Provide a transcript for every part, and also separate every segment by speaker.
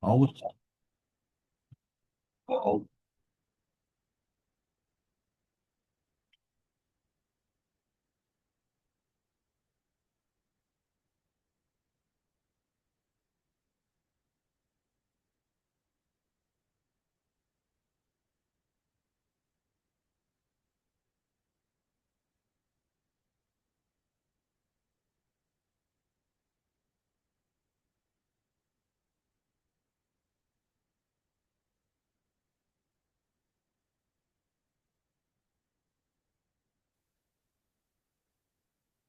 Speaker 1: Oh, oh.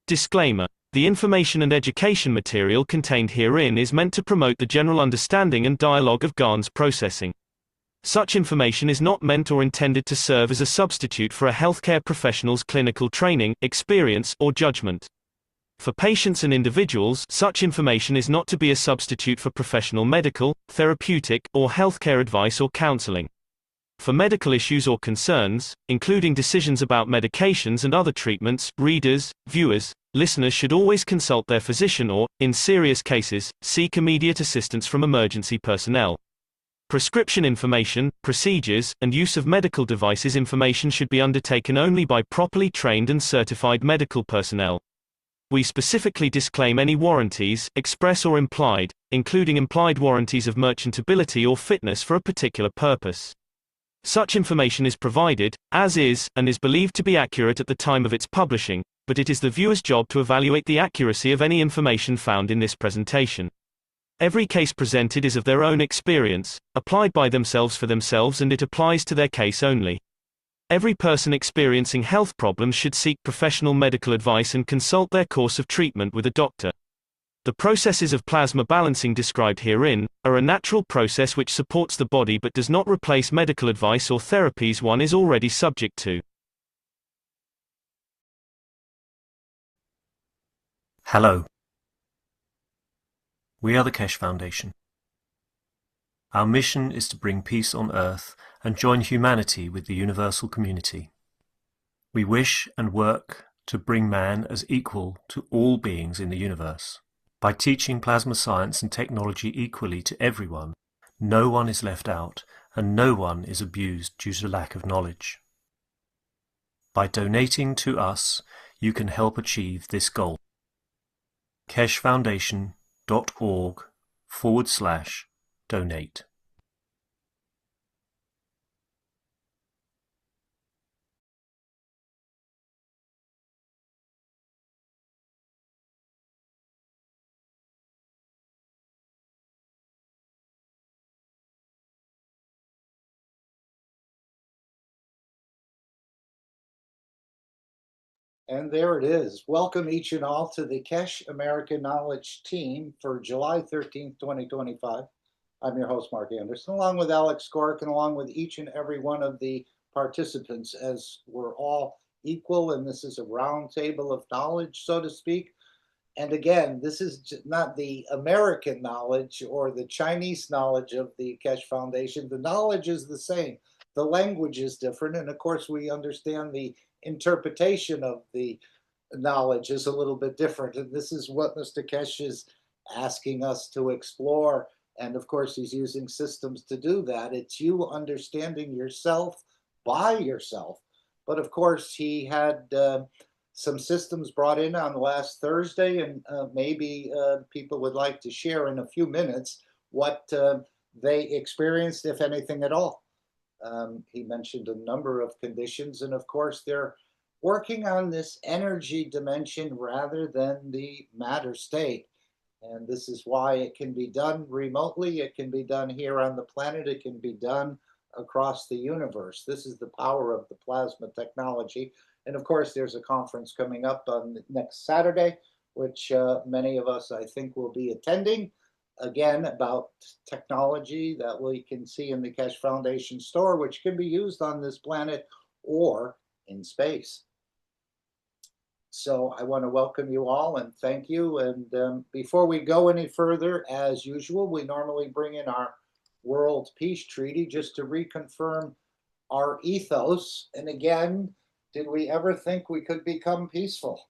Speaker 2: Disclaimer. The information and education material contained herein is meant to promote the general understanding and dialogue of GAN's processing. Such information is not meant or intended to serve as a substitute for a healthcare professional's clinical training, experience, or judgment. For patients and individuals, such information is not to be a substitute for professional medical, therapeutic, or healthcare advice or counseling. For medical issues or concerns, including decisions about medications and other treatments, readers, viewers, listeners should always consult their physician or, in serious cases, seek immediate assistance from emergency personnel. Prescription information, procedures, and use of medical devices information should be undertaken only by properly trained and certified medical personnel. We specifically disclaim any warranties, express or implied, including implied warranties of merchantability or fitness for a particular purpose. Such information is provided, as is, and is believed to be accurate at the time of its publishing, but it is the viewer's job to evaluate the accuracy of any information found in this presentation. Every case presented is of their own experience, applied by themselves for themselves, and it applies to their case only. Every person experiencing health problems should seek professional medical advice and consult their course of treatment with a doctor. The processes of plasma balancing described herein are a natural process which supports the body but does not replace medical advice or therapies one is already subject to.
Speaker 3: Hello. We are the Keshe Foundation. Our mission is to bring peace on Earth and join humanity with the universal community. We wish and work to bring man as equal to all beings in the universe. By teaching plasma science and technology equally to everyone, no one is left out and no one is abused due to lack of knowledge. By donating to us, you can help achieve this goal. keshefoundation.org/donate.
Speaker 4: And there it is. Welcome each and all to the Keshe American Knowledge Team for July 13th, 2025. I'm your host, Mark Anderson, along with Alex Cork and along with each and every one of the participants, as we're all equal, and this is a round table of knowledge, so to speak. And again, this is not the American knowledge or the Chinese knowledge of the Keshe Foundation. The knowledge is the same. The language is different. And of course, we understand the interpretation of the knowledge is a little bit different. And this is what Mr. Keshe is asking us to explore. And of course, he's using systems to do that. It's you understanding yourself by yourself. But of course, he had some systems brought in on last Thursday, and maybe people would like to share in a few minutes what they experienced, if anything at all. He mentioned a number of conditions, and of course, they're working on this energy dimension rather than the matter state. And this is why it can be done remotely, it can be done here on the planet, it can be done across the universe. This is the power of the plasma technology. And of course, there's a conference coming up on next Saturday, which many of us, I think, will be attending. Again, about technology that we can see in the Keshe Foundation store, which can be used on this planet or in space. So I want to welcome you all and thank you. And before we go any further, as usual, we normally bring in our World Peace Treaty just to reconfirm our ethos. And again, did we ever think we could become peaceful?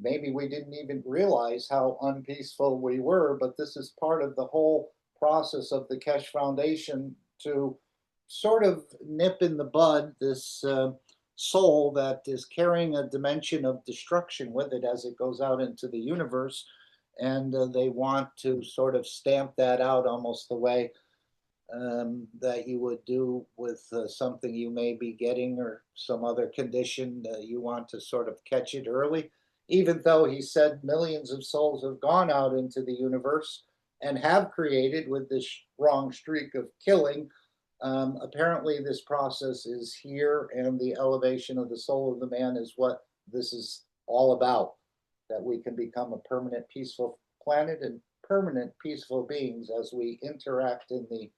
Speaker 4: maybe we didn't even realize how unpeaceful we were, but this is part of the whole process of the Keshe Foundation to sort of nip in the bud this soul that is carrying a dimension of destruction with it as it goes out into the universe. And they want to sort of stamp that out almost the way that you would do with something you may be getting or some other condition. You want to sort of catch it early, even though he said millions of souls have gone out into the universe and have created with this wrong streak of killing. Apparently, this process is here, and the elevation of the soul of the man is what this is all about. That we can become a permanent, peaceful planet and permanent, peaceful beings as we interact in the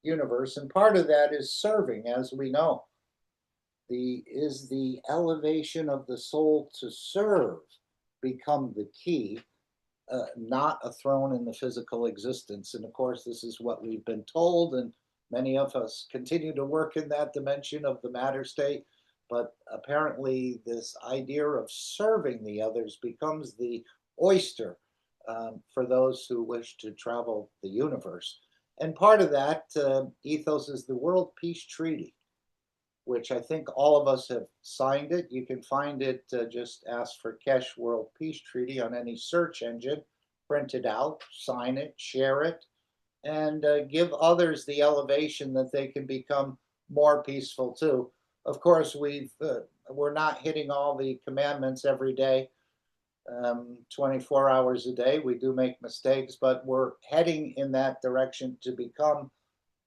Speaker 4: universe. And part of that is serving, as we know. The elevation of the soul to serve become the key, not a throne in the physical existence. And of course, this is what we've been told, and many of us continue to work in that dimension of the matter state. But apparently, this idea of serving the others becomes the oyster for those who wish to travel the universe. And part of that ethos is the World Peace Treaty, which I think all of us have signed it. You can find it, just ask for Keshe World Peace Treaty on any search engine, print it out, sign it, share it, and give others the elevation that they can become more peaceful too. Of course, we're not hitting all the commandments every day, 24 hours a day. We do make mistakes, but we're heading in that direction to become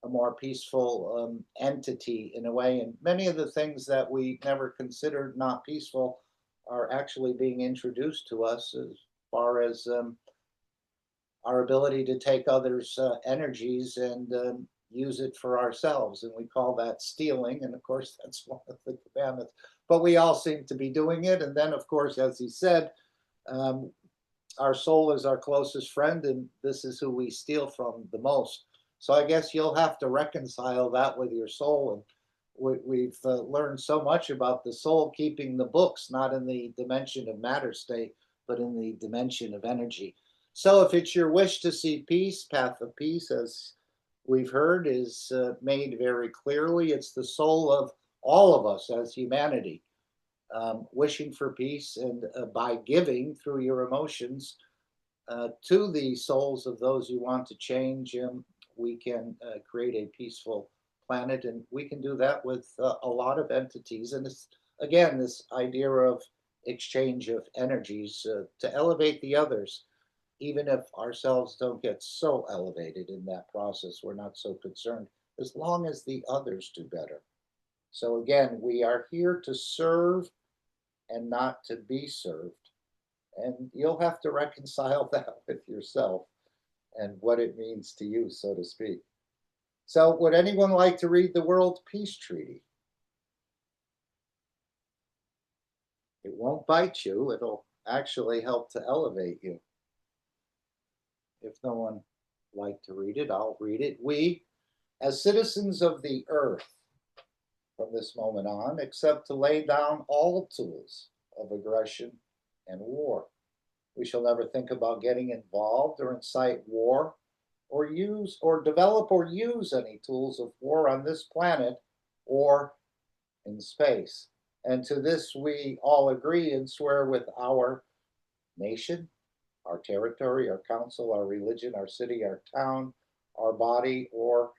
Speaker 4: a more peaceful entity in a way. And many of the things that we never considered not peaceful are actually being introduced to us, as far as our ability to take others' energies and use it for ourselves. And we call that stealing. And of course, that's one of the commandments. But we all seem to be doing it. And then, of course, as he said, our soul is our closest friend, and this is who we steal from the most. So I guess you'll have to reconcile that with your soul. And we've learned so much about the soul keeping the books, not in the dimension of matter state, but in the dimension of energy. So if it's your wish to see peace, path of peace, as we've heard, is made very clearly. It's the soul of all of us as humanity, wishing for peace, and by giving through your emotions to the souls of those you want to change, we can create a peaceful planet. And we can do that with a lot of entities. And it's, again, this idea of exchange of energies to elevate the others. Even if ourselves don't get so elevated in that process, we're not so concerned, as long as the others do better. So again, we are here to serve and not to be served. And you'll have to reconcile that with yourself and what it means to you, so to speak. So would anyone like to read the World Peace Treaty? It won't bite you. It'll actually help to elevate you. If no one would like to read it, I'll read it. We, as citizens of the earth, from this moment on, accept to lay down all tools of aggression and war. We shall never think about getting involved or incite war, or use or develop or use any tools of war on this planet or in space. And to this we all agree and swear with our nation, our territory, our council, our religion, our city, our town, our body, or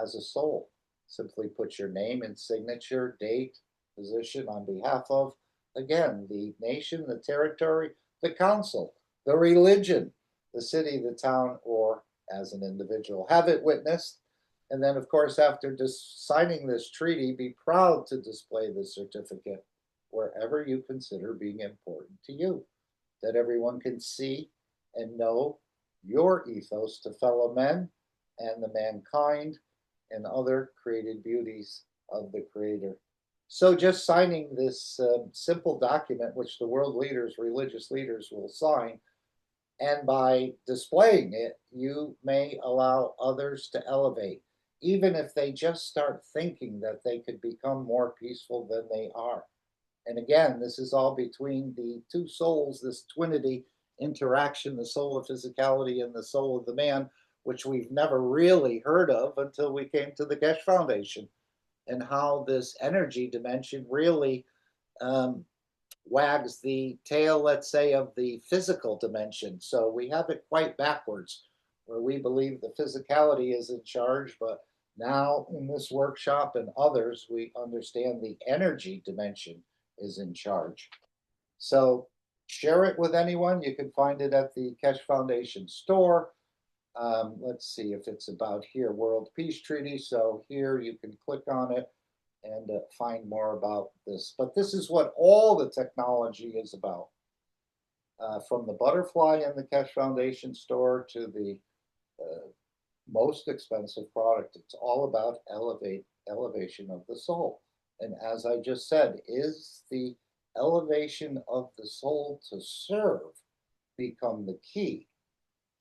Speaker 4: as a soul. Simply put your name and signature, date, position on behalf of, again, the nation, the territory, the council, the religion, the city, the town, or as an individual. Have it witnessed. And then, of course, after signing this treaty, be proud to display this certificate wherever you consider being important to you, that everyone can see and know your ethos to fellow men and the mankind and other created beauties of the Creator. So just signing this simple document, which the world leaders, religious leaders will sign, and by displaying it, you may allow others to elevate, even if they just start thinking that they could become more peaceful than they are. And again, this is all between the two souls, this twinity interaction, the soul of physicality and the soul of the man, which we've never really heard of until we came to the Keshe Foundation, and how this energy dimension really um, wags the tail, let's say, of the physical dimension. So we have it quite backwards, where we believe the physicality is in charge, but now in this workshop and others, we understand the energy dimension is in charge. So share it with anyone. You can find it at the Keshe Foundation store. Let's see if it's about here, World Peace Treaty. So here you can click on it and find more about this. But this is what all the technology is about. From the butterfly in the Keshe Foundation store to the most expensive product, it's all about elevation of the soul. And as I just said, is the elevation of the soul to serve become the key,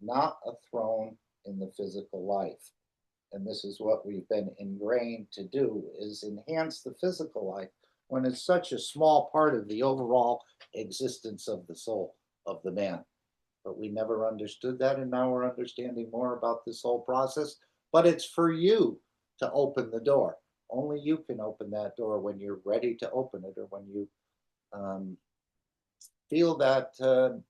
Speaker 4: not a throne in the physical life. And this is what we've been ingrained to do, is enhance the physical life when it's such a small part of the overall existence of the soul of the man. But we never understood that, and now we're understanding more about this whole process. But it's for you to open the door. Only you can open that door when you're ready to open it, or when you feel that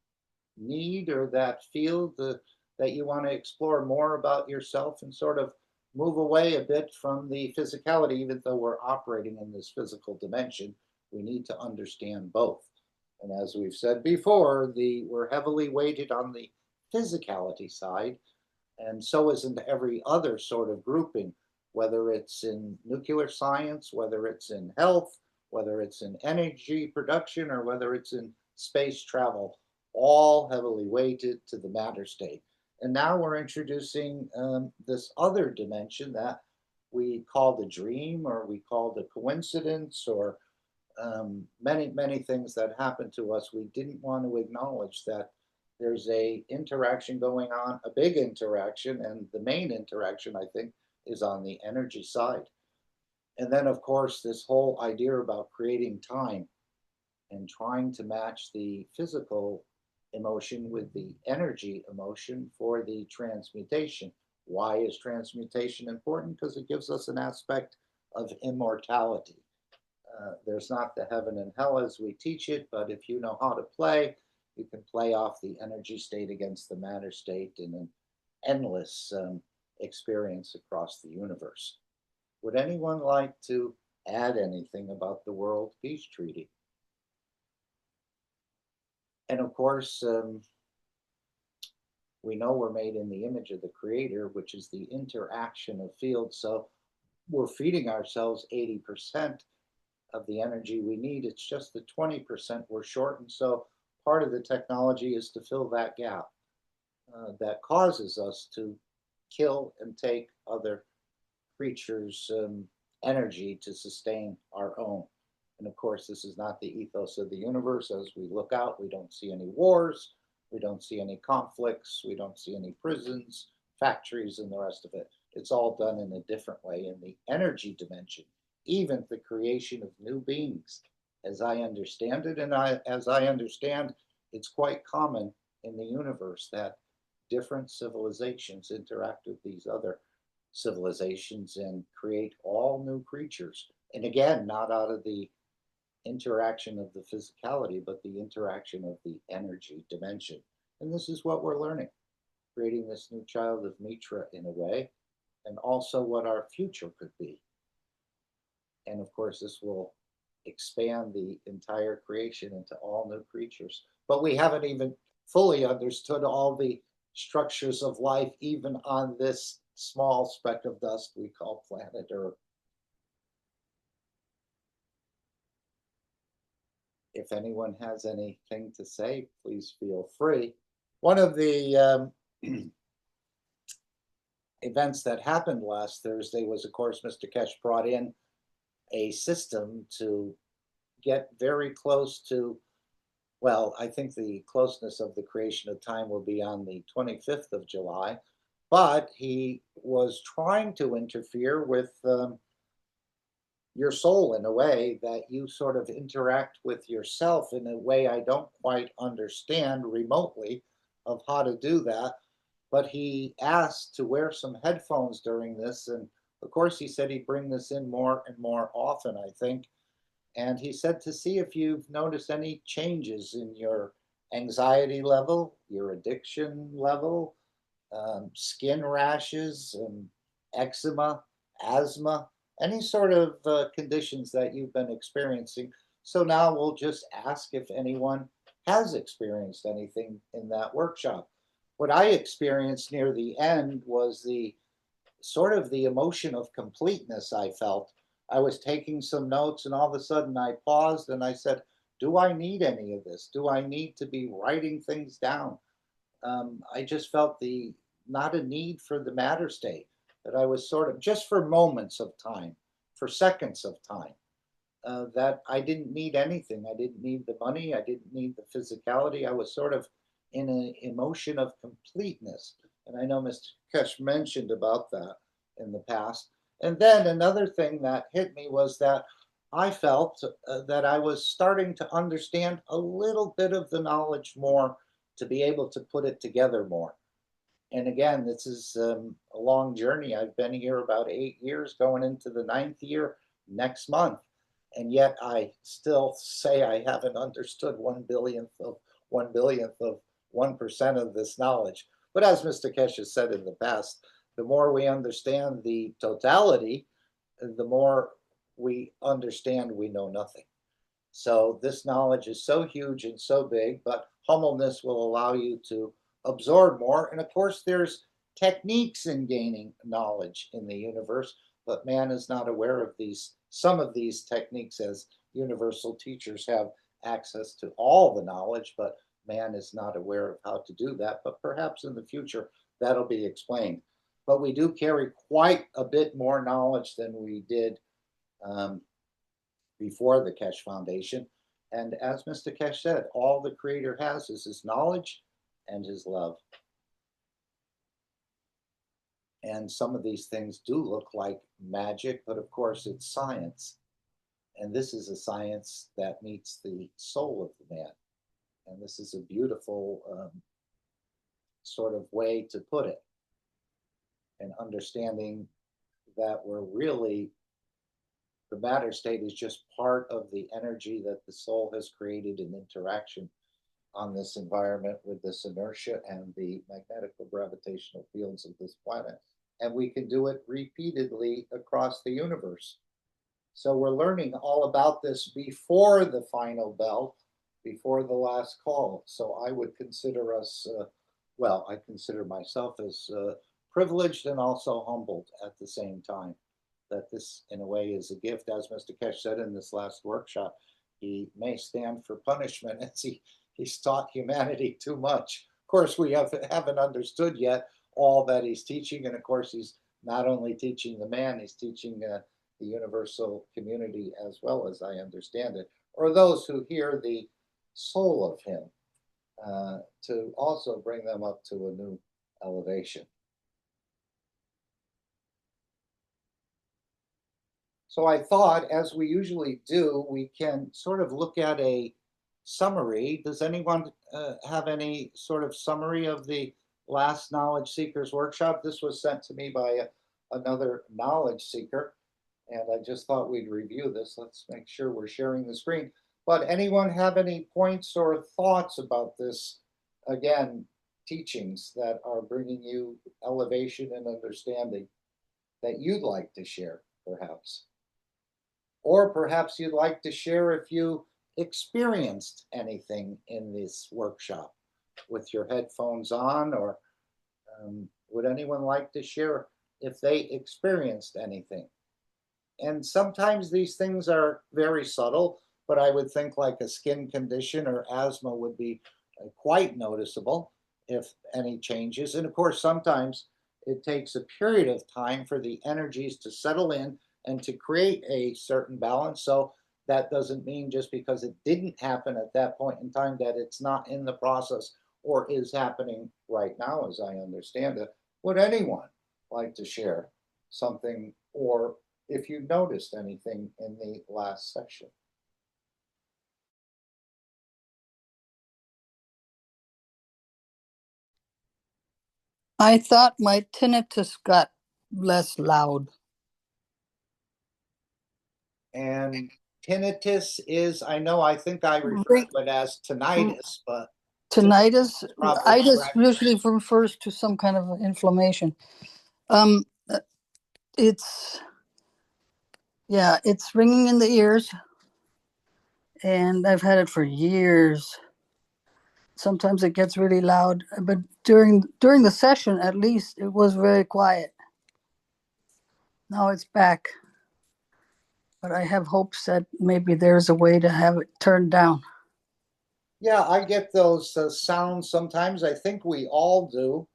Speaker 4: need or that field that you want to explore more about yourself and sort of move away a bit from the physicality. Even though we're operating in this physical dimension, we need to understand both. And as we've said before, we're heavily weighted on the physicality side, and so isn't every other sort of grouping, whether it's in nuclear science, whether it's in health, whether it's in energy production, or whether it's in space travel, all heavily weighted to the matter state. And now we're introducing this other dimension that we call the dream, or we call the coincidence, or many things that happen to us. We didn't want to acknowledge that there's a interaction going on, a big interaction, and the main interaction, I think, is on the energy side. And then, of course, this whole idea about creating time and trying to match the physical emotion with the energy emotion for the transmutation. Why is transmutation important? Because it gives us an aspect of immortality. There's not the heaven and hell as we teach it, but if you know how to play, you can play off the energy state against the matter state in an endless experience across the universe. Would anyone like to add anything about the World Peace Treaty? And of course, we know we're made in the image of the Creator, which is the interaction of fields. So we're feeding ourselves 80% of the energy we need. It's just the 20% we're short. And so part of the technology is to fill that gap that causes us to kill and take other creatures' energy to sustain our own. And of course, this is not the ethos of the universe. As we look out, we don't see any wars, we don't see any conflicts, we don't see any prisons, factories, and the rest of it. It's all done in a different way in the energy dimension, even the creation of new beings, as I understand it. And as I understand, it's quite common in the universe that different civilizations interact with these other civilizations and create all new creatures. And again, not out of the interaction of the physicality, but the interaction of the energy dimension. And this is what we're learning, creating this new child of Mitra in a way, and also what our future could be. And of course, this will expand the entire creation into all new creatures. But we haven't even fully understood all the structures of life, even on this small speck of dust we call planet Earth. If anyone has anything to say, please feel free. One of the events that happened last Thursday was, of course, Mr. Keshe brought in a system to get very close to, well, I think the closeness of the creation of time will be on the 25th of July, but he was trying to interfere with your soul in a way that you sort of interact with yourself in a way I don't quite understand remotely of how to do that. But he asked to wear some headphones during this. And of course, he said he'd bring this in more and more often, I think. And he said to see if you've noticed any changes in your anxiety level, your addiction level, skin rashes, eczema, asthma, any sort of conditions that you've been experiencing. So now we'll just ask if anyone has experienced anything in that workshop. What I experienced near the end was the sort of the emotion of completeness I felt. I was taking some notes and all of a sudden I paused and I said, do I need any of this? Do I need to be writing things down? I just felt the not a need for the matter state, that I was sort of just for moments of time, for seconds of time, that I didn't need anything. I didn't need the money. I didn't need the physicality. I was sort of in an emotion of completeness. And I know Mr. Kesh mentioned about that in the past. And then another thing that hit me was that I felt that I was starting to understand a little bit of the knowledge more to be able to put it together more. And again, this is a long journey. I've been here about 8 years, going into the ninth year next month. And yet I still say I haven't understood 1 billionth of this knowledge. But as Mr. Keshe has said in the past, the more we understand the totality, the more we understand we know nothing. So this knowledge is so huge and so big, but humbleness will allow you to absorb more. And of course, there's techniques in gaining knowledge in the universe, but man is not aware of these. Some of these techniques, as universal teachers, have access to all the knowledge, but man is not aware of how to do that. But perhaps in the future, that'll be explained. But we do carry quite a bit more knowledge than we did before the Keshe Foundation. And as Mr. Keshe said, all the Creator has is his knowledge and his love. And some of these things do look like magic, but of course it's science. And this is a science that meets the soul of the man. And this is a beautiful sort of way to put it. And understanding that we're really, the matter state is just part of the energy that the soul has created in interaction on this environment with this inertia and the magnetical gravitational fields of this planet. And we can do it repeatedly across the universe. So we're learning all about this before the final bell, before the last call. So I would consider us, well, I consider myself as privileged and also humbled at the same time, that this in a way is a gift. As Mr. Keshe said in this last workshop, he may stand for punishment as he's taught humanity too much. Of course, we haven't understood yet all that he's teaching. And of course, he's not only teaching the man, he's teaching the universal community as well, as I understand it, or those who hear the soul of him, to also bring them up to a new elevation. So I thought, as we usually do, we can sort of look at a summary. Does anyone have any sort of summary of the last Knowledge Seekers workshop? This was sent to me by another knowledge seeker, and I just thought we'd review this. Let's make sure we're sharing the screen. But anyone have any points or thoughts about this, again, teachings that are bringing you elevation and understanding that you'd like to share, perhaps? Or perhaps you'd like to share if you experienced anything in this workshop with your headphones on, or would anyone like to share if they experienced anything? And sometimes these things are very subtle, but I would think like a skin condition or asthma would be quite noticeable if any changes. And of course, sometimes it takes a period of time for the energies to settle in and to create a certain balance. So that doesn't mean just because it didn't happen at that point in time that it's not in the process or is happening right now, as I understand it. Would anyone like to share something or if you noticed anything in the last section.
Speaker 1: I thought my tinnitus got less loud.
Speaker 4: And tinnitus is, I think I refer to it as tinnitus, but
Speaker 1: Tinnitus,
Speaker 4: probably
Speaker 1: itis
Speaker 4: correct.
Speaker 1: usually refers to some kind of inflammation. It's ringing in the ears, and I've had it for years. Sometimes it gets really loud, but during the session, at least, it was very quiet. Now it's back, but I have hopes that maybe there's a way to have it turned down.
Speaker 4: Yeah, I get those sounds sometimes. I think we all do.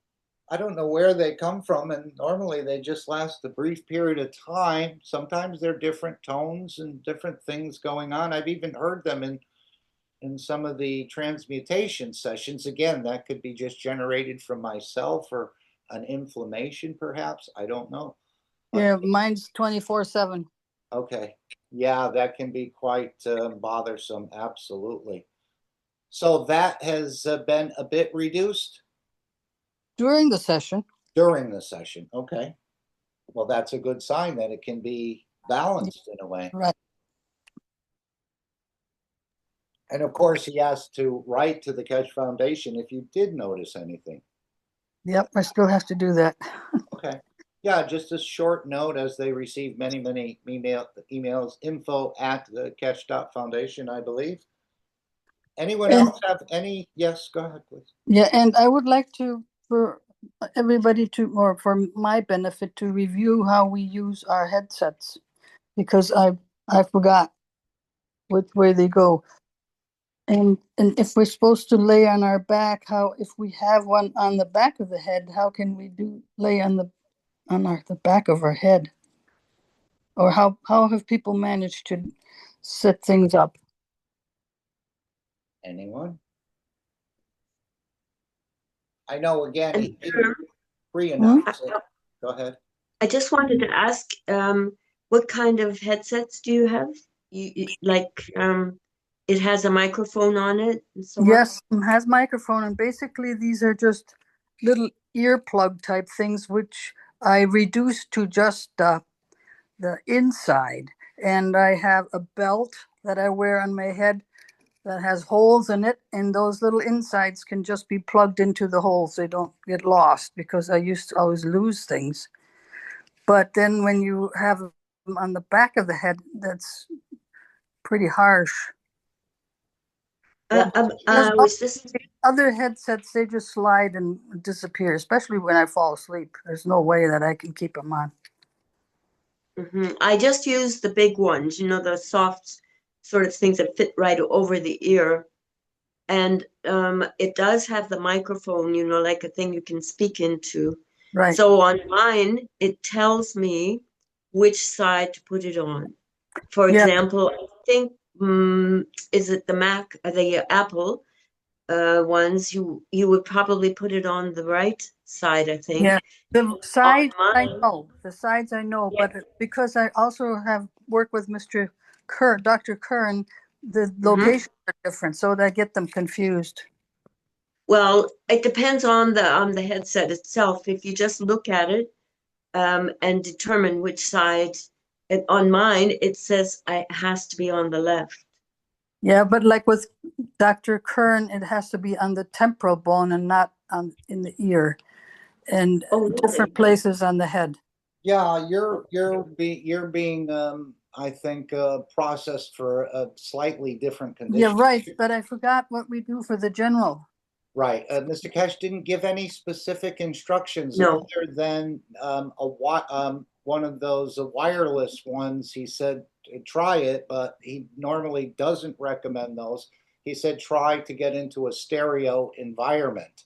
Speaker 4: I don't know where they come from, and normally they just last a brief period of time. Sometimes they're different tones and different things going on. I've even heard them in some of the transmutation sessions. Again, that could be just generated from myself or an inflammation, perhaps. I don't know.
Speaker 1: Yeah, mine's 24/7.
Speaker 4: Okay. Yeah, that can be quite bothersome. Absolutely. So that has been a bit reduced
Speaker 1: During the session.
Speaker 4: during the session. Okay. Well, that's a good sign that it can be balanced in a way.
Speaker 1: Right.
Speaker 4: And of course, he has to write to the Keshe Foundation if you did notice anything.
Speaker 1: Yep, I still have to do that.
Speaker 4: Okay. Yeah, just a short note as they receive many, many emails, info at the Keshe.Foundation, I believe. Anyone else have any? Yes, go ahead, please.
Speaker 1: Yeah, and I would like to, for everybody to, or for my benefit, to review how we use our headsets, because I forgot which way they go. And if we're supposed to lay on our back, how, if we have one on the back of the head, how can we lay on the back of our head? Or how have people managed to set things up?
Speaker 4: Anyone? I know, again,
Speaker 5: And
Speaker 4: he didn't pre-announce it. Go ahead.
Speaker 5: I just wanted to ask, what kind of headsets do you have? It has a microphone on it and so on?
Speaker 1: Yes, it has microphone, and basically these are just little earplug type things, which I reduced to just the inside. And I have a belt that I wear on my head that has holes in it, and those little insides can just be plugged into the holes. They don't get lost, because I used to always lose things. But then when you have them on the back of the head, that's pretty harsh.
Speaker 5: Was this
Speaker 1: Other headsets, they just slide and disappear, especially when I fall asleep. There's no way that I can keep them on.
Speaker 5: I just use the big ones, the soft sort of things that fit right over the ear. And it does have the microphone, like a thing you can speak into.
Speaker 1: Right.
Speaker 5: So on mine, it tells me which side to put it on. For example, I think, is it the Apple ones, you would probably put it on the right side, I think.
Speaker 1: Yeah, the sides
Speaker 5: I
Speaker 1: know, but because I also have worked with Dr. Curran, the locations are different, so I get them confused.
Speaker 5: Well, it depends on the headset itself. If you just look at it and determine which side, on mine, it says it has to be on the left.
Speaker 1: Yeah, but like with Dr. Curran, it has to be on the temporal bone and not in the ear, and different places on the head.
Speaker 4: Yeah, you're being I think processed for a slightly different condition.
Speaker 1: Yeah, right. But I forgot what we do for the general.
Speaker 4: Right. Mr. Keshe didn't give any specific instructions
Speaker 5: No.
Speaker 4: other than one of those wireless ones. He said try it, but he normally doesn't recommend those. He said try to get into a stereo environment.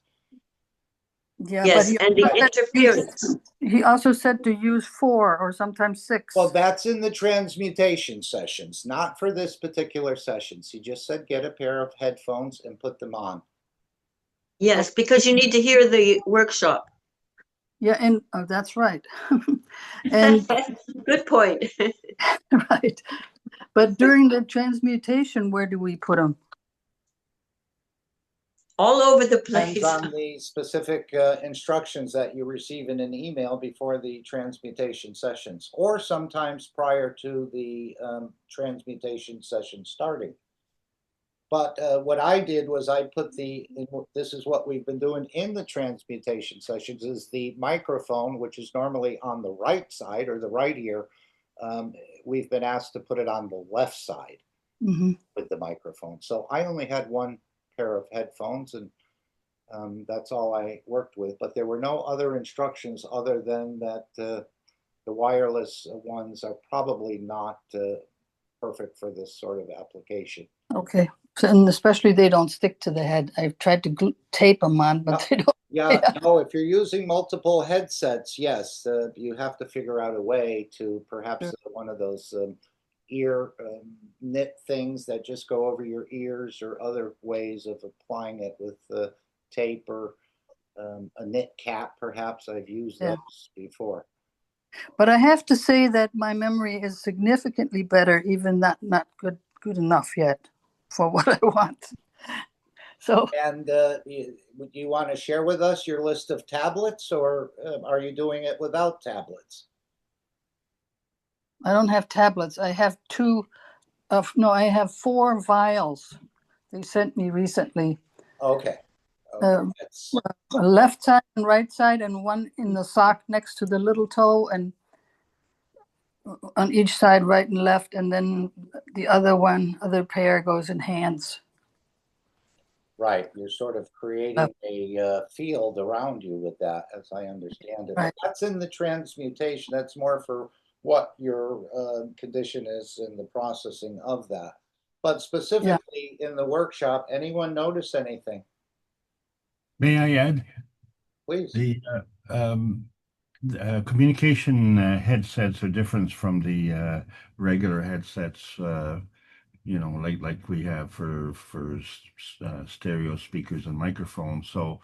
Speaker 1: Yeah,
Speaker 5: yes, and the interference.
Speaker 1: He also said to use 4 or sometimes 6.
Speaker 4: Well, that's in the transmutation sessions, not for this particular sessions. He just said get a pair of headphones and put them on.
Speaker 5: Yes, because you need to hear the workshop.
Speaker 1: Yeah, and that's right. And
Speaker 5: Good point.
Speaker 1: right. But during the transmutation, where do we put them?
Speaker 5: All over the
Speaker 4: Depends
Speaker 5: place.
Speaker 4: on the specific instructions that you receive in an email before the transmutation sessions, or sometimes prior to the transmutation session starting. But what I did was I put this is what we've been doing in the transmutation sessions, is the microphone, which is normally on the right side or the right ear. Um, we've been asked to put it on the left side
Speaker 1: Mm-hmm.
Speaker 4: with the microphone. So I only had one pair of headphones, and that's all I worked with. But there were no other instructions other than that the wireless ones are probably not perfect for this sort of application.
Speaker 1: Okay. So, and especially they don't stick to the head. I've tried to tape them on, but they don't.
Speaker 4: Yeah, no, if you're using multiple headsets, yes, you have to figure out a way to perhaps one of those ear knit things that just go over your ears, or other ways of applying it with tape, or a knit cap, perhaps. I've used
Speaker 1: Yeah.
Speaker 4: those before.
Speaker 1: But I have to say that my memory is significantly better, even not good enough yet for what I want. So,
Speaker 4: And would you want to share with us your list of tablets, or are you doing it without tablets?
Speaker 1: I don't have tablets. I have I have 4 vials they sent me recently.
Speaker 4: Okay.
Speaker 1: A left side and right side, and one in the sock next to the little toe, and on each side, right and left, and then the other pair goes in hands.
Speaker 4: Right, you're sort of creating a field around you with that, as I understand it.
Speaker 1: Right.
Speaker 4: But that's in the transmutation. That's more for what your condition is in the processing of that. But specifically in the workshop, anyone notice anything?
Speaker 6: May I add?
Speaker 4: Please.
Speaker 6: The communication headsets are different from the regular headsets, like we have for stereo speakers and microphones. So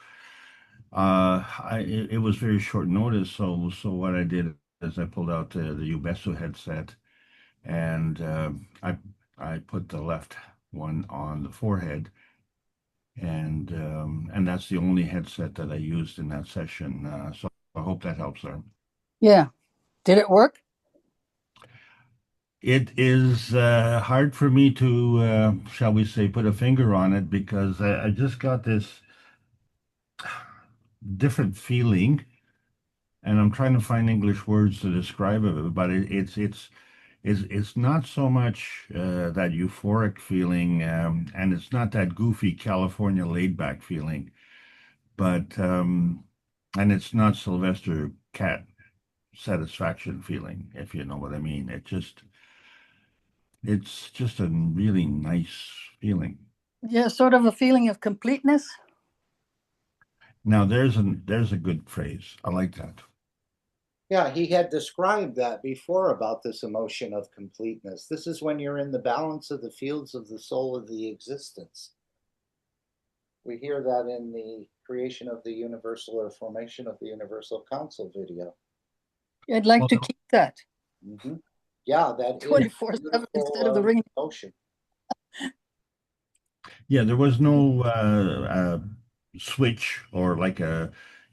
Speaker 6: it was very short notice. So what I did is I pulled out the Ubesu headset, and I put the left one on the forehead, and that's the only headset that I used in that session. So I hope that helps there.
Speaker 1: Yeah. Did it work?
Speaker 6: It is hard for me to, shall we say, put a finger on it, because I just got this different feeling, and I'm trying to find English words to describe it, but it's not so much that euphoric feeling, and it's not that goofy California laid-back feeling, but and it's not Sylvester Cat satisfaction feeling, if you know what I mean. It's just a really nice feeling.
Speaker 1: Yeah, sort of a feeling of completeness.
Speaker 6: Now there's a good phrase. I like that.
Speaker 4: Yeah, he had described that before about this emotion of completeness. This is when you're in the balance of the fields of the soul of the existence. We hear that in the creation of the universal, or formation of the universal council video.
Speaker 1: I'd like to keep that.
Speaker 4: Mm-hmm. Yeah, that
Speaker 1: 24/7 instead of the ring
Speaker 4: motion.
Speaker 6: Yeah, there was no switch, or like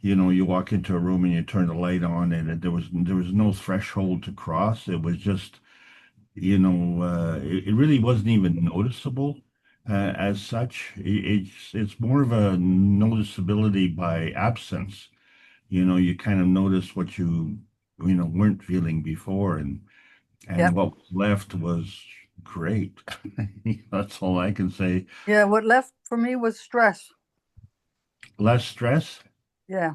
Speaker 6: you walk into a room and you turn the light on, and there was no threshold to cross. It was just, it really wasn't even noticeable as such. It's more of a noticeability by absence. You kind of notice what you weren't feeling before, and what was left was great. That's all I can say.
Speaker 1: Yeah, what left for me was stress.
Speaker 6: Less stress?
Speaker 1: Yeah.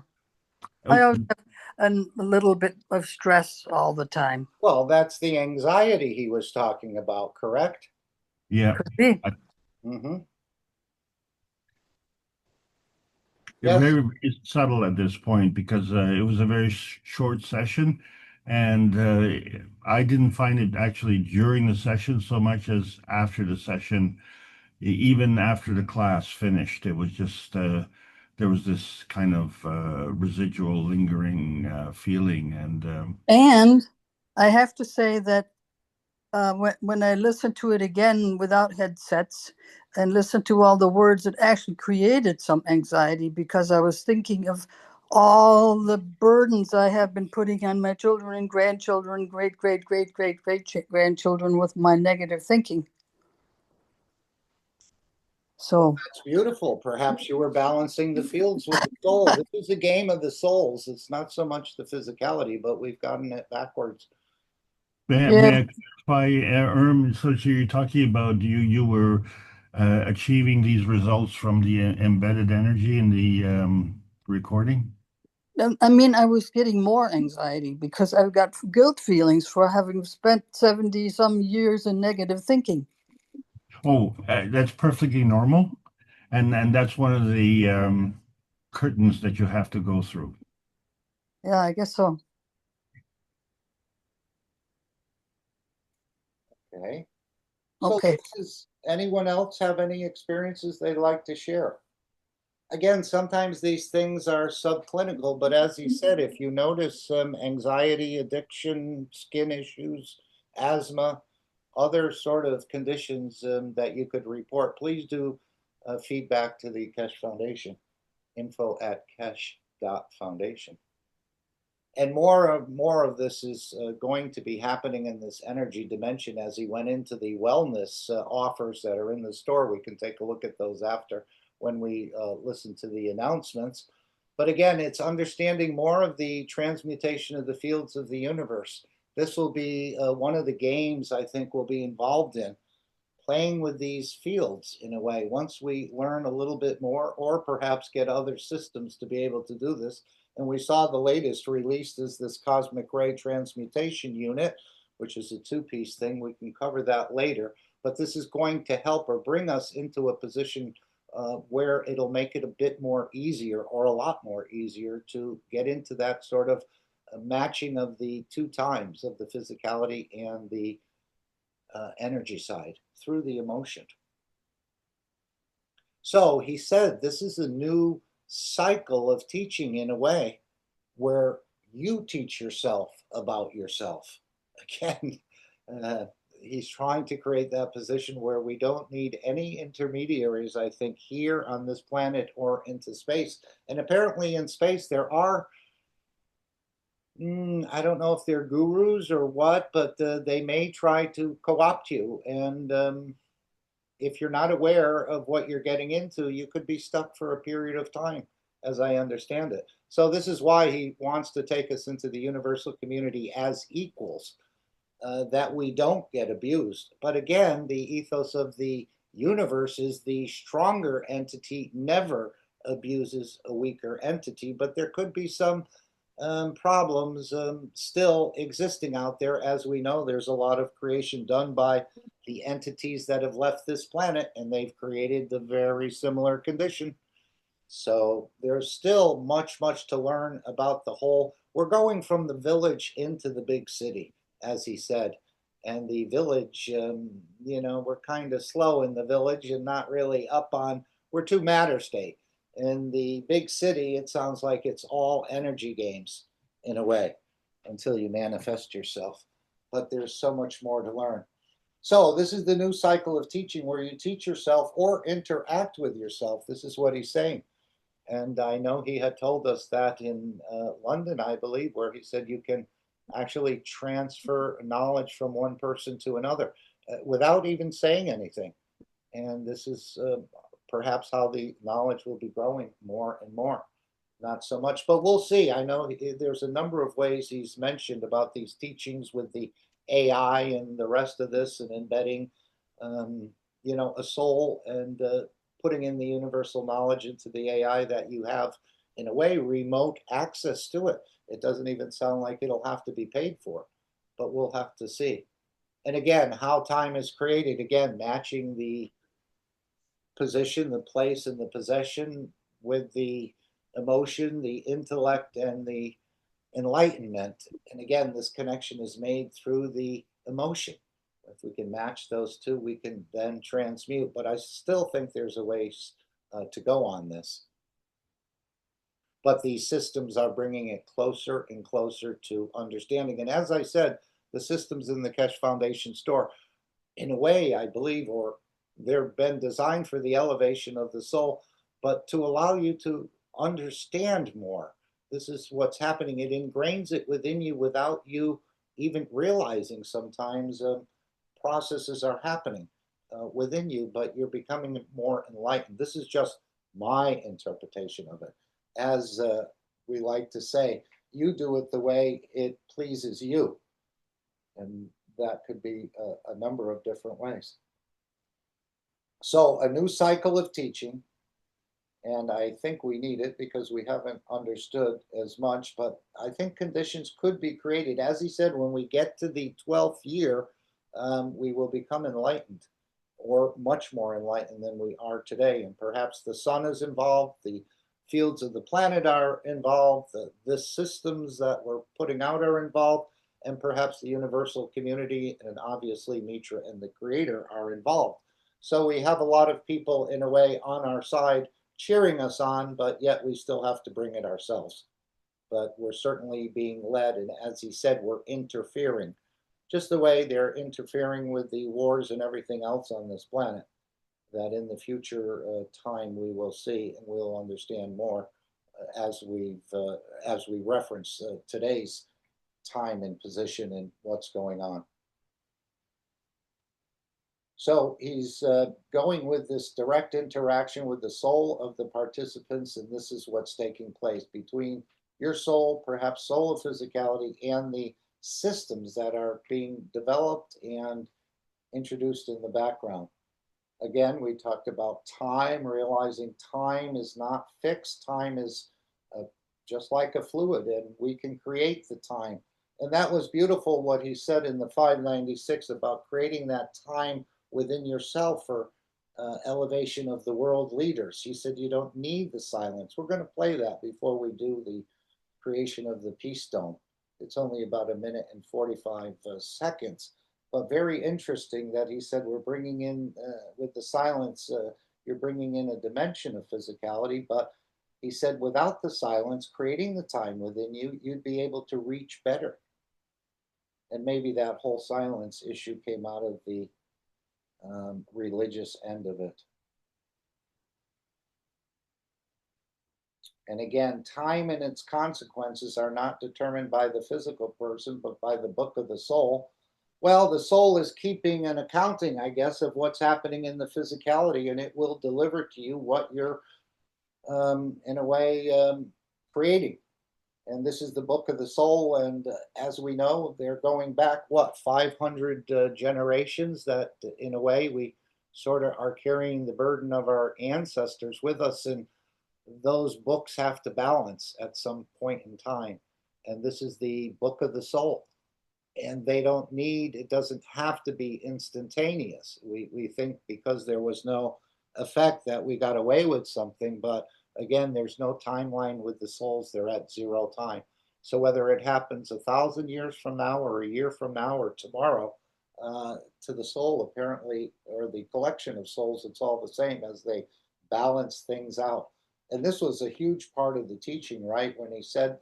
Speaker 6: Oh,
Speaker 1: I always have a little bit of stress all the time.
Speaker 4: Well, that's the anxiety he was talking about, correct?
Speaker 6: yeah.
Speaker 1: Could be.
Speaker 4: Mm-hmm.
Speaker 6: It's
Speaker 4: Yes.
Speaker 6: very, very subtle at this point, because it was a very short session, and I didn't find it actually during the session so much as after the session. Even after the class finished, it was just there was this kind of residual lingering feeling.
Speaker 1: And I have to say that when I listened to it again without headsets and listened to all the words, it actually created some anxiety because I was thinking of all the burdens I have been putting on my children and grandchildren, great grandchildren with my negative thinking. So
Speaker 4: That's beautiful. Perhaps you were balancing the fields with the soul. This is a game of the souls. It's not so much the physicality, but we've gotten it backwards.
Speaker 6: May
Speaker 1: yeah,
Speaker 6: I clarify, so you're talking about you were achieving these results from the embedded energy in the recording?
Speaker 1: I mean, I was getting more anxiety because I've got guilt feelings for having spent 70 some years in negative thinking.
Speaker 6: Oh, that's perfectly normal, and that's one of the curtains that you have to go through.
Speaker 1: Yeah, I guess so.
Speaker 4: Okay. So
Speaker 1: Okay.
Speaker 4: anyone else have any experiences they'd like to share? Again, sometimes these things are subclinical, but as he said, if you notice some anxiety, addiction, skin issues, asthma, other sort of conditions that you could report, please do feedback to the Keshe Foundation, info@keshe.foundation. And more of this is going to be happening in this energy dimension as he went into the wellness offers that are in the store. We can take a look at those after when we listen to the announcements. But again, it's understanding more of the transmutation of the fields of the universe. This will be one of the games I think we'll be involved in, playing with these fields in a way. Once we learn a little bit more, or perhaps get other systems to be able to do this. And we saw the latest released is this cosmic ray transmutation unit, which is a two-piece thing. We can cover that later. But this is going to help or bring us into a position where it'll make it a bit more easier, or a lot more easier, to get into that sort of matching of the two times of the physicality and the energy side through the emotion. So he said this is a new cycle of teaching in a way where you teach yourself about yourself. Again, he's trying to create that position where we don't need any intermediaries, I think, here on this planet or into space. And apparently in space there are, I don't know if they're gurus or what, but they may try to co-opt you. And if you're not aware of what you're getting into, you could be stuck for a period of time, as I understand it. So this is why he wants to take us into the universal community as equals, that we don't get abused. But again, the ethos of the universe is the stronger entity never abuses a weaker entity, but there could be some problems still existing out there. As we know, there's a lot of creation done by the entities that have left this planet, and they've created the very similar condition. So there's still much to learn about the whole. We're going from the village into the big city, as he said. And the village, we're kind of slow in the village and not really up on, we're too matter state. In the big city, it sounds like it's all energy games in a way until you manifest yourself. But there's so much more to learn. So this is the new cycle of teaching where you teach yourself or interact with yourself. This is what he's saying. And I know he had told us that in London, I believe, where he said you can actually transfer knowledge from one person to another without even saying anything. And this is perhaps how the knowledge will be growing more and more. Not so much, but we'll see. I know there's a number of ways he's mentioned about these teachings with the AI and the rest of this, and embedding, a soul, and putting in the universal knowledge into the AI, that you have, in a way, remote access to it. It doesn't even sound like it'll have to be paid for, but we'll have to see. And again, how time is created, again, matching the position, the place, and the possession with the emotion, the intellect, and the enlightenment. And again, this connection is made through the emotion. If we can match those two, we can then transmute. But I still think there's a way to go on this. but these systems are bringing it closer and closer to understanding. And as I said, the systems in the Keshe Foundation store, in a way, I believe, or they've been designed for the elevation of the soul, but to allow you to understand more. This is what's happening. It ingrains it within you without you even realizing sometimes processes are happening within you, but you're becoming more enlightened. This is just my interpretation of it. As we like to say, you do it the way it pleases you. And that could be a number of different ways. So a new cycle of teaching, and I think we need it because we haven't understood as much, but I think conditions could be created. As he said, when we get to the 12th year, we will become enlightened, or much more enlightened than we are today. And perhaps the sun is involved, the fields of the planet are involved, the systems that we're putting out are involved, and perhaps the universal community and obviously Mitra and the creator are involved. So we have a lot of people in a way on our side cheering us on, but yet we still have to bring it ourselves. But we're certainly being led, and as he said, we're interfering, just the way they're interfering with the wars and everything else on this planet, that in the future time we will see and we'll understand more as we reference today's time and position and what's going on. So he's going with this direct interaction with the soul of the participants, and this is what's taking place between your soul, perhaps soul of physicality, and the systems that are being developed and introduced in the background. Again, we talked about time, realizing time is not fixed. Time is just like a fluid, and we can create the time. And that was beautiful what he said in the 596 about creating that time within yourself for elevation of the world leaders. He said you don't need the silence. We're going to play that before we do the creation of the peace dome. It's only about 1 minute and 45 seconds, but very interesting that he said we're bringing in, with the silence, you're bringing in a dimension of physicality, but he said without the silence, creating the time within you, you'd be able to reach better. And maybe that whole silence issue came out of the religious end of it. And again, time and its consequences are not determined by the physical person, but by the book of the soul. Well, the soul is keeping an accounting, I guess, of what's happening in the physicality, and it will deliver to you what you're, in a way, creating. And this is the book of the soul. And as we know, they're going back, what, 500 generations, that in a way we sort of are carrying the burden of our ancestors with us. And those books have to balance at some point in time. And this is the book of the soul. And they don't need, it doesn't have to be instantaneous. We think because there was no effect that we got away with something, but again, there's no timeline with the souls. They're at zero time. So whether it happens 1,000 years from now or a year from now or tomorrow, to the soul apparently, or the collection of souls, it's all the same as they balance things out. And this was a huge part of the teaching, right? When he said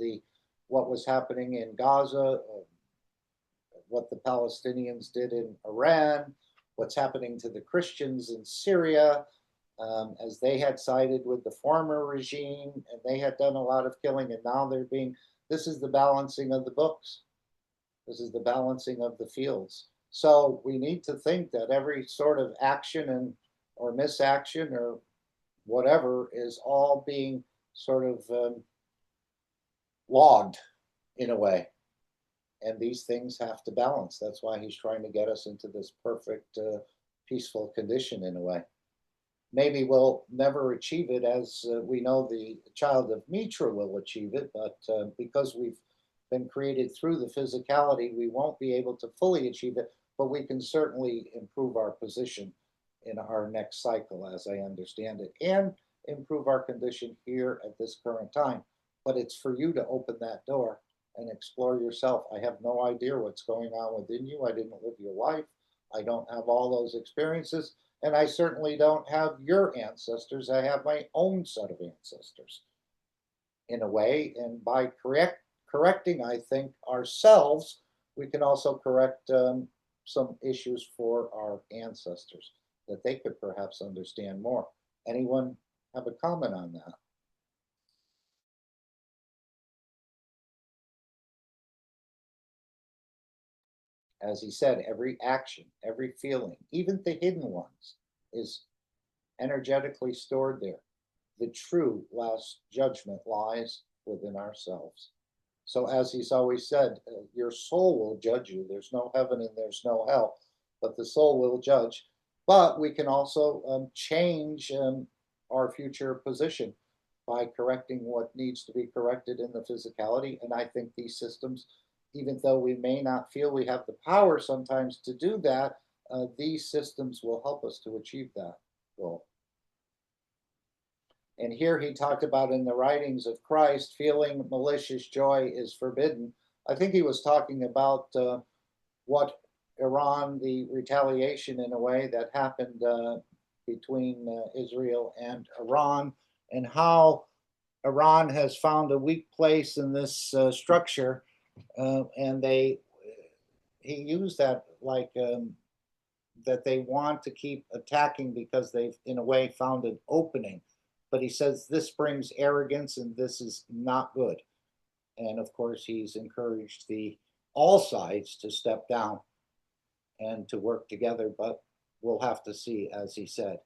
Speaker 4: what was happening in Gaza, what the Palestinians did in Iran, what's happening to the Christians in Syria, as they had sided with the former regime and they had done a lot of killing, and now they're being, this is the balancing of the books. This is the balancing of the fields. So we need to think that every sort of action or misaction or whatever is all being sort of logged in a way. And these things have to balance. That's why he's trying to get us into this perfect, peaceful condition in a way. Maybe we'll never achieve it, as we know the child of Mitra will achieve it, but because we've been created through the physicality, we won't be able to fully achieve it, but we can certainly improve our position in our next cycle, as I understand it, and improve our condition here at this current time. But it's for you to open that door and explore yourself. I have no idea what's going on within you. I didn't live your life. I don't have all those experiences. And I certainly don't have your ancestors. I have my own set of ancestors. in a way. And by correcting, I think, ourselves, we can also correct some issues for our ancestors that they could perhaps understand more. Anyone have a comment on that? As he said, every action, every feeling, even the hidden ones, is energetically stored there. The true last judgment lies within ourselves. So, as he's always said, your soul will judge you. There's no heaven and there's no hell, but the soul will judge. But we can also change our future position by correcting what needs to be corrected in the physicality. And I think these systems, even though we may not feel we have the power sometimes to do that, these systems will help us to achieve that goal. And here he talked about in the writings of Christ, feeling malicious joy is forbidden. I think he was talking about what Iran, the retaliation in a way that happened between Israel and Iran, and how Iran has found a weak place in this structure, and he used that like that they want to keep attacking because they've in a way found an opening. But he says this brings arrogance and this is not good. And of course, he's encouraged all sides to step down and to work together, but we'll have to see, as he said.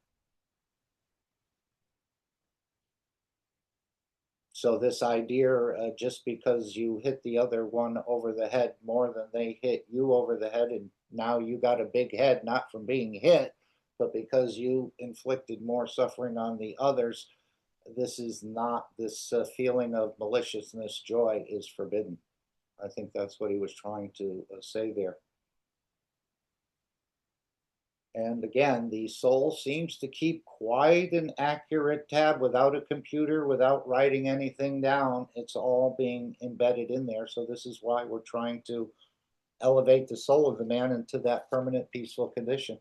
Speaker 4: So this idea, just because you hit the other one over the head more than they hit you over the head, and now you got a big head, not from being hit, but because you inflicted more suffering on the others, this is not, this feeling of maliciousness, joy is forbidden. I think that's what he was trying to say there. And again, the soul seems to keep quite an accurate tab without a computer, without writing anything down. It's all being embedded in there. So this is why we're trying to elevate the soul of the man into that permanent peaceful condition.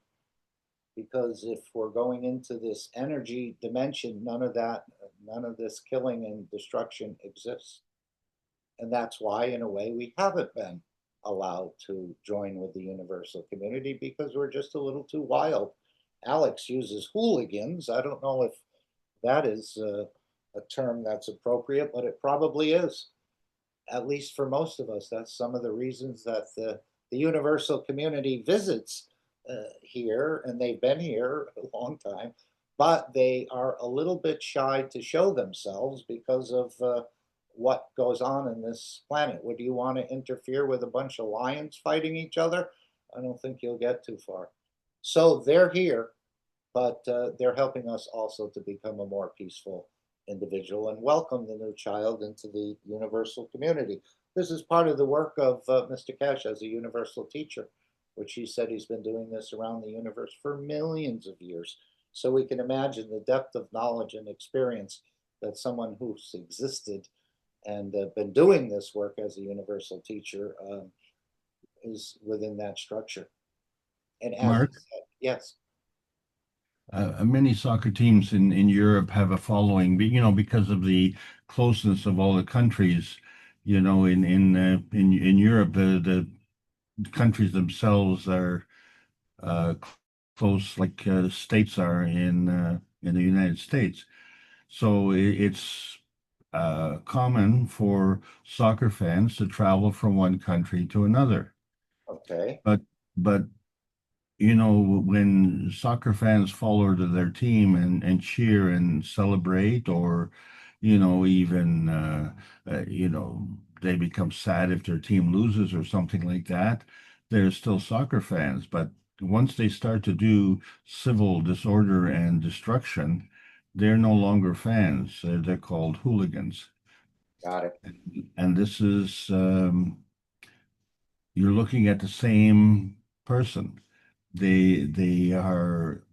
Speaker 4: Because if we're going into this energy dimension, none of this killing and destruction exists. And that's why, in a way, we haven't been allowed to join with the universal community because we're just a little too wild. Alex uses hooligans. I don't know if that is a term that's appropriate, but it probably is. At least for most of us, that's some of the reasons that the universal community visits here, and they've been here a long time, but they are a little bit shy to show themselves because of what goes on in this planet. Would you want to interfere with a bunch of lions fighting each other? I don't think you'll get too far. So they're here, but they're helping us also to become a more peaceful individual and welcome the new child into the universal community. This is part of the work of Mr. Keshe as a universal teacher, which he said he's been doing this around the universe for millions of years. So we can imagine the depth of knowledge and experience that someone who's existed and been doing this work as a universal teacher is within that structure. And as
Speaker 6: Mark,
Speaker 4: said, yes.
Speaker 6: Many soccer teams in Europe have a following, because of the closeness of all the countries. In Europe, the countries themselves are uh, close, like the states are in the United States. So it's common for soccer fans to travel from one country to another.
Speaker 4: Okay.
Speaker 6: But when soccer fans follow to their team and cheer and celebrate, or, even, they become sad if their team loses or something like that, they're still soccer fans. But once they start to do civil disorder and destruction, they're no longer fans. They're called hooligans.
Speaker 4: Got it.
Speaker 6: And this is, you're looking at the same person. They are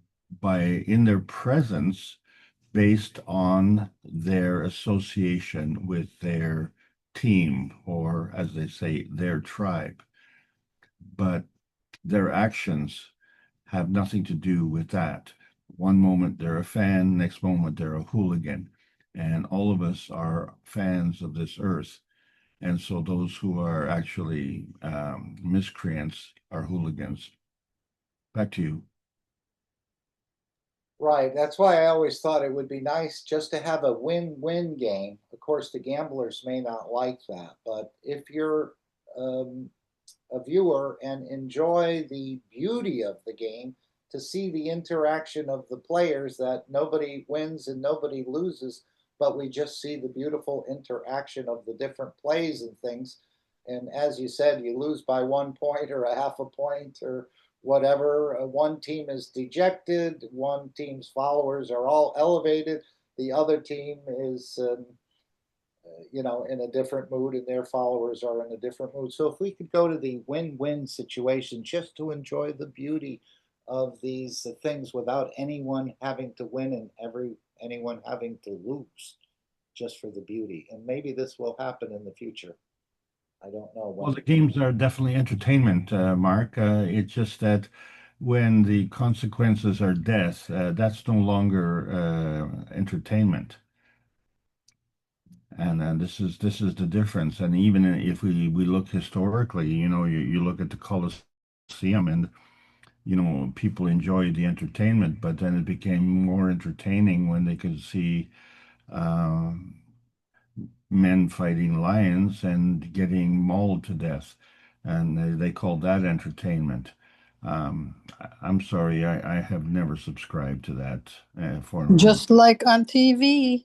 Speaker 6: by in their presence based on their association with their team, or as they say, their tribe. But their actions have nothing to do with that. One moment they're a fan, next moment they're a hooligan. and all of us are fans of this earth. And so those who are actually miscreants are hooligans. Back to you.
Speaker 4: Right. That's why I always thought it would be nice just to have a win-win game. Of course, the gamblers may not like that, but if you're um, a viewer and enjoy the beauty of the game, to see the interaction of the players, that nobody wins and nobody loses, but we just see the beautiful interaction of the different plays and things. And as you said, you lose by 1 point or a half a point or whatever. One team is dejected, one team's followers are all elevated, the other team is in a different mood and their followers are in a different mood. So if we could go to the win-win situation just to enjoy the beauty of these things without anyone having to win and anyone having to lose, just for the beauty. And maybe this will happen in the future. I don't know when.
Speaker 6: Well, the games are definitely entertainment, Mark. It's just that when the consequences are death, that's no longer entertainment. And this is the difference. And even if we look historically, you look at the Colosseum, and people enjoyed the entertainment, but then it became more entertaining when they could see uh, men fighting lions and getting mauled to death, and they called that entertainment. I'm sorry, I have never subscribed to that form of.
Speaker 1: Just like on TV,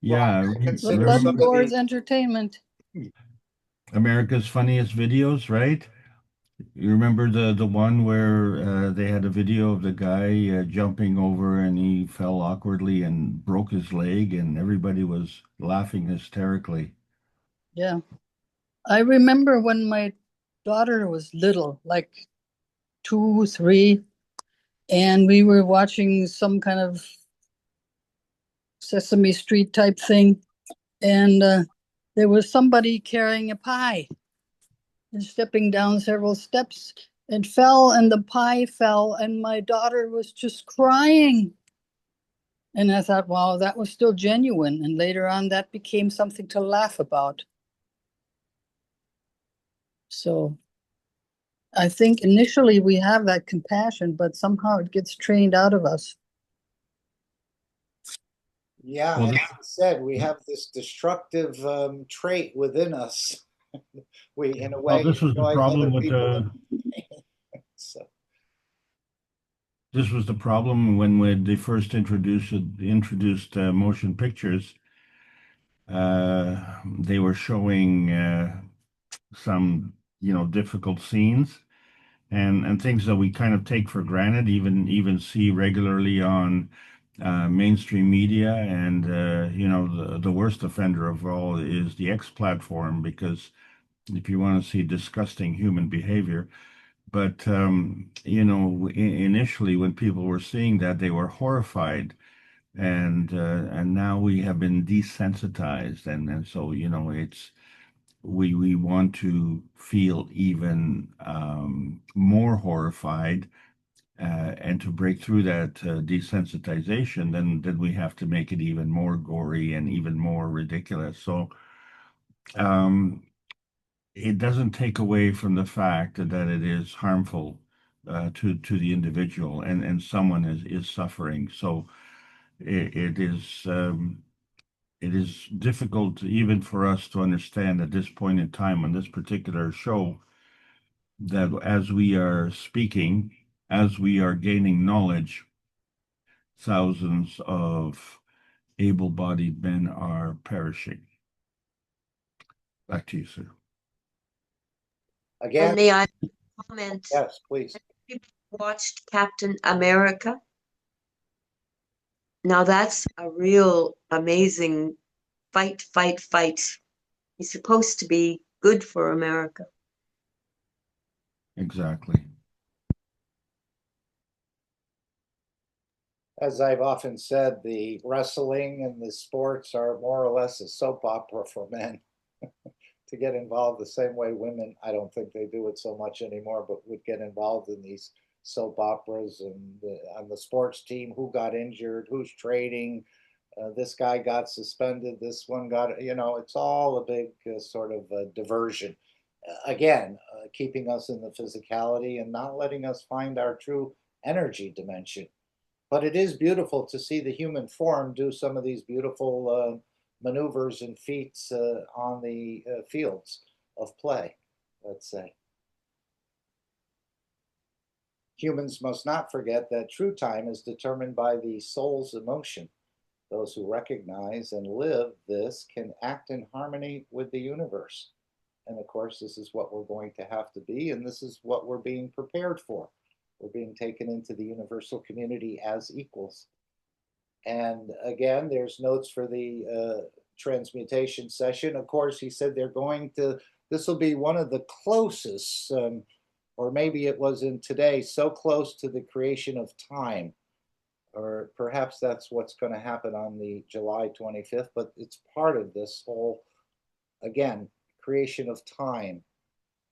Speaker 4: Well,
Speaker 6: Yeah,
Speaker 4: I
Speaker 1: the
Speaker 4: consider
Speaker 1: blood
Speaker 4: some
Speaker 6: remember
Speaker 4: of
Speaker 1: gore is
Speaker 4: the
Speaker 1: entertainment.
Speaker 6: America's Funniest Videos, right? You remember the one where they had a video of the guy jumping over and he fell awkwardly and broke his leg, and everybody was laughing hysterically.
Speaker 1: Yeah. I remember when my daughter was little, like 2, 3, and we were watching some kind of Sesame Street type thing, and there was somebody carrying a pie and stepping down several steps and fell, and the pie fell, and my daughter was just crying. And I thought, wow, that was still genuine. And later on, that became something to laugh about. So I think initially we have that compassion, but somehow it gets trained out of us.
Speaker 4: Yeah,
Speaker 6: Well,
Speaker 4: as I said, we have this destructive trait within us. We, in a
Speaker 6: well,
Speaker 4: way,
Speaker 6: this was the
Speaker 4: enjoy other
Speaker 6: problem with
Speaker 4: people.
Speaker 6: the
Speaker 4: So,
Speaker 6: this was the problem when they first introduced motion pictures. They were showing some difficult scenes and things that we kind of take for granted, even see regularly on mainstream media. And the worst offender of all is the X platform, because if you want to see disgusting human behavior. But initially when people were seeing that, they were horrified, and now we have been desensitized, and so it's we want to feel even more horrified, and to break through that desensitization, then we have to make it even more gory and even more ridiculous. So um, it doesn't take away from the fact that it is harmful to the individual, and someone is suffering. So it is difficult even for us to understand at this point in time on this particular show that as we are speaking, as we are gaining knowledge, thousands of able-bodied men are perishing. Back to you, sir.
Speaker 4: again,
Speaker 5: And may I comment?
Speaker 4: yes, please.
Speaker 5: People watched Captain America. Now that's a real amazing fight, fight, fight. He's supposed to be good for America.
Speaker 6: Exactly.
Speaker 4: As I've often said, the wrestling and the sports are more or less a soap opera for men. To get involved the same way women, I don't think they do it so much anymore, but would get involved in these soap operas and on the sports team, who got injured, who's trading. This guy got suspended. This one got, it's all a big sort of diversion. Again, keeping us in the physicality and not letting us find our true energy dimension. But it is beautiful to see the human form do some of these beautiful maneuvers and feats on the fields of play, let's say. Humans must not forget that true time is determined by the soul's emotion. Those who recognize and live this can act in harmony with the universe. And of course, this is what we're going to have to be, and this is what we're being prepared for. We're being taken into the universal community as equals. And again, there's notes for the transmutation session. Of course, he said this will be one of the closest, or maybe it was in today, so close to the creation of time. Or perhaps that's what's going to happen on the July 25th, but it's part of this whole, again, creation of time,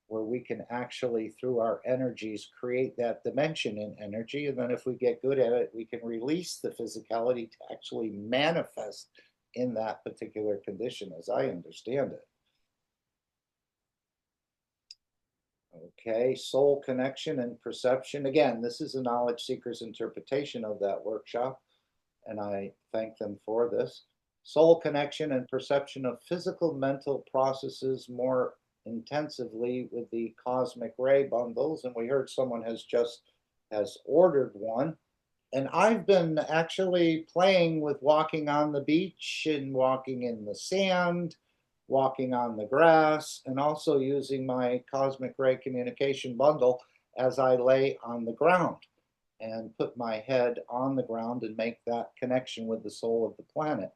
Speaker 4: where we can actually, through our energies, create that dimension in energy. And then if we get good at it, we can release the physicality to actually manifest in that particular condition, as I understand it. Okay, soul connection and perception. Again, this is a knowledge seeker's interpretation of that workshop, and I thank them for this. Soul connection and perception of physical mental processes more intensively with the cosmic ray bundles, and we heard someone has ordered one. And I've been actually playing with walking on the beach and walking in the sand, walking on the grass, and also using my cosmic ray communication bundle as I lay on the ground and put my head on the ground and make that connection with the soul of the planet.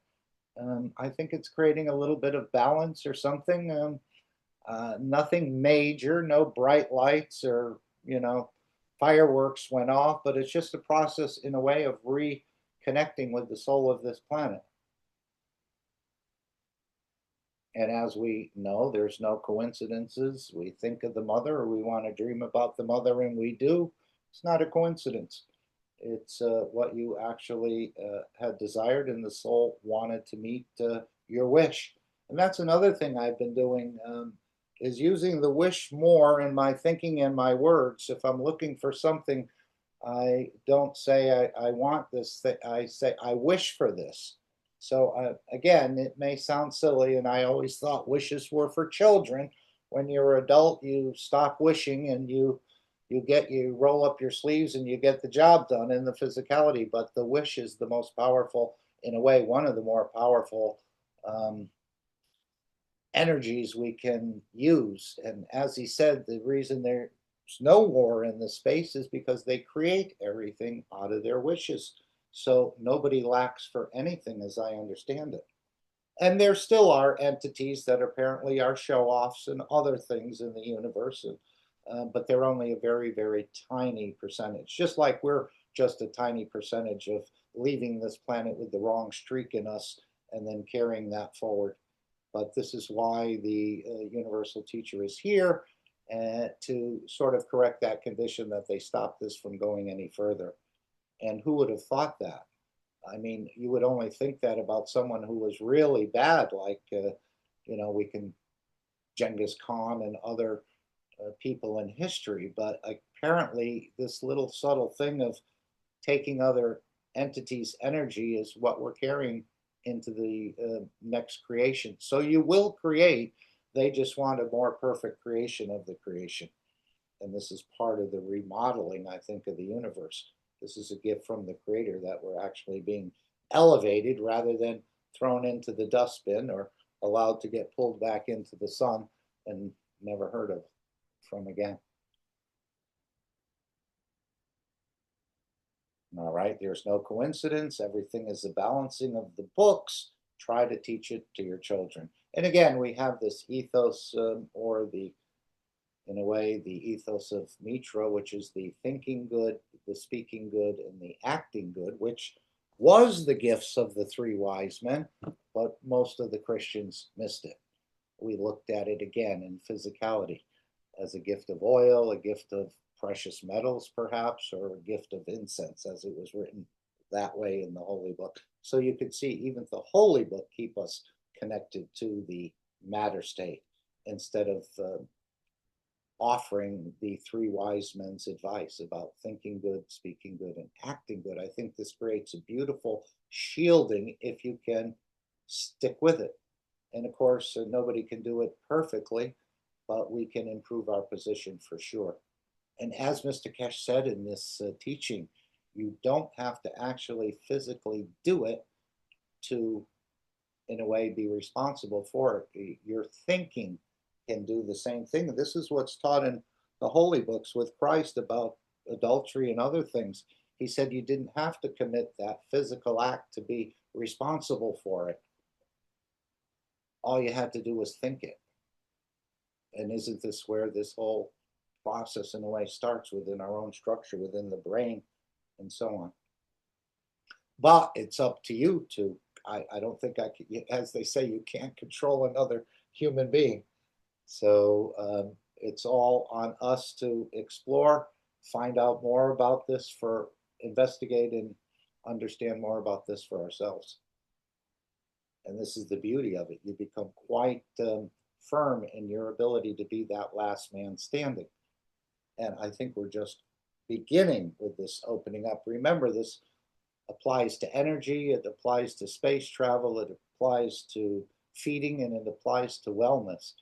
Speaker 4: I think it's creating a little bit of balance or something. Nothing major, no bright lights or, fireworks went off, but it's just a process in a way of reconnecting with the soul of this planet. And as we know, there's no coincidences. We think of the mother, or we want to dream about the mother, and we do. It's not a coincidence. It's what you actually had desired, and the soul wanted to meet your wish. And that's another thing I've been doing, is using the wish more in my thinking and my words. If I'm looking for something, I don't say I want this thing. I say I wish for this. So again, it may sound silly, and I always thought wishes were for children. When you're an adult, you stop wishing and you roll up your sleeves and you get the job done in the physicality. But the wish is the most powerful, in a way, one of the more powerful energies we can use. And as he said, the reason there's no war in the space is because they create everything out of their wishes. So nobody lacks for anything, as I understand it. And there still are entities that apparently are show-offs and other things in the universe, but they're only a very, very tiny percentage. Just like we're just a tiny percentage of leaving this planet with the wrong streak in us and then carrying that forward. But this is why the universal teacher is here, to sort of correct that condition, that they stop this from going any further. And who would have thought that? I mean, you would only think that about someone who was really bad, like, we can Genghis Khan and other people in history. But apparently, this little subtle thing of taking other entities' energy is what we're carrying into the next creation. So you will create. They just want a more perfect creation of the creation. And this is part of the remodeling, I think, of the universe. This is a gift from the creator, that we're actually being elevated rather than thrown into the dustbin or allowed to get pulled back into the sun and never heard of from again. All right, there's no coincidence. Everything is the balancing of the books. Try to teach it to your children. And again, we have this ethos, or in a way, the ethos of Mitra, which is the thinking good, the speaking good, and the acting good, which was the gifts of the three wise men, but most of the Christians missed it. We looked at it again in physicality as a gift of oil, a gift of precious metals, perhaps, or a gift of incense, as it was written that way in the Holy Book. So you could see even the Holy Book keep us connected to the matter state instead of offering the three wise men's advice about thinking good, speaking good, and acting good. I think this creates a beautiful shielding if you can stick with it. And of course, nobody can do it perfectly, but we can improve our position for sure. And as Mr. Keshe said in this teaching, you don't have to actually physically do it to, in a way, be responsible for it. Your thinking can do the same thing. This is what's taught in the holy books with Christ about adultery and other things. He said you didn't have to commit that physical act to be responsible for it. All you had to do was think it. And isn't this where this whole process, in a way, starts within our own structure, within the brain, and so on? But it's up to you to, I don't think I can, as they say, you can't control another human being. So it's all on us to explore, find out more about this, for investigate and understand more about this for ourselves. And this is the beauty of it. You become quite firm in your ability to be that last man standing. And I think we're just beginning with this opening up. Remember, this applies to energy, it applies to space travel, it applies to feeding, and it applies to wellness.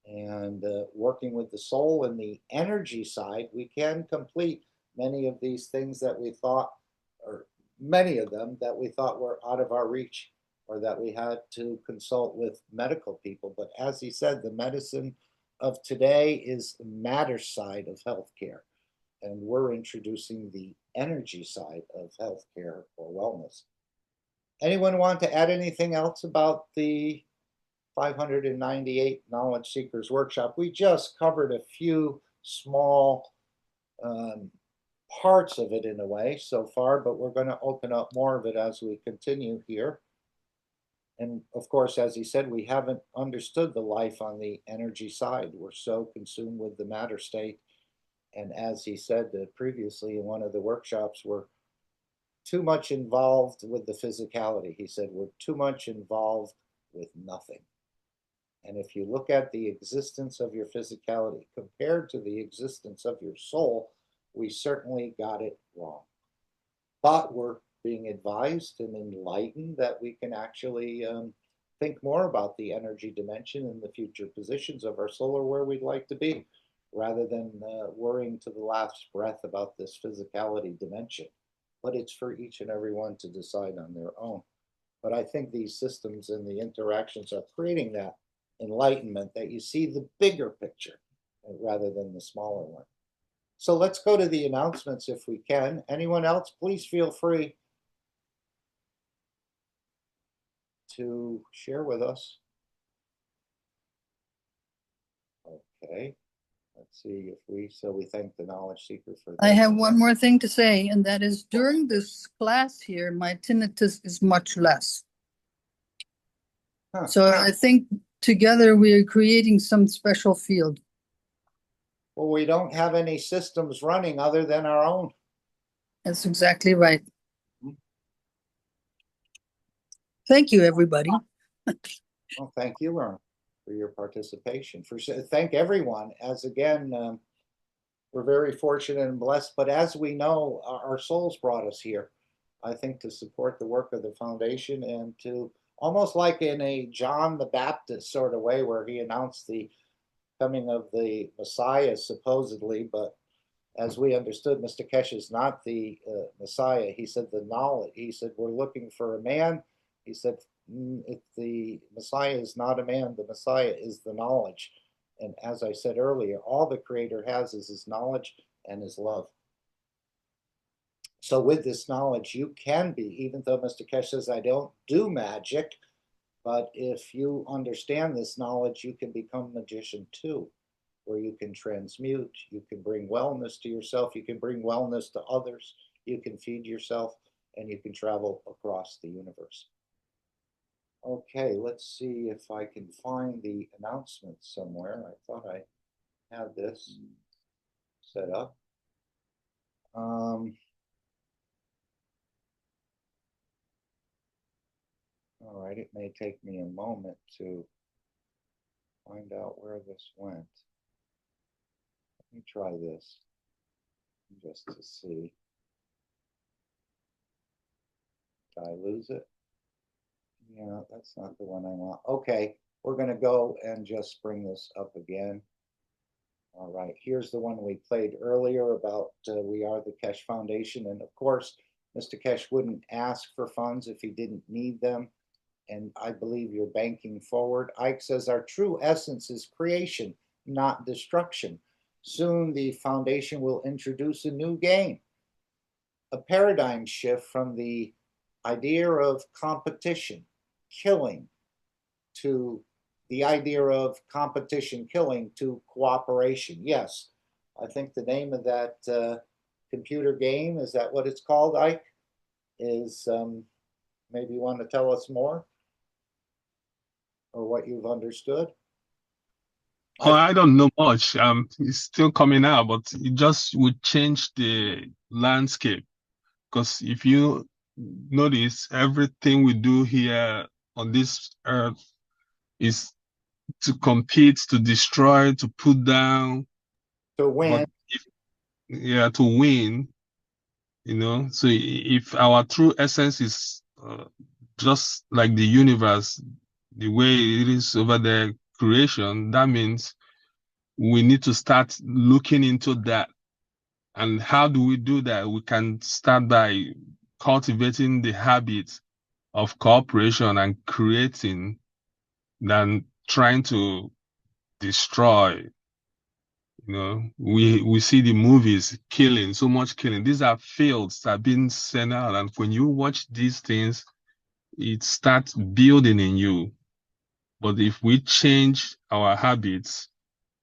Speaker 4: And working with the soul and the energy side, we can complete many of these things that we thought, or many of them that we thought were out of our reach, or that we had to consult with medical people. But as he said, the medicine of today is the matter side of healthcare. And we're introducing the energy side of healthcare or wellness. Anyone want to add anything else about the 598 Knowledge Seekers Workshop? We just covered a few small parts of it in a way so far, but we're going to open up more of it as we continue here. And of course, as he said, we haven't understood the life on the energy side. We're so consumed with the matter state. And as he said previously in one of the workshops, we're too much involved with the physicality. He said, we're too much involved with nothing. And if you look at the existence of your physicality compared to the existence of your soul, we certainly got it wrong. But we're being advised and enlightened that we can actually think more about the energy dimension and the future positions of our soul, or where we'd like to be, rather than worrying to the last breath about this physicality dimension. But it's for each and every one to decide on their own. But I think these systems and the interactions are creating that enlightenment, that you see the bigger picture rather than the smaller one. So let's go to the announcements if we can. Anyone else, please feel free to share with us. Okay, let's see if we thank the knowledge seeker for that.
Speaker 1: I have one more thing to say, and that is during this class here, my tinnitus is much less. So I think together we are creating some special field.
Speaker 4: Well, we don't have any systems running other than our own.
Speaker 1: That's exactly right. Thank you, everybody.
Speaker 4: Well, thank you, Lauren, for your participation. Thank everyone. As again, we're very fortunate and blessed. But as we know, our souls brought us here, I think, to support the work of the foundation, and to almost like in a John the Baptist sort of way, where he announced the coming of the Messiah, supposedly. But as we understood, Mr. Keshe is not the Messiah. He said the knowledge. He said, we're looking for a man. He said, if the Messiah is not a man, the Messiah is the knowledge. And as I said earlier, all the Creator has is his knowledge and his love. So with this knowledge, you can be, even though Mr. Keshe says, I don't do magic, but if you understand this knowledge, you can become a magician too, where you can transmute, you can bring wellness to yourself, you can bring wellness to others, you can feed yourself, and you can travel across the universe. Okay, let's see if I can find the announcement somewhere. I thought I had this set up. All right, it may take me a moment to find out where this went. Let me try this just to see. Did I lose it? Yeah, that's not the one I want. Okay, we're going to go and just bring this up again. All right, here's the one we played earlier about We Are the Keshe Foundation. And of course, Mr. Keshe wouldn't ask for funds if he didn't need them. And I believe you're banking forward. Ike says, our true essence is creation, not destruction. Soon the foundation will introduce a new game, a paradigm shift from the idea of competition, killing, to the idea of competition, killing, to cooperation. Yes, I think the name of that computer game, is that what it's called, Ike? Is maybe you want to tell us more? Or what you've understood?
Speaker 7: Oh, I don't know much. It's still coming out, but it just would change the landscape. Because if you notice, everything we do here on this earth is to compete, to destroy, to put down.
Speaker 4: To win.
Speaker 7: Yeah, to win. So if our true essence is just like the universe, the way it is over there, creation, that means we need to start looking into that. And how do we do that? We can start by cultivating the habit of cooperation and creating than trying to destroy. We see the movies killing, so much killing. These are fields that are being sent out. And when you watch these things, it starts building in you. But if we change our habits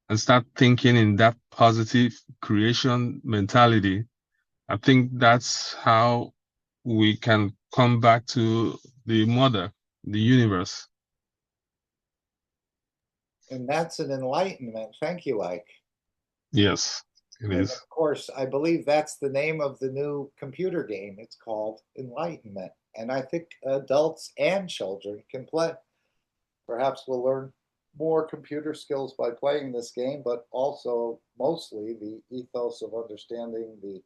Speaker 7: and start thinking in that positive creation mentality, I think that's how we can come back to the mother, the universe.
Speaker 4: And that's an enlightenment. Thank you, Ike.
Speaker 7: Yes, it
Speaker 4: and
Speaker 7: is.
Speaker 4: Of course, I believe that's the name of the new computer game. It's called Enlightenment. And I think adults and children can play. Perhaps we'll learn more computer skills by playing this game, but also mostly the ethos of understanding the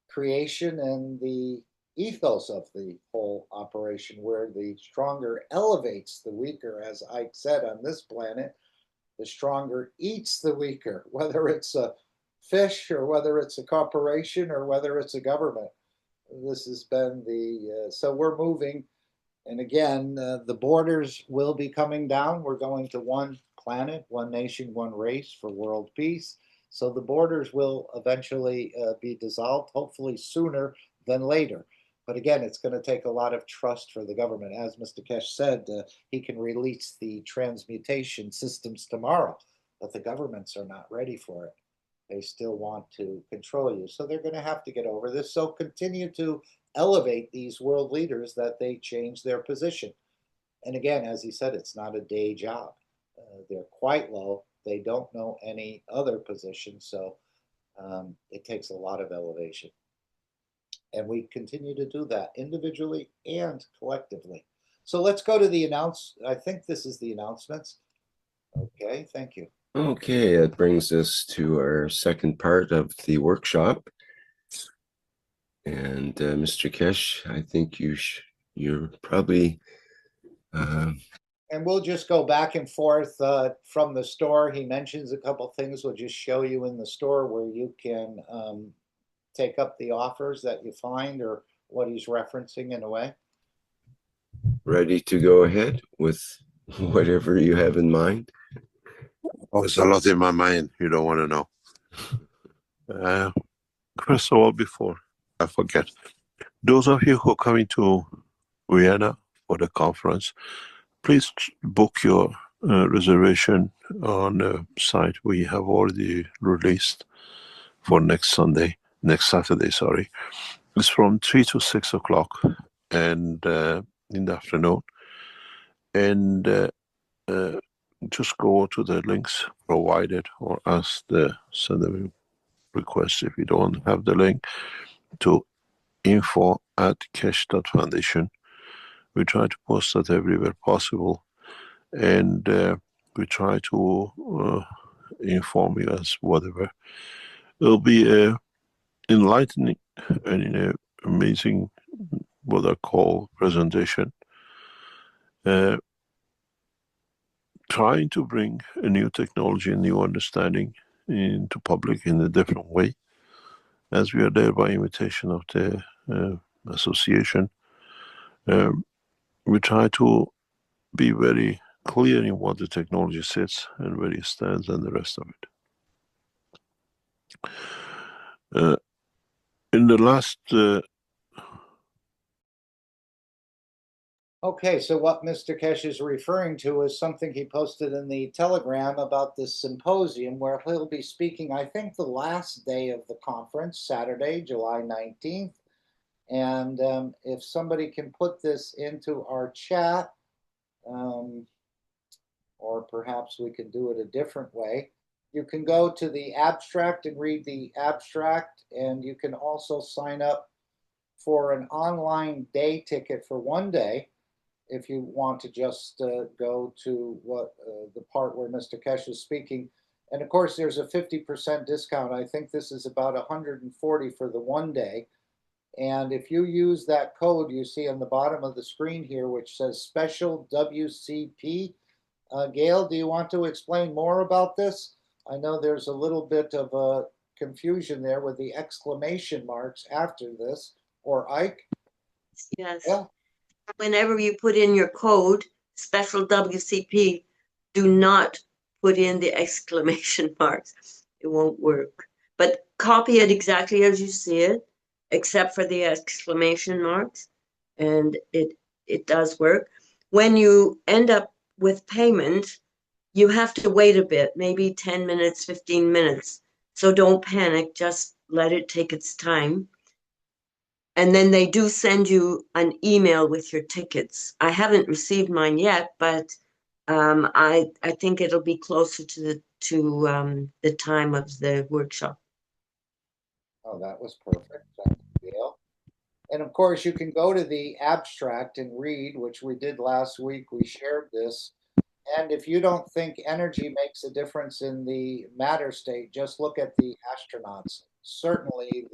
Speaker 4: creation and the ethos of the whole operation, where the stronger elevates the weaker, as Ike said, on this planet, the stronger eats the weaker, whether it's a fish or whether it's a corporation or whether it's a government. This has been so we're moving. And again, the borders will be coming down. We're going to one planet, one nation, one race for world peace. So the borders will eventually be dissolved, hopefully sooner than later. But again, it's going to take a lot of trust for the government. As Mr. Keshe said, he can release the transmutation systems tomorrow, but the governments are not ready for it. They still want to control you. So they're going to have to get over this. So continue to elevate these world leaders that they change their position. And again, as he said, it's not a day job. They're quite low. They don't know any other position. So it takes a lot of elevation. And we continue to do that individually and collectively. So let's go to the I think this is the announcements. Okay, thank you.
Speaker 8: Okay, that brings us to our second part of the workshop. And Mr. Keshe, I think you're probably...
Speaker 4: And we'll just go back and forth from the store. He mentions a couple things. We'll just show you in the store where you can take up the offers that you find or what he's referencing in a way.
Speaker 8: Ready to go ahead with whatever you have in mind?
Speaker 9: Oh, there's a lot in my mind you don't want to know. First of all, before I forget, those of you who are coming to Vienna for the conference, please book your reservation on the site we have already released for next Saturday, sorry. It's from 3 to 6 o'clock and in the afternoon. And just go to the links provided or ask the request, if you don't have the link, to info@keshe.foundation. We try to post that everywhere possible, and we try to inform you as whatever. It'll be enlightening and amazing, what I call, presentation, trying to bring a new technology and new understanding into public in a different way, as we are there by invitation of the association. We try to be very clear in what the technology sits and where it stands and the rest of it. In the last
Speaker 4: Okay, so what Mr. Keshe is referring to is something he posted in the Telegram about this symposium, where he'll be speaking, I think, the last day of the conference, Saturday, July 19th. And if somebody can put this into our chat, or perhaps we could do it a different way. You can go to the abstract and read the abstract, and you can also sign up for an online day ticket for one day if you want to just go to what the part where Mr. Keshe is speaking. And of course, there's a 50% discount. I think this is about 140 for the one day. And if you use that code you see on the bottom of the screen here, which says special WCP, Gail, do you want to explain more about this? I know there's a little bit of a confusion there with the exclamation marks after this, or Ike?
Speaker 5: Yes.
Speaker 4: Yeah.
Speaker 5: Whenever you put in your code, special WCP, do not put in the exclamation marks. It won't work. But copy it exactly as you see it, except for the exclamation marks, and it does work. When you end up with payment, you have to wait a bit, maybe 10 minutes, 15 minutes. So don't panic, just let it take its time. And then they do send you an email with your tickets. I haven't received mine yet, but I think it'll be closer to the time of the workshop.
Speaker 4: Oh, that was perfect. Thank you, Gail. And of course, you can go to the abstract and read, which we did last week. We shared this. And if you don't think energy makes a difference in the matter state, just look at the astronauts. Certainly,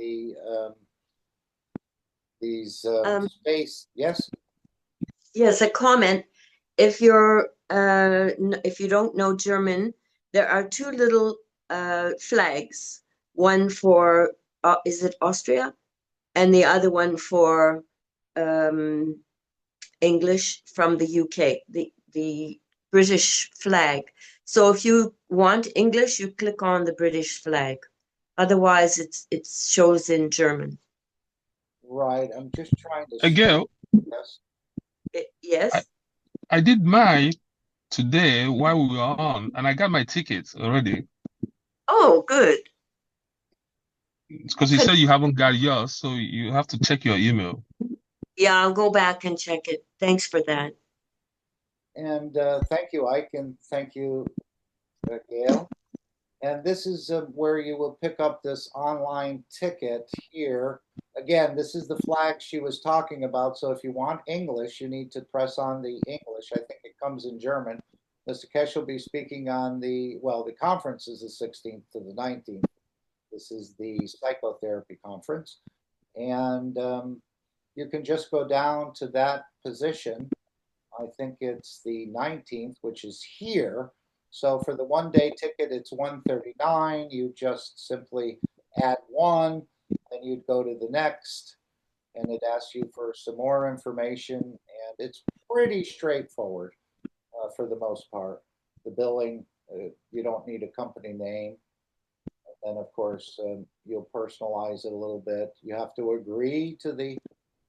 Speaker 4: these space. Yes.
Speaker 5: Yes, a comment. If you don't know German, there are two little flags. One for is it Austria, and the other one for English from the UK. The British flag. So if you want English, you click on the British flag. Otherwise, it shows in German.
Speaker 4: Right. I'm just trying to.
Speaker 7: Gail,
Speaker 4: Yes.
Speaker 5: Yes.
Speaker 7: I did mine today while we were on, and I got my tickets already.
Speaker 5: Oh, good.
Speaker 7: Because you said you haven't got yours, so you have to check your email.
Speaker 5: Yeah, I'll go back and check it. Thanks for that.
Speaker 4: And thank you, Ike, and thank you, Gail. And this is where you will pick up this online ticket here. Again, this is the flag she was talking about. So if you want English, you need to press on the English. I think it comes in German. Mr. Keshe will be speaking on the conference is the 16th to the 19th. This is the psychotherapy conference. And you can just go down to that position. I think it's the 19th, which is here. So for the one day ticket, it's $139. You just simply add one, then you'd go to the next, and it asks you for some more information. And it's pretty straightforward for the most part. The billing, you don't need a company name. And of course, you'll personalize it a little bit. You have to agree to the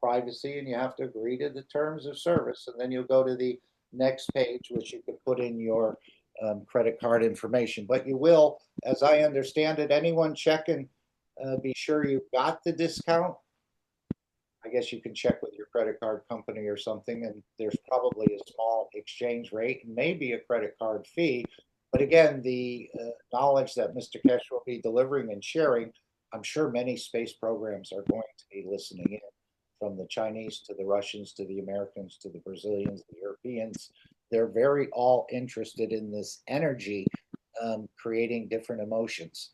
Speaker 4: privacy and you have to agree to the terms of service. And then you'll go to the next page, which you can put in your credit card information. But you will, as I understand it, anyone check and be sure you got the discount. I guess you can check with your credit card company or something, and there's probably a small exchange rate and maybe a credit card fee. But again, the knowledge that Mr. Keshe will be delivering and sharing, I'm sure many space programs are going to be listening in, from the Chinese to the Russians to the Americans to the Brazilians, the Europeans. They're very all interested in this energy, creating different emotions.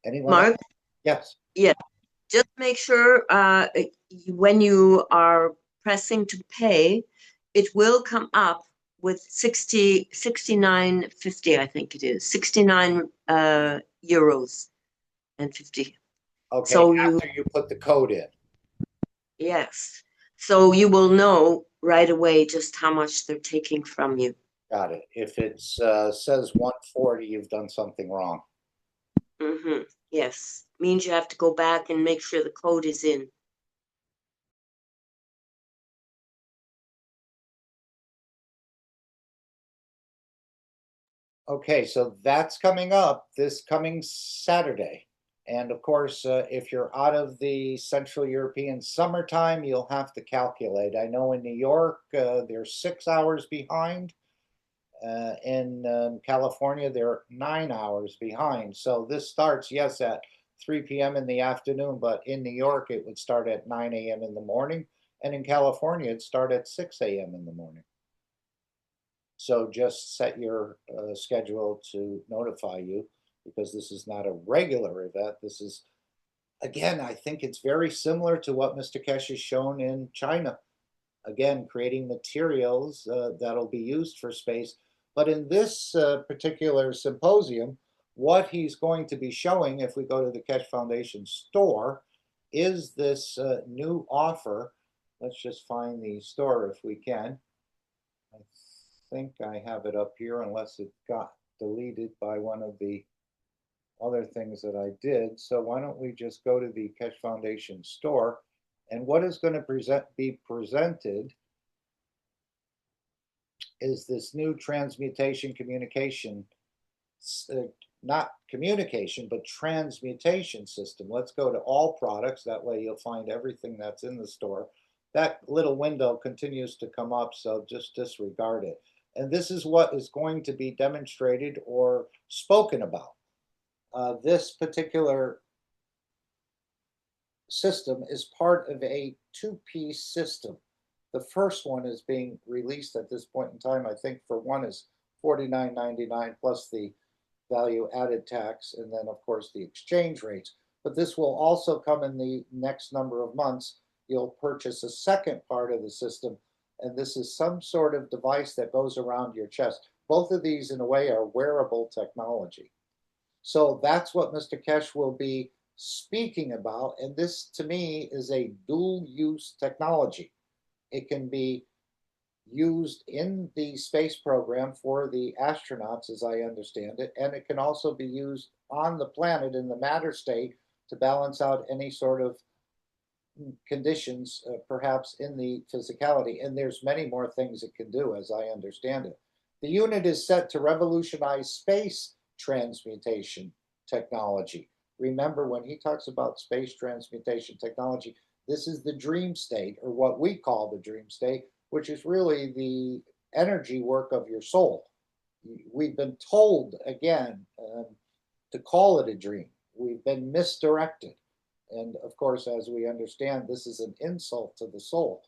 Speaker 4: Anyone else?
Speaker 5: Mark,
Speaker 4: Yes.
Speaker 5: yeah, just make sure when you are pressing to pay, it will come up with 69.50, I think it is, 69 euros and 50.
Speaker 4: Okay,
Speaker 5: So you,
Speaker 4: after you put the code in.
Speaker 5: yes. So you will know right away just how much they're taking from you.
Speaker 4: Got it. If it says 140, you've done something wrong.
Speaker 5: Mm-hmm. Yes. Means you have to go back and make sure the code is in.
Speaker 4: Okay, so that's coming up this coming Saturday. And of course, if you're out of the Central European summertime, you'll have to calculate. I know in New York, they're 6 hours behind. In California, they're 9 hours behind. So this starts, yes, at 3 p.m. in the afternoon, but in New York, it would start at 9 a.m. in the morning. And in California, it'd start at 6 a.m. in the morning. So just set your schedule to notify you, because this is not a regular event. This is, again, I think it's very similar to what Mr. Keshe has shown in China. Again, creating materials that'll be used for space. But in this particular symposium, what he's going to be showing, if we go to the Keshe Foundation store, is this new offer. Let's just find the store if we can. I think I have it up here, unless it got deleted by one of the other things that I did. So why don't we just go to the Keshe Foundation store, and what is going to be presented is this new transmutation communication, not communication, but transmutation system. Let's go to all products. That way you'll find everything that's in the store. That little window continues to come up, so just disregard it. And this is what is going to be demonstrated or spoken about. This particular system is part of a two-piece system. The first one is being released at this point in time. I think for one is $49.99 plus the value added tax, and then of course the exchange rates. But this will also come in the next number of months. You'll purchase a second part of the system, and this is some sort of device that goes around your chest. Both of these, in a way, are wearable technology. So that's what Mr. Keshe will be speaking about. And this, to me, is a dual use technology. It can be used in the space program for the astronauts, as I understand it, and it can also be used on the planet in the matter state to balance out any sort of conditions, perhaps in the physicality. And there's many more things it can do, as I understand it. The unit is set to revolutionize space transmutation technology. Remember, when he talks about space transmutation technology, this is the dream state, or what we call the dream state, which is really the energy work of your soul. We've been told, again, to call it a dream. We've been misdirected. And of course, as we understand, this is an insult to the soul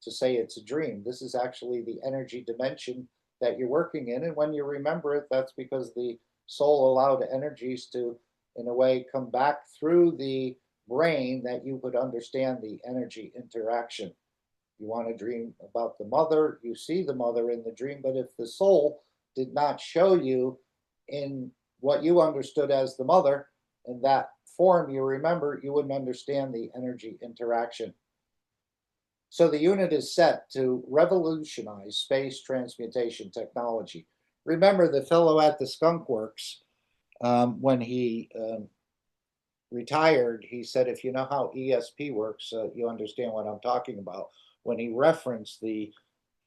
Speaker 4: to say it's a dream. This is actually the energy dimension that you're working in. And when you remember it, that's because the soul allowed energies to, in a way, come back through the brain, that you would understand the energy interaction. You want to dream about the mother, you see the mother in the dream, but if the soul did not show you in what you understood as the mother, in that form you remember, you wouldn't understand the energy interaction. So the unit is set to revolutionize space transmutation technology. Remember, the fellow at the Skunk Works, when he retired, he said, if you know how ESP works, you understand what I'm talking about. When he referenced the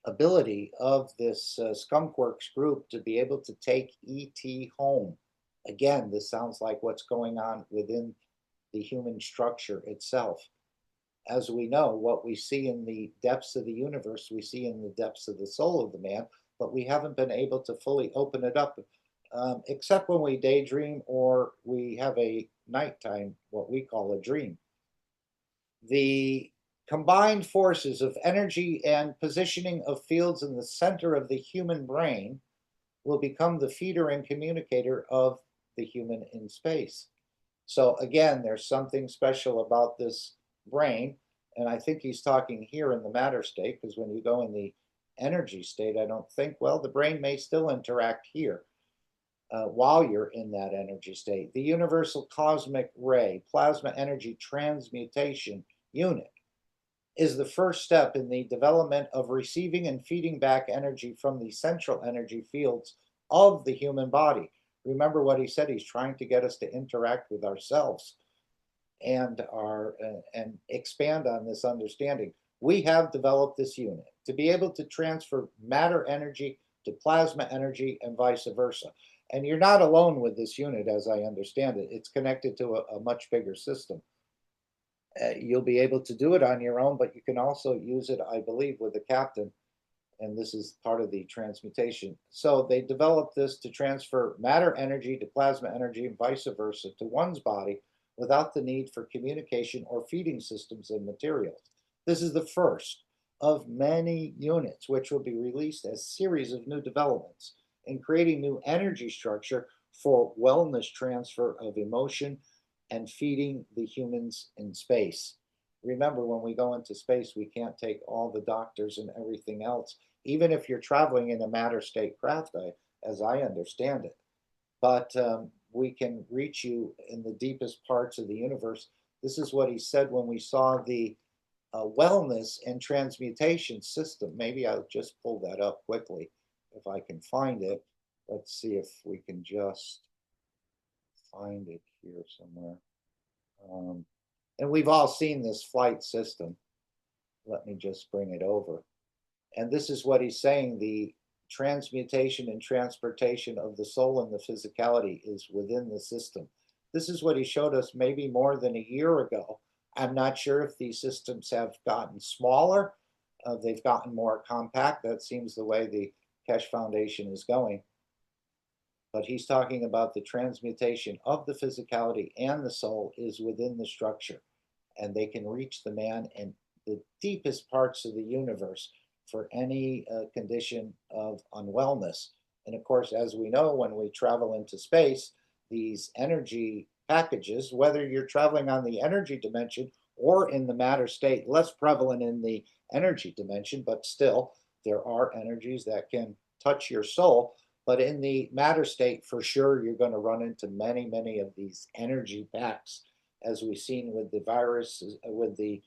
Speaker 4: ability of this Skunk Works group to be able to take ET home. Again, this sounds like what's going on within the human structure itself. As we know, what we see in the depths of the universe, we see in the depths of the soul of the man. but we haven't been able to fully open it up, except when we daydream or we have a nighttime, what we call a dream. The combined forces of energy and positioning of fields in the center of the human brain will become the feeder and communicator of the human in space. So again, there's something special about this brain, and I think he's talking here in the matter state, because when you go in the energy state, I don't think, well, the brain may still interact here while you're in that energy state. The universal cosmic ray plasma energy transmutation unit is the first step in the development of receiving and feeding back energy from the central energy fields of the human body. Remember what he said, he's trying to get us to interact with ourselves and expand on this understanding. We have developed this unit to be able to transfer matter energy to plasma energy and vice versa. And you're not alone with this unit, as I understand it. It's connected to a much bigger system. You'll be able to do it on your own, but you can also use it, I believe, with the captain. And this is part of the transmutation. So they developed this to transfer matter energy to plasma energy and vice versa to one's body without the need for communication or feeding systems and materials. This is the first of many units which will be released as series of new developments in creating new energy structure for wellness transfer of emotion and feeding the humans in space. Remember, when we go into space, we can't take all the doctors and everything else, even if you're traveling in a matter state craft, as I understand it. But we can reach you in the deepest parts of the universe. This is what he said when we saw the wellness and transmutation system. Maybe I'll just pull that up quickly if I can find it. Let's see if we can just find it here somewhere. And we've all seen this flight system. Let me just bring it over. And this is what he's saying. The transmutation and transportation of the soul and the physicality is within the system. This is what he showed us maybe more than a year ago. I'm not sure if these systems have gotten smaller. They've gotten more compact. That seems the way the Keshe Foundation is going. But he's talking about the transmutation of the physicality and the soul is within the structure. And they can reach the man in the deepest parts of the universe for any condition of unwellness. And of course, as we know, when we travel into space, these energy packages, whether you're traveling on the energy dimension or in the matter state, less prevalent in the energy dimension, but still there are energies that can touch your soul. But in the matter state, for sure, you're going to run into many, many of these energy packs, as we've seen with the viruses, with the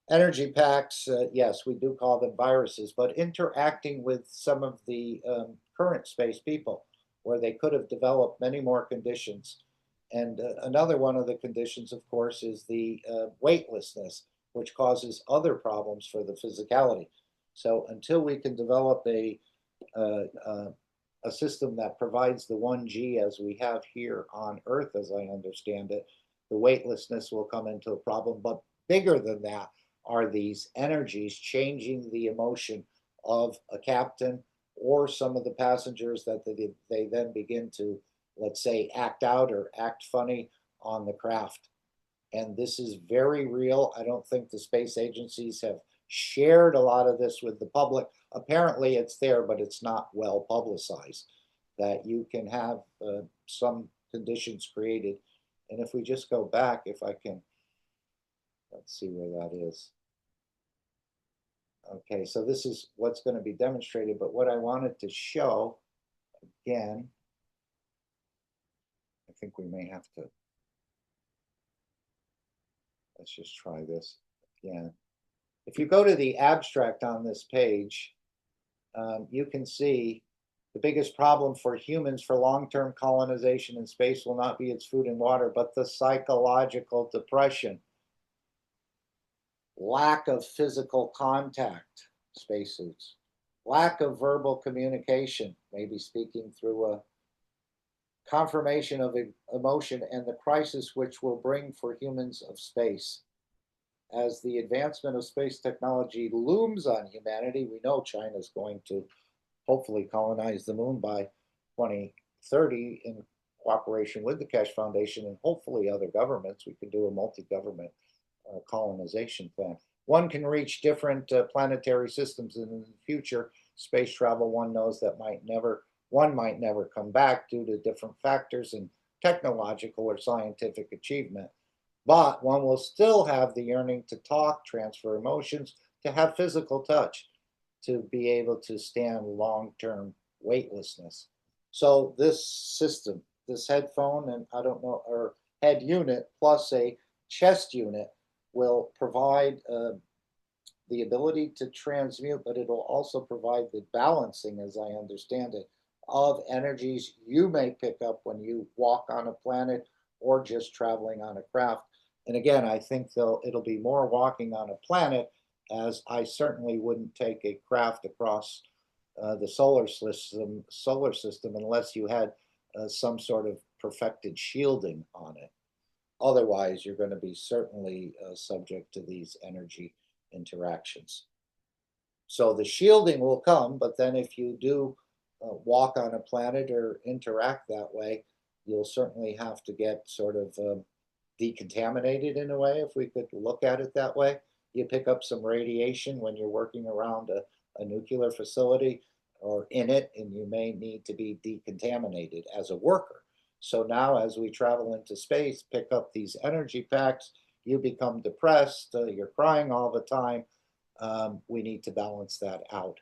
Speaker 4: energy packs. Yes, we do call them viruses, but interacting with some of the current space people, where they could have developed many more conditions. And another one of the conditions, of course, is the weightlessness, which causes other problems for the physicality. So until we can develop a system that provides the 1G as we have here on Earth, as I understand it, the weightlessness will come into a problem. But bigger than that are these energies changing the emotion of a captain or some of the passengers that they then begin to, let's say, act out or act funny on the craft. And this is very real. I don't think the space agencies have shared a lot of this with the public. Apparently it's there, but it's not well publicized, that you can have some conditions created. And if we just go back, if I can, let's see where that is. Okay, so this is what's going to be demonstrated, but what I wanted to show, again, I think we may have to, let's just try this again. If you go to the abstract on this page, you can see the biggest problem for humans for long-term colonization in space will not be its food and water, but the psychological depression, lack of physical contact, spacesuits, lack of verbal communication, maybe speaking through a confirmation of emotion, and the crisis which will bring for humans of space. As the advancement of space technology looms on humanity, we know China is going to hopefully colonize the moon by 2030 in cooperation with the Keshe Foundation and hopefully other governments. We could do a multi-government colonization plan. One can reach different planetary systems in the future. Space travel, one knows that one might never come back due to different factors in technological or scientific achievement. But one will still have the yearning to talk, transfer emotions, to have physical touch, to be able to stand long-term weightlessness. So this system, this headphone and I don't know, or head unit plus a chest unit will provide the ability to transmute, but it'll also provide the balancing, as I understand it, of energies you may pick up when you walk on a planet or just traveling on a craft. And again, I think it'll be more walking on a planet, as I certainly wouldn't take a craft across the solar system unless you had some sort of perfected shielding on it. Otherwise, you're going to be certainly subject to these energy interactions. So the shielding will come, but then if you do walk on a planet or interact that way, you'll certainly have to get sort of decontaminated in a way, if we could look at it that way. You pick up some radiation when you're working around a nuclear facility or in it, and you may need to be decontaminated as a worker. So now as we travel into space, pick up these energy packs, you become depressed, you're crying all the time. We need to balance that out.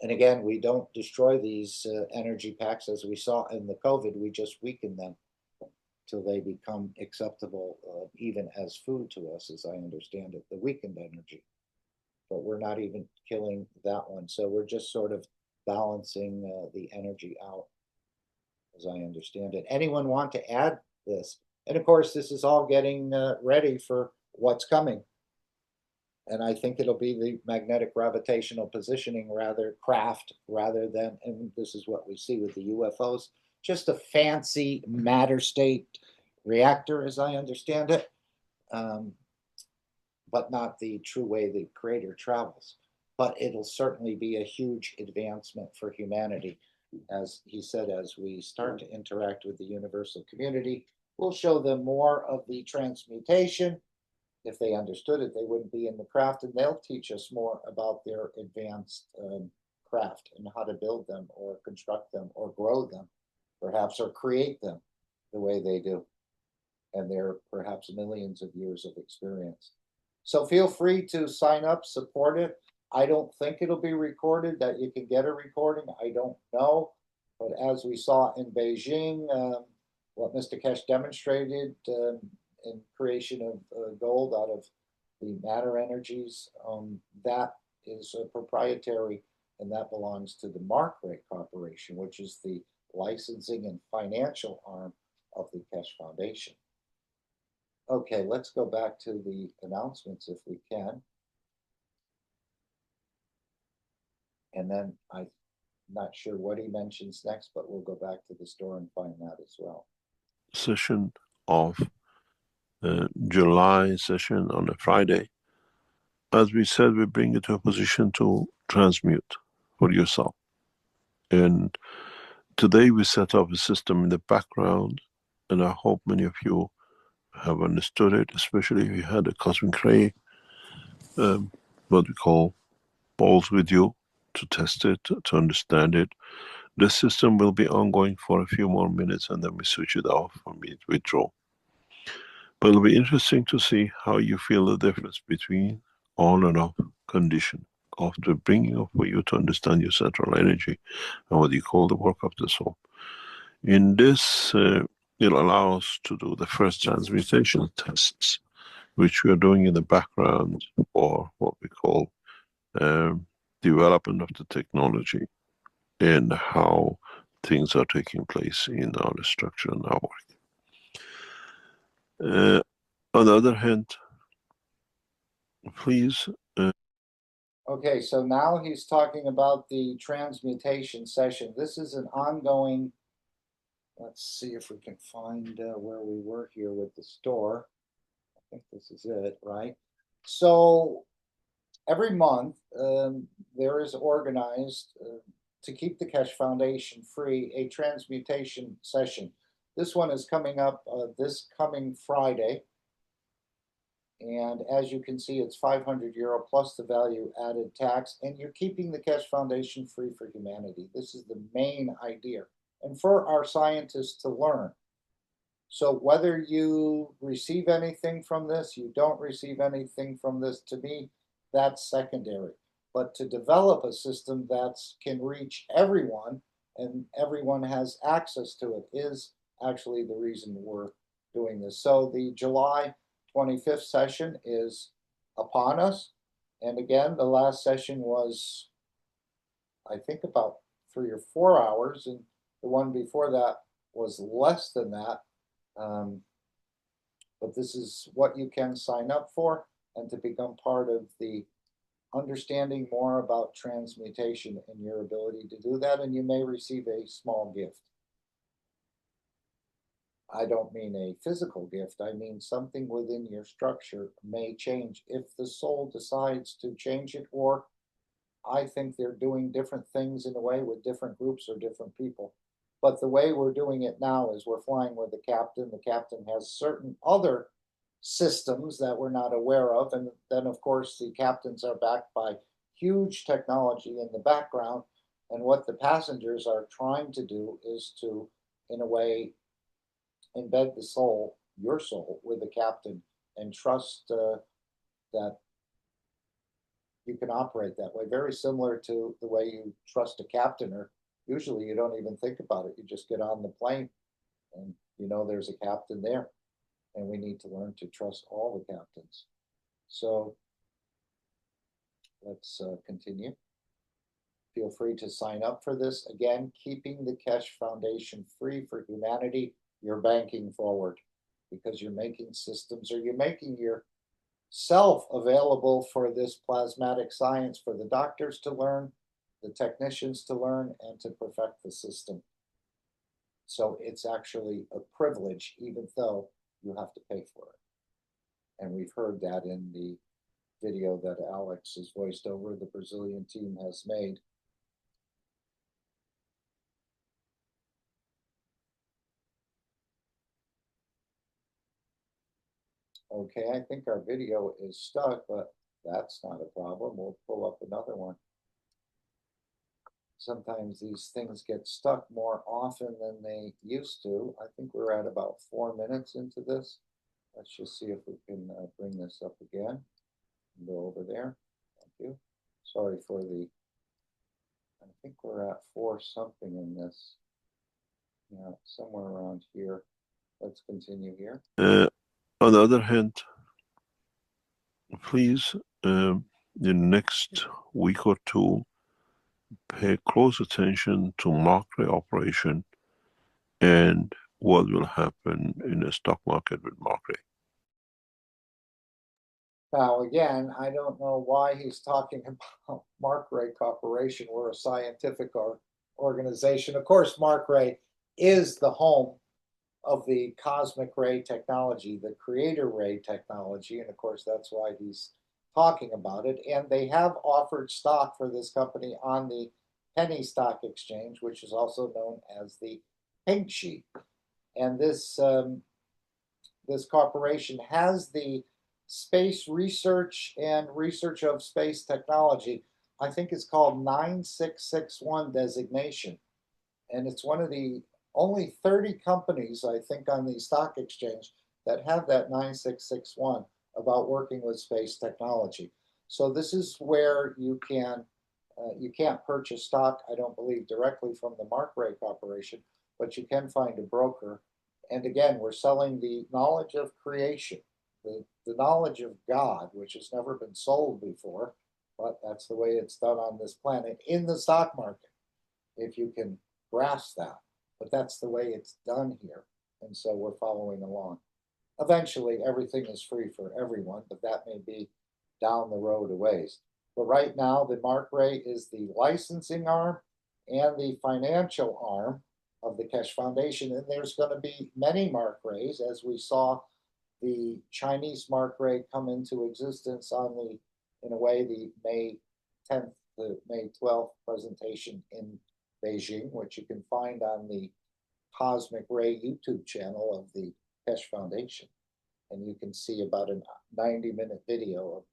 Speaker 4: And again, we don't destroy these energy packs as we saw in the COVID, we just weaken them till they become acceptable even as food to us, as I understand it, the weakened energy. But we're not even killing that one. So we're just sort of balancing the energy out, as I understand it. Anyone want to add this? And of course, this is all getting ready for what's coming. And I think it'll be the magnetic gravitational positioning craft rather than, and this is what we see with the UFOs, just a fancy matter state reactor, as I understand it, but not the true way the creator travels. But it'll certainly be a huge advancement for humanity. As he said, as we start to interact with the universal community, we'll show them more of the transmutation. If they understood it, they wouldn't be in the craft, and they'll teach us more about their advanced craft and how to build them or construct them or grow them, perhaps, or create them the way they do. And they're perhaps millions of years of experience. So feel free to sign up, support it. I don't think it'll be recorded, that you can get a recording. I don't know. But as we saw in Beijing, what Mr. Keshe demonstrated in creation of gold out of the matter energies, that is proprietary, and that belongs to the Markrate Corporation, which is the licensing and financial arm of the Keshe Foundation. Okay, let's go back to the announcements if we can. And then I'm not sure what he mentions next, but we'll go back to the store and find that as well.
Speaker 9: Session of July session on a Friday. As we said, we bring you to a position to transmute for yourself. And today we set up a system in the background, and I hope many of you have understood it, especially if you had a cosmic ray, what we call balls with you, to test it, to understand it. The system will be ongoing for a few more minutes, and then we switch it off and we withdraw. But it'll be interesting to see how you feel the difference between on and off condition after bringing up for you to understand your central energy and what you call the work of the soul. In this, it'll allow us to do the first transmutation tests, which we are doing in the background for what we call development of the technology and how things are taking place in our structure and our work. On the other hand, please.
Speaker 4: Okay, so now he's talking about the transmutation session. This is an ongoing, let's see if we can find where we were here with the store. I think this is it, right? So every month, there is organized to keep the Keshe Foundation free a transmutation session. This one is coming up this coming Friday. And as you can see, it's €500 plus the value added tax, and you're keeping the Keshe Foundation free for humanity. This is the main idea, and for our scientists to learn. So whether you receive anything from this, you don't receive anything from this, to me, that's secondary. But to develop a system that can reach everyone and everyone has access to it is actually the reason we're doing this. So the July 25th session is upon us. And again, the last session was, I think, about 3 or 4 hours, and the one before that was less than that. But this is what you can sign up for and to become part of the understanding more about transmutation and your ability to do that. And you may receive a small gift. I don't mean a physical gift. I mean something within your structure may change if the soul decides to change it, or I think they're doing different things in a way with different groups or different people. But the way we're doing it now is we're flying with the captain. The captain has certain other systems that we're not aware of. And then, of course, the captains are backed by huge technology in the background. And what the passengers are trying to do is to, in a way, embed the soul, your soul, with the captain and trust that you can operate that way. Very similar to the way you trust a captain, or usually you don't even think about it. You just get on the plane and you know there's a captain there. And we need to learn to trust all the captains. So let's continue. Feel free to sign up for this. Again, keeping the Keshe Foundation free for humanity. You're banking forward because you're making systems, or you're making yourself available for this plasmatic science for the doctors to learn, the technicians to learn, and to perfect the system. So it's actually a privilege, even though you have to pay for it. And we've heard that in the video that Alex has voiced over, the Brazilian team has made. Okay, I think our video is stuck, but that's not a problem. We'll pull up another one. Sometimes these things get stuck more often than they used to. I think we're at about 4 minutes into this. Let's just see if we can bring this up again. Go over there. Thank you. Sorry for the, I think we're at 4 something in this. Yeah, somewhere around here. Let's continue here.
Speaker 9: On the other hand, please, in the next week or two, pay close attention to market operation and what will happen in the stock market with market.
Speaker 4: Now, again, I don't know why he's talking about Mark Ray Corporation. We're a scientific organization. Of course, Mark Ray is the home of the cosmic ray technology, the creator ray technology. And of course, that's why he's talking about it. And they have offered stock for this company on the penny stock exchange, which is also known as the pink sheet. And this corporation has the space research and research of space technology. I think it's called 9661 designation. And it's one of the only 30 companies, I think, on the stock exchange that have that 9661 about working with space technology. So this is where you can't purchase stock, I don't believe, directly from the Mark Ray Corporation, but you can find a broker. And again, we're selling the knowledge of creation, the knowledge of God, which has never been sold before, but that's the way it's done on this planet in the stock market, if you can grasp that. But that's the way it's done here. And so we're following along. Eventually, everything is free for everyone, but that may be down the road a ways. But right now, the Mark Ray is the licensing arm and the financial arm of the Keshe Foundation. And there's going to be many Mark Rays, as we saw the Chinese Mark Ray come into existence on the in a way, the May 10th to May 12th presentation in Beijing, which you can find on the Cosmic Ray YouTube channel of the Keshe Foundation. And you can see about a 90-minute video of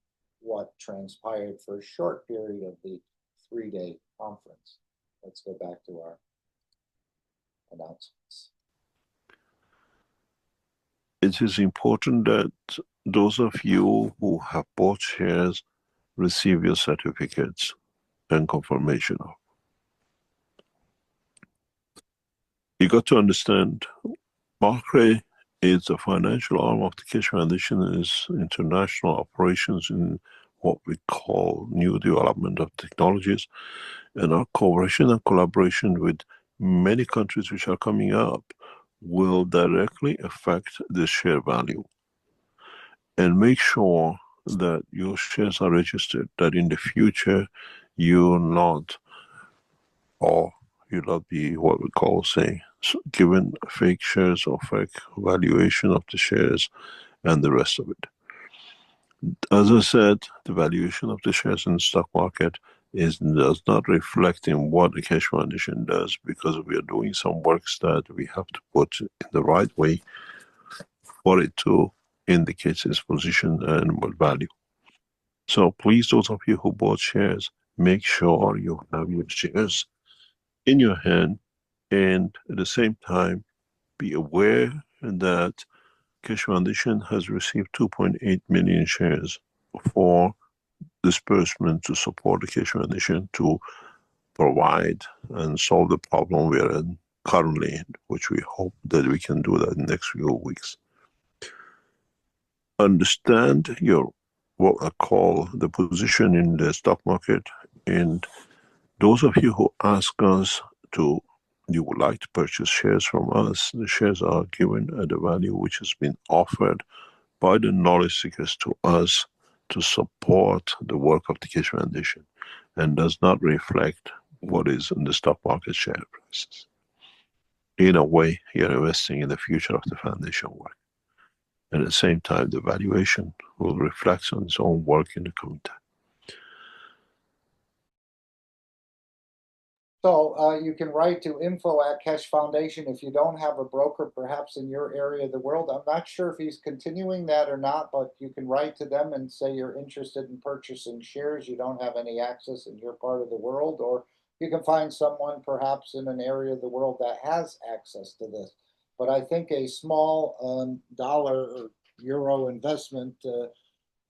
Speaker 4: what transpired for a short period of the 3-day conference. Let's go back to our announcements.
Speaker 9: It is important that those of you who have bought shares receive your certificates and confirmation of. You got to understand, Mark Ray is the financial arm of the Keshe Foundation, is international operations in what we call new development of technologies, and our cooperation and collaboration with many countries which are coming up will directly affect the share value. And make sure that your shares are registered, that in the future you'll not, or you'll not be what we call, say, given fake shares or fake valuation of the shares and the rest of it. As I said, the valuation of the shares in the stock market does not reflect in what the Keshe Foundation does, because we are doing some works that we have to put in the right way for it to indicate its position and what value. So please, those of you who bought shares, make sure you have your shares in your hand, and at the same time be aware that Keshe Foundation has received 2.8 million shares for disbursement to support the Keshe Foundation to provide and solve the problem we are currently in, which we hope that we can do that in the next few weeks. Understand your, what I call, the position in the stock market, and those of you who ask us to, you would like to purchase shares from us, the shares are given at a value which has been offered by the knowledge seekers to us to support the work of the Keshe Foundation, and does not reflect what is in the stock market share prices. In a way, you're investing in the future of the foundation work. And at the same time, the valuation will reflect on its own work in the coming time.
Speaker 4: So you can write to info@Keshe Foundation if you don't have a broker, perhaps in your area of the world. I'm not sure if he's continuing that or not, but you can write to them and say you're interested in purchasing shares. You don't have any access in your part of the world, or you can find someone perhaps in an area of the world that has access to this. But I think a small dollar or euro investment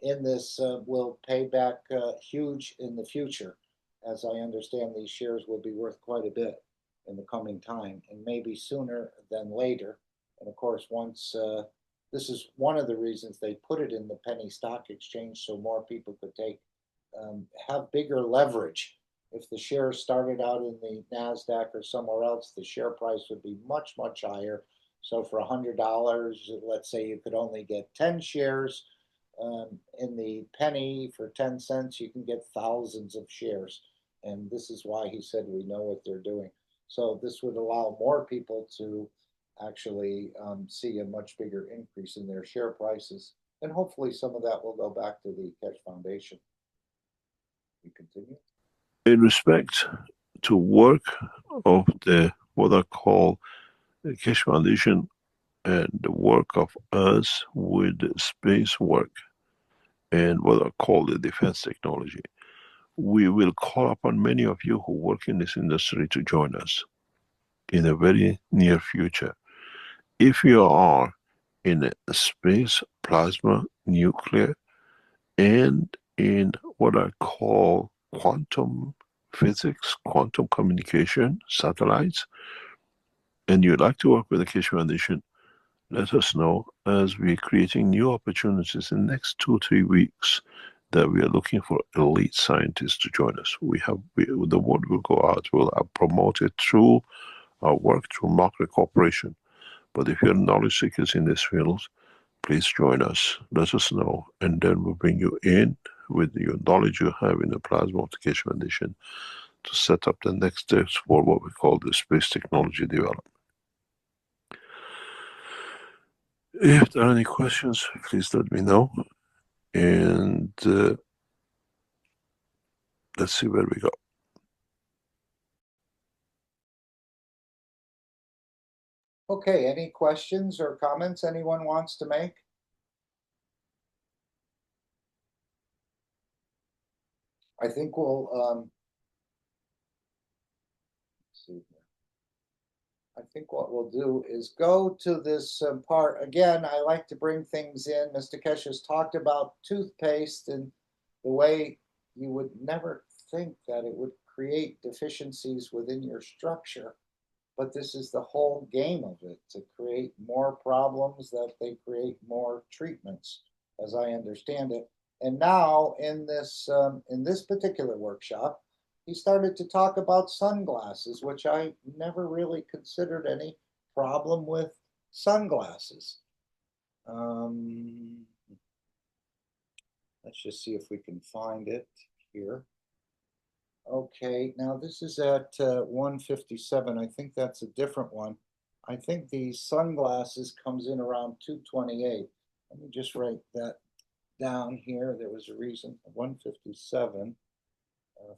Speaker 4: in this will pay back huge in the future. As I understand, these shares will be worth quite a bit in the coming time, and maybe sooner than later. And of course, once this is one of the reasons they put it in the penny stock exchange, so more people could take have bigger leverage. If the shares started out in the NASDAQ or somewhere else, the share price would be much, much higher. So for $100, let's say you could only get 10 shares. In the penny for 10 cents, you can get thousands of shares. And this is why he said we know what they're doing. So this would allow more people to actually see a much bigger increase in their share prices. And hopefully some of that will go back to the Keshe Foundation. We continue.
Speaker 9: In respect to work of the, what I call the Keshe Foundation, and the work of us with space work and what I call the defense technology, we will call upon many of you who work in this industry to join us in a very near future. If you are in a space, plasma, nuclear, and in what I call quantum physics, quantum communication, satellites, and you'd like to work with the Keshe Foundation, let us know, as we're creating new opportunities in the next 2-3 weeks, that we are looking for elite scientists to join us. The word will go out, we'll promote it through our work, through market cooperation. But if you're knowledge seekers in this field, please join us, let us know, and then we'll bring you in with your knowledge you have in the plasma of the Keshe Foundation to set up the next steps for what we call the space technology development. If there are any questions, please let me know. And Let's see where we go.
Speaker 4: Okay, any questions or comments anyone wants to make? I think we'll let's see here. I think what we'll do is go to this part. Again, I like to bring things in. Mr. Keshe has talked about toothpaste and the way you would never think that it would create deficiencies within your structure. But this is the whole game of it, to create more problems that they create more treatments, as I understand it. And now in this particular workshop, he started to talk about sunglasses, which I never really considered any problem with sunglasses. Let's just see if we can find it here. Okay, now this is at 157. I think that's a different one. I think the sunglasses comes in around 228. Let me just write that down here. There was a reason. 157,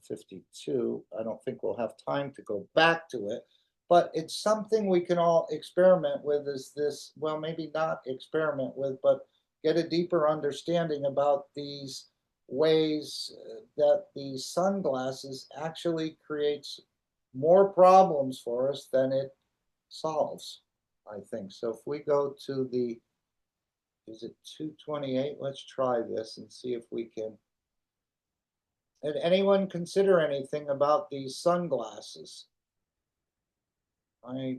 Speaker 4: 52. I don't think we'll have time to go back to it, but it's something we can all experiment with. Is this, well, maybe not experiment with, but get a deeper understanding about these ways that the sunglasses actually creates more problems for us than it solves, I think. So if we go to the, is it 228? Let's try this and see if we can. Did anyone consider anything about these sunglasses? Okay,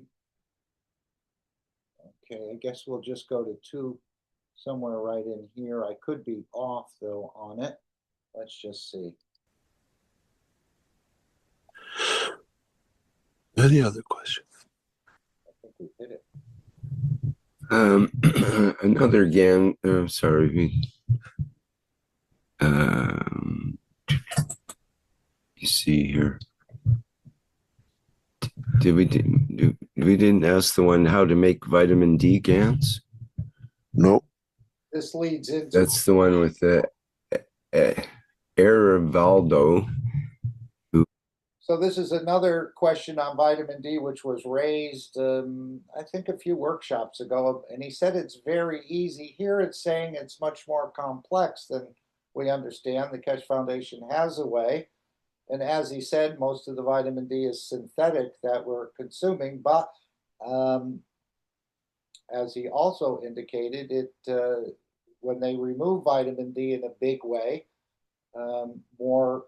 Speaker 4: I guess we'll just go to somewhere right in here. I could be off though on it. Let's just see.
Speaker 9: Any other questions?
Speaker 4: I think we hit it.
Speaker 8: Another GAN, sorry. You see here. We didn't ask the one how to make vitamin D GANs?
Speaker 9: No.
Speaker 4: This leads into.
Speaker 8: That's the one with the Erivaldo.
Speaker 4: So this is another question on vitamin D, which was raised, I think, a few workshops ago. And he said it's very easy. Here it's saying it's much more complex than we understand. The Keshe Foundation has a way. And as he said, most of the vitamin D is synthetic that we're consuming. But as he also indicated, when they remove vitamin D in a big way, more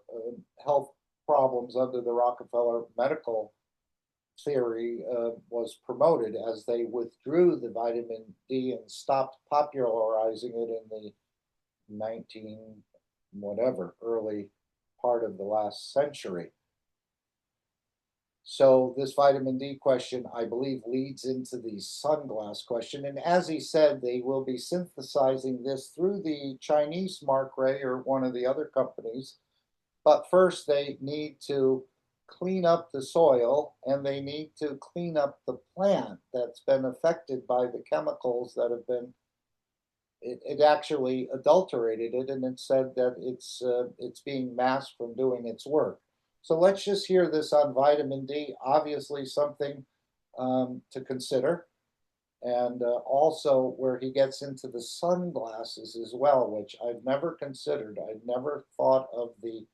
Speaker 4: health problems under the Rockefeller medical theory was promoted as they withdrew the vitamin D and stopped popularizing it in the 19 whatever early part of the last century. So this vitamin D question, I believe, leads into the sunglass question. And as he said, they will be synthesizing this through the Chinese Mark Ray or one of the other companies. But first, they need to clean up the soil and they need to clean up the plant that's been affected by the chemicals that have been, it actually adulterated it, and it said that it's being masked from doing its work. So let's just hear this on vitamin D, obviously something to consider. And also where he gets into the sunglasses as well, which I've never considered. I've never thought of the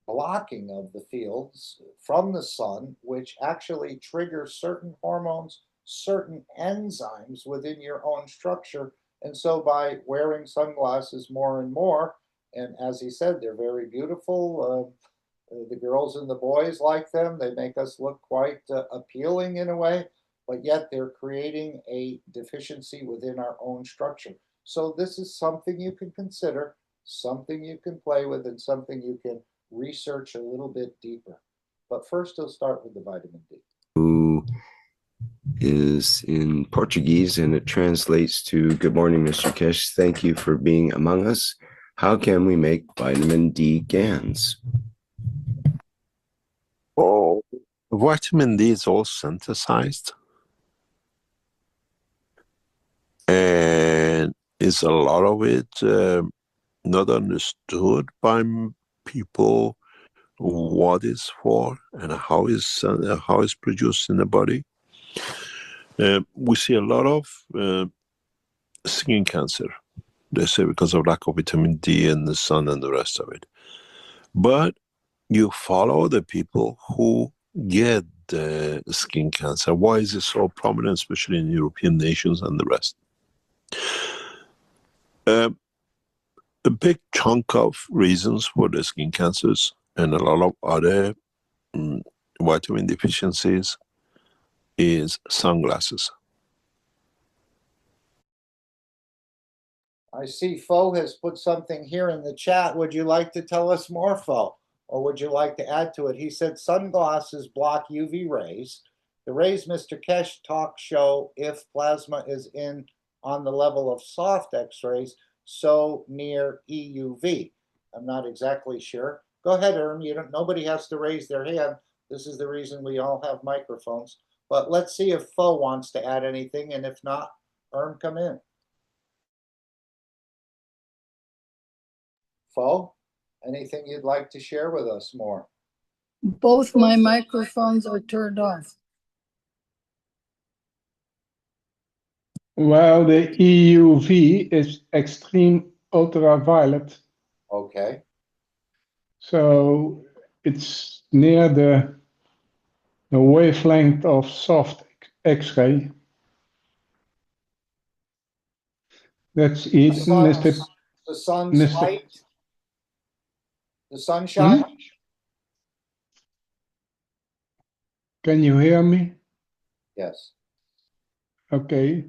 Speaker 4: blocking of the fields from the sun, which actually triggers certain hormones, certain enzymes within your own structure. And so by wearing sunglasses more and more, and as he said, they're very beautiful. The girls and the boys like them. They make us look quite appealing in a way, but yet they're creating a deficiency within our own structure. So this is something you can consider, something you can play with, and something you can research a little bit deeper. But first, he'll start with the vitamin D.
Speaker 8: Who is in Portuguese, and it translates to, "Good morning, Mr. Keshe. Thank you for being among us. How can we make vitamin D GANs?"
Speaker 9: Oh, vitamin D is all synthesized. And is a lot of it not understood by people what it's for, and how it's produced in the body. We see a lot of skin cancer. They say because of lack of vitamin D and the sun and the rest of it. But you follow the people who get the skin cancer. Why is it so prominent, especially in European nations and the rest? A big chunk of reasons for the skin cancers and a lot of other vitamin deficiencies is sunglasses.
Speaker 4: I see Fo has put something here in the chat. Would you like to tell us more, Fo? Or would you like to add to it? He said sunglasses block UV rays. The rays Mr. Keshe talk show if plasma is in on the level of soft X-rays, so near EUV. I'm not exactly sure. Go ahead, nobody has to raise their hand. This is the reason we all have microphones. But let's see if Fo wants to add anything, and if not, come in. Fo, anything you'd like to share with us more?
Speaker 1: Both my microphones are turned off.
Speaker 10: Well, the EUV is extreme ultraviolet.
Speaker 4: Okay.
Speaker 10: So it's near the wavelength of soft X-ray. That's it, Mr.
Speaker 4: The sun's
Speaker 10: Mr.
Speaker 4: light, the sunshine.
Speaker 10: Can you hear me?
Speaker 4: Yes.
Speaker 10: Okay.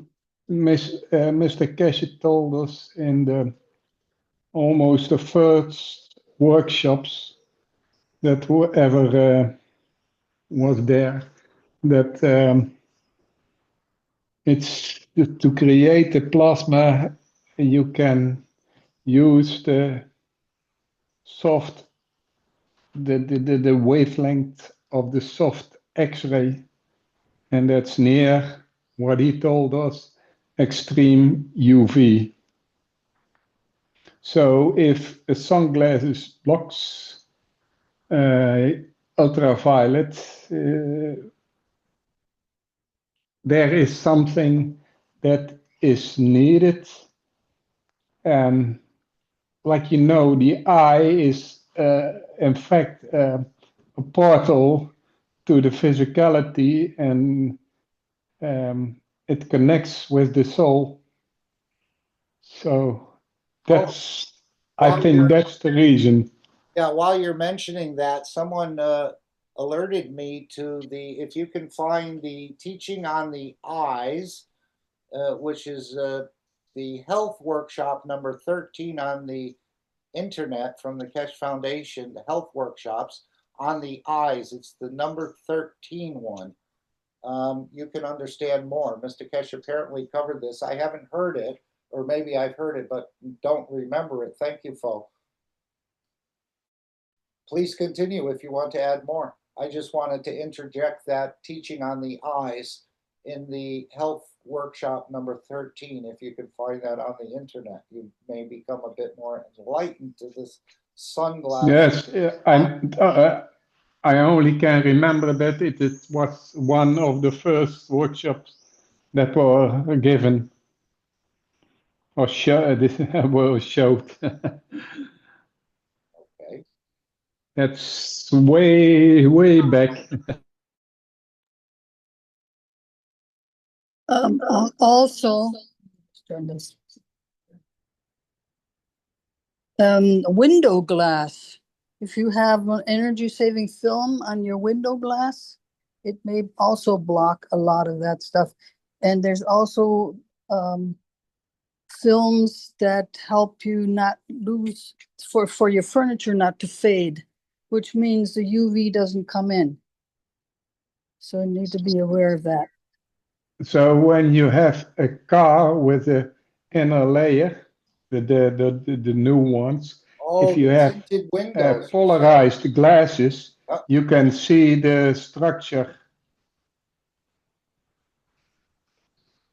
Speaker 10: Mr. Keshe told us in the almost the first workshops that whoever was there, that it's to create a plasma, you can use the soft, the wavelength of the soft X-ray, and that's near what he told us, extreme UV. So if a sunglasses blocks ultraviolet, there is something that is needed. And like the eye is in fact a portal to the physicality, and it connects with the soul. So that's, I think that's the reason.
Speaker 4: Yeah, while you're mentioning that, someone alerted me to if you can find the teaching on the eyes, which is the health workshop number 13 on the internet from the Keshe Foundation, the health workshops on the eyes. It's the number 13 one. You can understand more. Mr. Keshe apparently covered this. I haven't heard it, or maybe I've heard it, but don't remember it. Thank you, Fo. Please continue if you want to add more. I just wanted to interject that teaching on the eyes in the health workshop number 13. If you can find that on the internet, you may become a bit more enlightened to this sunglasses.
Speaker 10: Yes, I only can remember that it was one of the first workshops that were given or were showed.
Speaker 4: Okay.
Speaker 10: That's way back.
Speaker 1: Also, window glass. If you have an energy-saving film on your window glass, it may also block a lot of that stuff. And there's also films that help you not lose, for your furniture not to fade, which means the UV doesn't come in. So you need to be aware of that.
Speaker 10: So when you have a car with an inner layer, the new ones, if you have polarized glasses, you can see the structure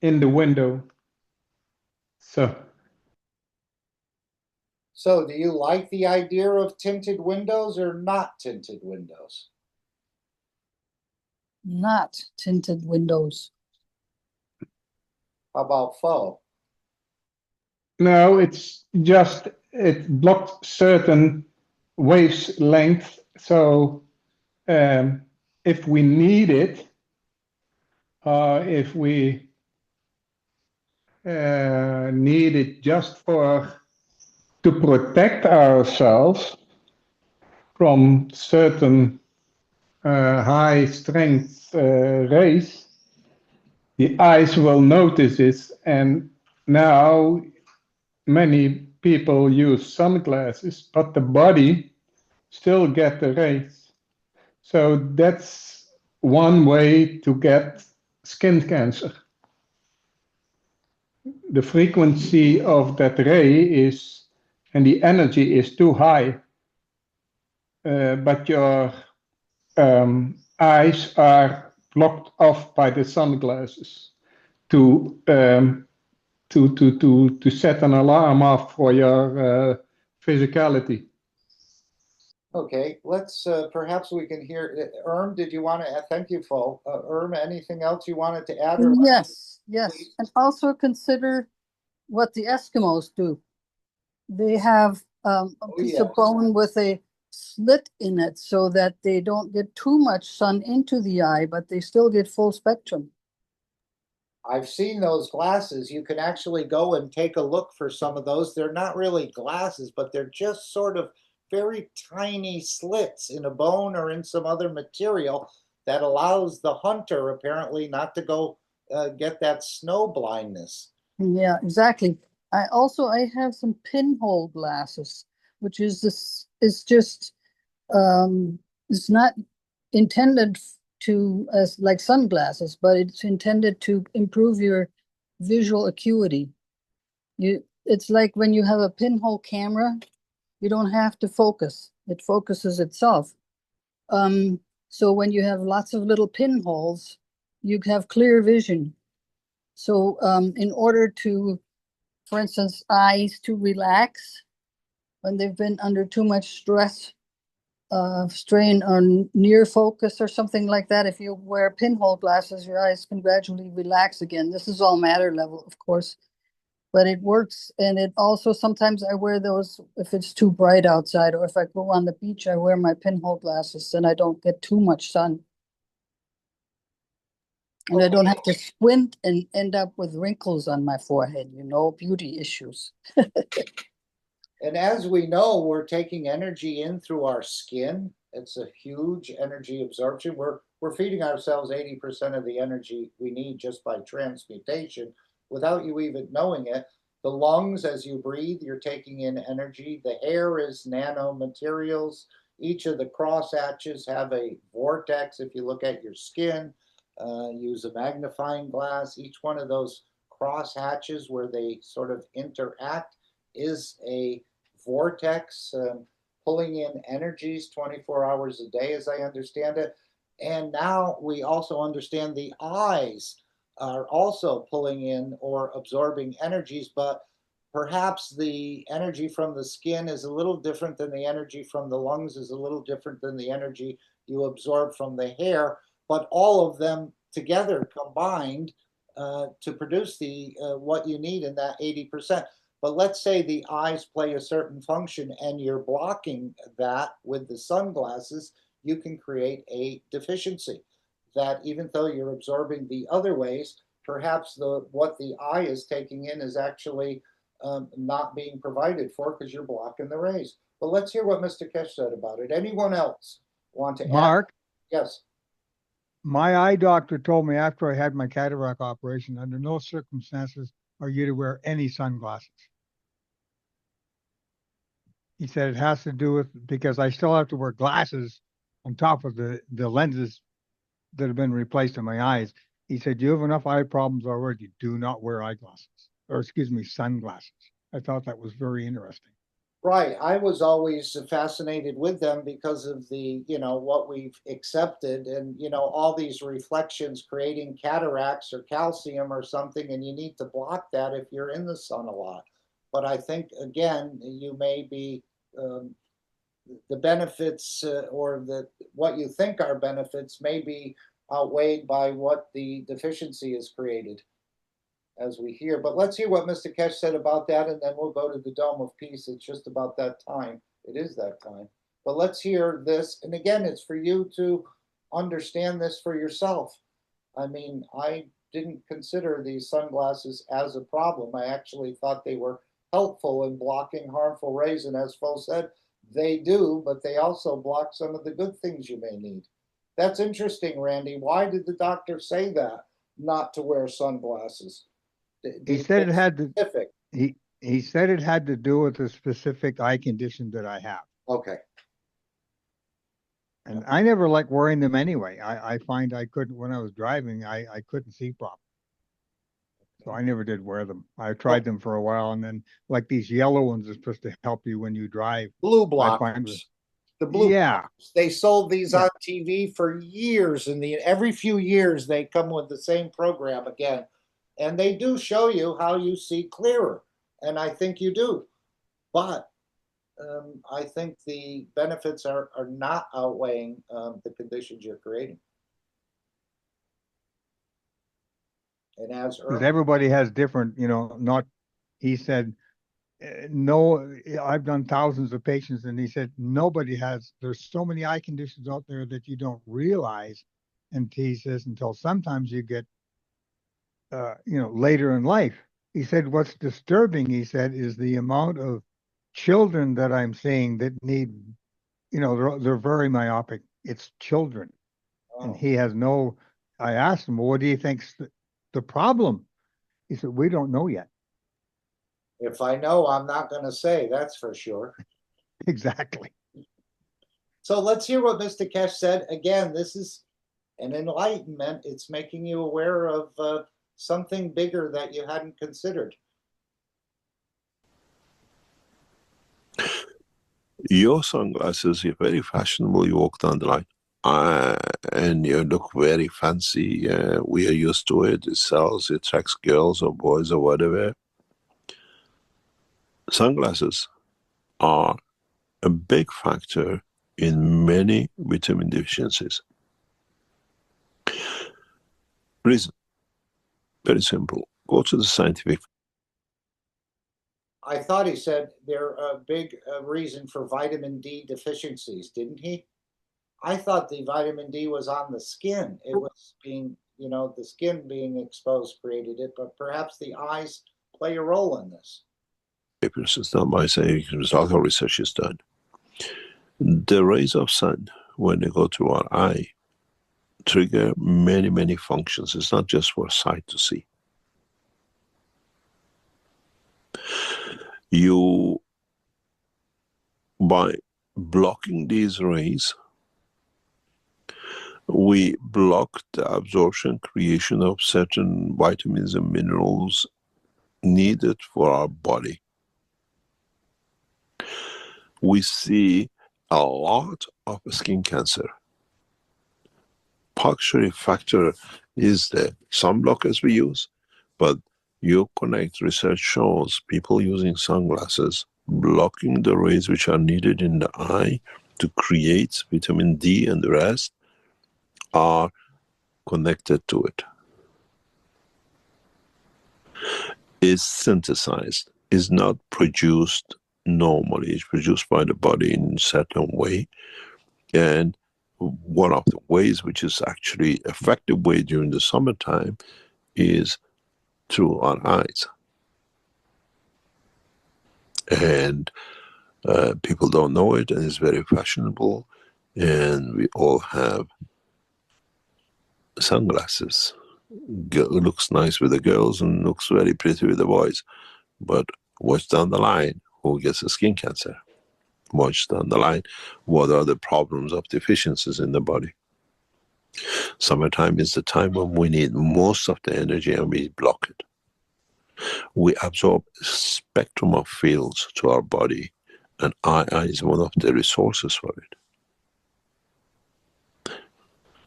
Speaker 10: in the window. So
Speaker 4: So do you like the idea of tinted windows or not tinted windows?
Speaker 1: Not tinted windows.
Speaker 4: How about faux?
Speaker 10: No, it's just it blocked certain wavelength. So if we need it, if we need it just to protect ourselves from certain high strength rays, the eyes will notice it, and now many people use sunglasses, but the body still get the rays. So that's one way to get skin cancer. The frequency of that ray is, and the energy is too high, but your eyes are blocked off by the sunglasses to set an alarm off for your physicality.
Speaker 4: Okay, let's perhaps we can hear did you want to thank you, Fo. Anything else you wanted to add? Or
Speaker 1: yes, and also consider what the Eskimos do. They have a piece of bone with a slit in it so that they don't get too much sun into the eye, but they still get full spectrum.
Speaker 4: I've seen those glasses. You can actually go and take a look for some of those. They're not really glasses, but they're just sort of very tiny slits in a bone or in some other material that allows the hunter apparently not to go get that snow blindness.
Speaker 1: Yeah, exactly. I have some pinhole glasses, which is just it's not intended as like sunglasses, but it's intended to improve your visual acuity. It's like when you have a pinhole camera, you don't have to focus. It focuses itself. So when you have lots of little pinholes, you have clear vision. So in order to, for instance, eyes to relax when they've been under too much stress, strain on near focus or something like that, if you wear pinhole glasses, your eyes can gradually relax again. This is all matter level, of course, but it works. And it also, sometimes I wear those if it's too bright outside, or if I go on the beach, I wear my pinhole glasses and I don't get too much sun. And I don't have to squint and end up with wrinkles on my forehead, beauty issues.
Speaker 4: And as we know, we're taking energy in through our skin. It's a huge energy absorption. We're feeding ourselves 80% of the energy we need just by transmutation without you even knowing it. The lungs, as you breathe, you're taking in energy. The hair is nanomaterials. Each of the cross hatches have a vortex. If you look at your skin, use a magnifying glass, each one of those cross hatches where they sort of interact is a vortex pulling in energies 24 hours a day, as I understand it. And now we also understand the eyes are also pulling in or absorbing energies, but perhaps the energy from the skin is a little different than the energy from the lungs, is a little different than the energy you absorb from the hair, but all of them together combined to produce the what you need in that 80%. But let's say the eyes play a certain function and you're blocking that with the sunglasses, you can create a deficiency that even though you're absorbing the other ways, perhaps what the eye is taking in is actually not being provided for because you're blocking the rays. But let's hear what Mr. Keshe said about it. Anyone else want to add?
Speaker 11: Mark?
Speaker 4: Yes.
Speaker 11: My eye doctor told me after I had my cataract operation, under no circumstances are you to wear any sunglasses. He said it has to do with, because I still have to wear glasses on top of the lenses that have been replaced in my eyes. He said, you have enough eye problems already. Do not wear eyeglasses, or excuse me, sunglasses. I thought that was very interesting.
Speaker 4: Right. I was always fascinated with them because of the, what we've accepted and, all these reflections creating cataracts or calcium or something, and you need to block that if you're in the sun a lot. but I think, again, you may be, the benefits or what you think are benefits may be outweighed by what the deficiency is created, as we hear. But let's hear what Mr. Keshe said about that, and then we'll go to the Dome of Peace. It's just about that time. It is that time. But let's hear this. And again, it's for you to understand this for yourself. I mean, I didn't consider these sunglasses as a problem. I actually thought they were helpful in blocking harmful rays. And as Fo said, they do, but they also block some of the good things you may need. That's interesting, Randy. Why did the doctor say that, not to wear sunglasses?
Speaker 11: He said it had to. He said it had to do with a specific eye condition that I have.
Speaker 4: Okay.
Speaker 11: And I never liked wearing them anyway. I find I couldn't, when I was driving, I couldn't see properly. So I never did wear them. I tried them for a while, and then like these yellow ones are supposed to help you when you drive.
Speaker 4: Blue blockers. The blue blockers. They sold these on TV for years, and every few years they come with the same program again. And they do show you how you see clearer. And I think you do. But I think the benefits are not outweighing the conditions you're creating. And
Speaker 11: because everybody has different, he said, no, I've done thousands of patients, and he said, there's so many eye conditions out there that you don't realize. And he says, until sometimes you get, later in life. He said, what's disturbing, he said, is the amount of children that I'm seeing that need, they're very myopic. It's children. Oh. And he has I asked him, well, what do you think's the problem? He said, we don't know yet.
Speaker 4: If I know, I'm not going to say, that's for sure.
Speaker 11: Exactly.
Speaker 4: So let's hear what Mr. Keshe said. Again, this is an enlightenment. It's making you aware of something bigger that you hadn't considered.
Speaker 9: Your sunglasses are very fashionable. You walk down the line and you look very fancy. We are used to it. It sells, it attracts girls or boys or whatever. Sunglasses are a big factor in many vitamin deficiencies. Reason, very simple. Go to the scientific.
Speaker 4: I thought he said they're a big reason for vitamin D deficiencies, didn't he? I thought the vitamin D was on the skin. It was being, the skin being exposed created it, but perhaps the eyes play a role in this.
Speaker 9: It's not my saying, result of research is done. The rays of sun, when they go to our eye, trigger many, many functions. It's not just for sight to see. By blocking these rays, we block the absorption, creation of certain vitamins and minerals needed for our body. We see a lot of skin cancer. Partially factor is the sunblockers we use, but Connect research shows people using sunglasses blocking the rays which are needed in the eye to create vitamin D, and the rest are connected to it. Is synthesized, is not produced normally. It's produced by the body in a certain way. And one of the ways which is actually effective way during the summertime is through our eyes. And people don't know it, and it's very fashionable, and we all have sunglasses. It looks nice with the girls and looks very pretty with the boys, but watch down the line who gets a skin cancer. Watch down the line what are the problems of deficiencies in the body. Summertime is the time when we need most of the energy, and we block it. We absorb a spectrum of fields to our body, and eye is one of the resources for it.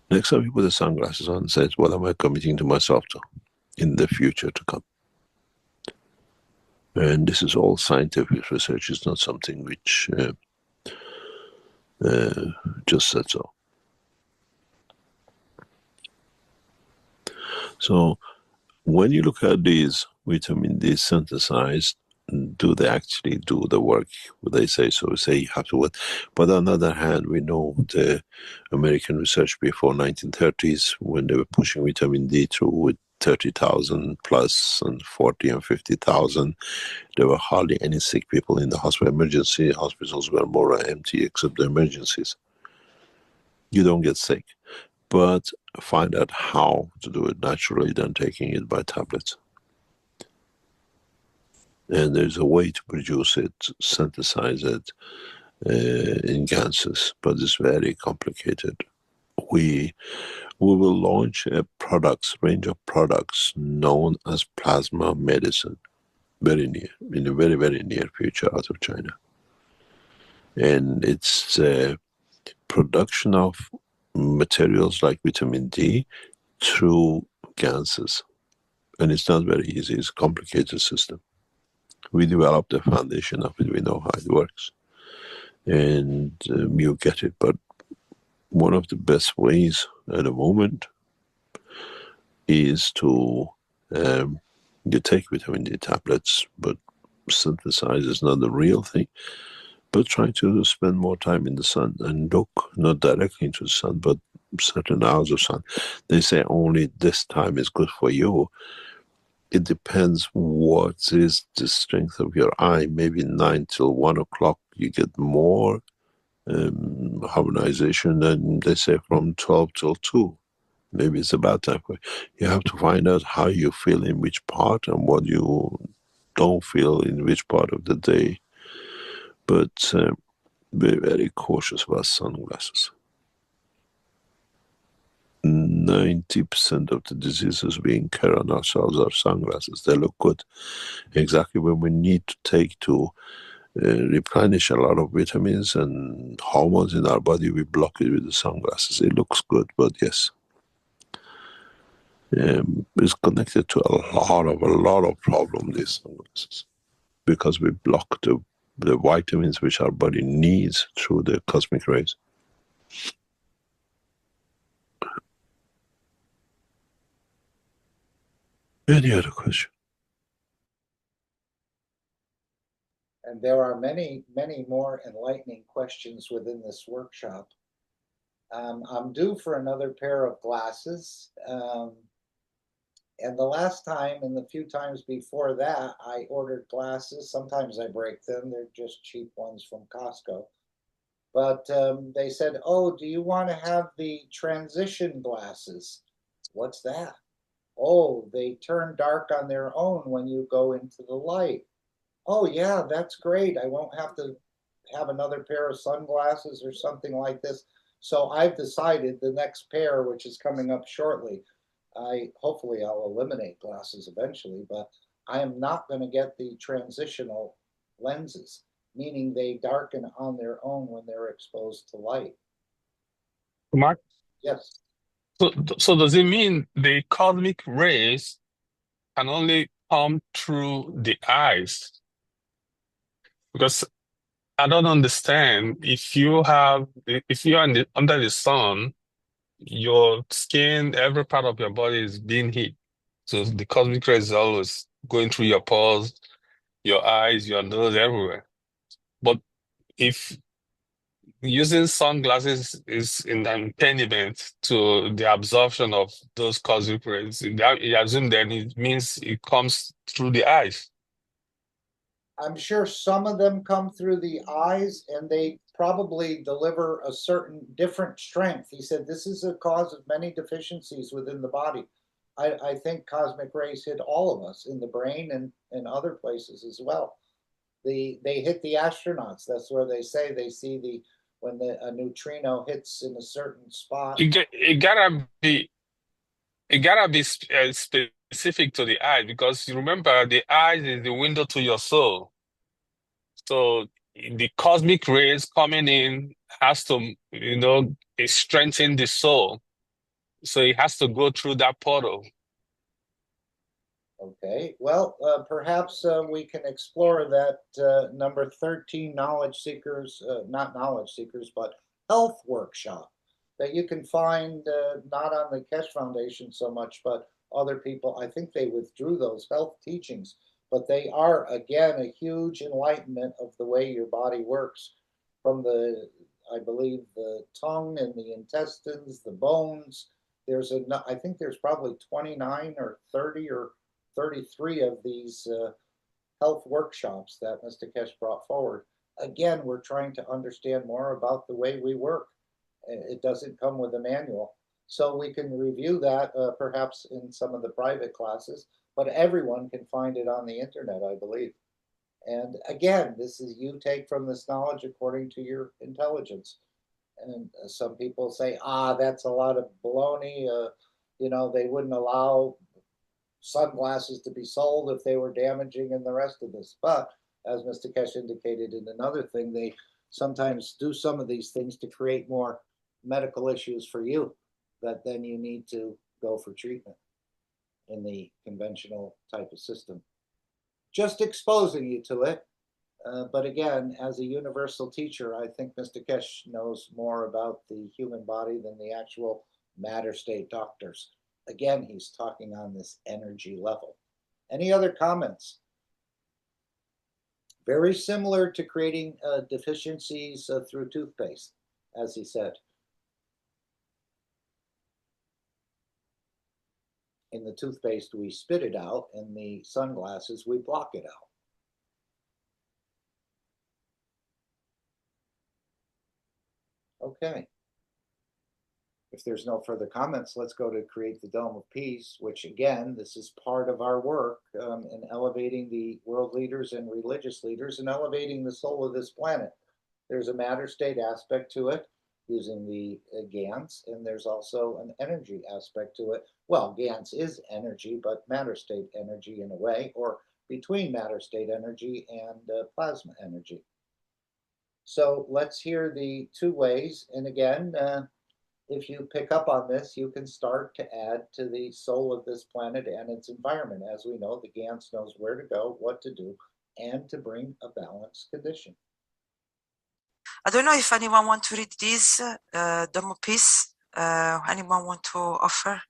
Speaker 9: Next time you put the sunglasses on and says, what am I committing to myself to in the future to come? And this is all scientific research. It's not something which just said so. So when you look at these vitamin D synthesized, do they actually do the work? Would they say so? Say you have to wait. But on the other hand, we know the American research before 1930s, when they were pushing vitamin D through with 30,000 plus and 40 and 50,000, there were hardly any sick people in the hospital. Emergency hospitals were more empty except the emergencies. You don't get sick, but find out how to do it naturally than taking it by tablets. And there's a way to produce it, synthesize it in gases, but it's very complicated. We will launch a range of products known as plasma medicine very near, in a very, very near future out of China. And it's production of materials like vitamin D through gases. And it's not very easy, it's a complicated system. We developed the foundation of it, we know how it works. And you get it, but one of the best ways at the moment is to, you take vitamin D tablets, but synthesize is not the real thing, but try to spend more time in the sun and look not directly into the sun, but certain hours of sun. They say only this time is good for you. It depends what is the strength of your eye. Maybe 9 till 1 o'clock you get more harmonization than they say from 12 till 2. Maybe it's about that way. You have to find out how you feel in which part and what you don't feel in which part of the day. But be very cautious about sunglasses. 90% of the diseases we incur on ourselves are sunglasses. They look good. Exactly when we need to take to replenish a lot of vitamins and hormones in our body, we block it with the sunglasses. It looks good, but yes. It's connected to a lot of problems, these sunglasses. Because we block the vitamins which our body needs through the cosmic rays. Any other question?
Speaker 4: And there are many, many more enlightening questions within this workshop. I'm due for another pair of glasses. And the last time and the few times before that, I ordered glasses. Sometimes I break them. They're just cheap ones from Costco. But they said, oh, do you want to have the transition glasses? What's that? Oh, they turn dark on their own when you go into the light. Oh, yeah, that's great. I won't have to have another pair of sunglasses or something like this. So I've decided the next pair, which is coming up shortly, hopefully I'll eliminate glasses eventually, but I am not going to get the transitional lenses, meaning they darken on their own when they're exposed to light.
Speaker 7: Mark?
Speaker 4: Yes.
Speaker 7: So does it mean the cosmic rays can only come through the eyes? Because I don't understand. If you're under the sun, your skin, every part of your body is being heat. So the cosmic rays is always going through your pores, your eyes, your nose, everywhere. But if using sunglasses is an impediment to the absorption of those cosmic rays, you assume then it means it comes through the eyes.
Speaker 4: I'm sure some of them come through the eyes and they probably deliver a certain different strength. He said this is a cause of many deficiencies within the body. I think cosmic rays hit all of us in the brain and other places as well. They hit the astronauts. That's where they say they see when a neutrino hits in a certain spot.
Speaker 7: It gotta be specific to the eye, because you remember the eyes is the window to your soul. So the cosmic rays coming in has to, strengthen the soul. So it has to go through that portal.
Speaker 4: Okay, well, perhaps we can explore that number 13 knowledge seekers, not knowledge seekers, but health workshop that you can find not on the Keshe Foundation so much, but other people. I think they withdrew those health teachings, but they are, again, a huge enlightenment of the way your body works from the, I believe, the tongue and the intestines, the bones. I think there's probably 29 or 30 or 33 of these health workshops that Mr. Keshe brought forward. Again, we're trying to understand more about the way we work. It doesn't come with a manual. So we can review that perhaps in some of the private classes, but everyone can find it on the internet, I believe. And again, this is you take from this knowledge according to your intelligence. And some people say, that's a lot of baloney. They wouldn't allow sunglasses to be sold if they were damaging and the rest of this. But as Mr. Keshe indicated in another thing, they sometimes do some of these things to create more medical issues for you that then you need to go for treatment in the conventional type of system. Just exposing you to it. But again, as a universal teacher, I think Mr. Keshe knows more about the human body than the actual matter state doctors. Again, he's talking on this energy level. Any other comments? Very similar to creating deficiencies through toothpaste, as he said. In the toothpaste, we spit it out. In the sunglasses, we block it out. Okay. If there's no further comments, let's go to create the Dome of Peace, which again, this is part of our work in elevating the world leaders and religious leaders and elevating the soul of this planet. There's a matter state aspect to it using the GANs, and there's also an energy aspect to it. Well, GANs is energy, but matter state energy in a way, or between matter state energy and plasma energy. So let's hear the two ways. And again, if you pick up on this, you can start to add to the soul of this planet and its environment. As we know, the GANS knows where to go, what to do, and to bring a balanced condition.
Speaker 12: I don't know if anyone want to read this Dome of Peace. Anyone want to offer?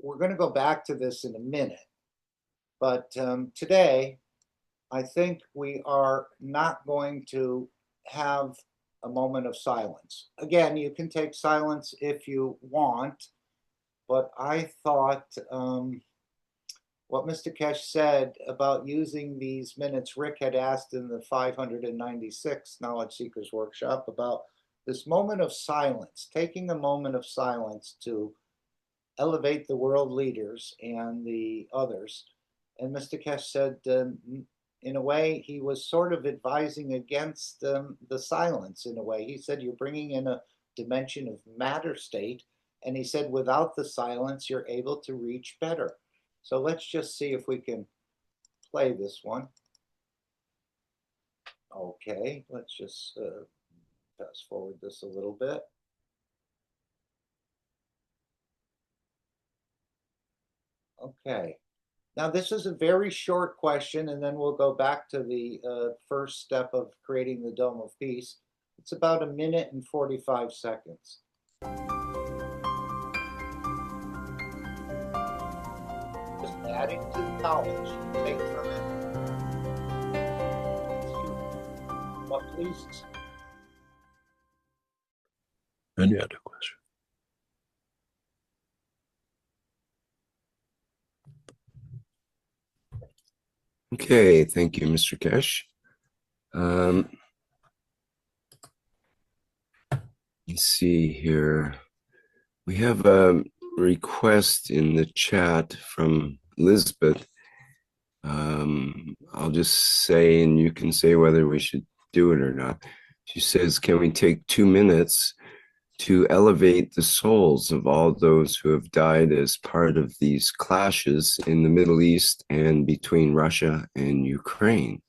Speaker 4: We're going to go back to this in a minute. But today, I think we are not going to have a moment of silence. Again, you can take silence if you want, but I thought what Mr. Keshe said about using these minutes, Rick had asked in the 596 Knowledge Seekers Workshop about this moment of silence, taking a moment of silence to elevate the world leaders and the others. And Mr. Keshe said, in a way, he was sort of advising against the silence in a way. He said, you're bringing in a dimension of matter state. And he said, without the silence, you're able to reach better. So let's just see if we can play this one. Okay, let's just fast forward this a little bit. Okay. Now, this is a very short question, and then we'll go back to the first step of creating the Dome of Peace. It's about 1 minute and 45 seconds. Just adding to the knowledge you take from it. What pleases?
Speaker 9: Any other question?
Speaker 8: Okay, thank you, Mr. Keshe. Let's see here. We have a request in the chat from Elizabeth. I'll just say, and you can say whether we should do it or not. She says, can we take 2 minutes to elevate the souls of all those who have died as part of these clashes in the Middle East and between Russia and Ukraine?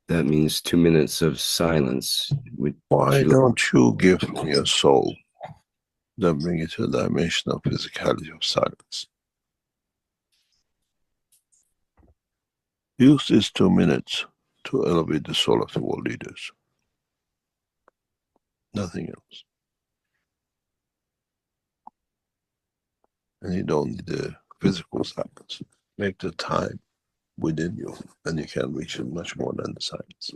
Speaker 8: That means 2 minutes of silence.
Speaker 9: Why don't you give me a soul? then bring it to a dimension of physicality of silence. Use these 2 minutes to elevate the soul of the world leaders. Nothing else. And you don't need the physical silence. Make the time within you, and you can reach it much more than the silence.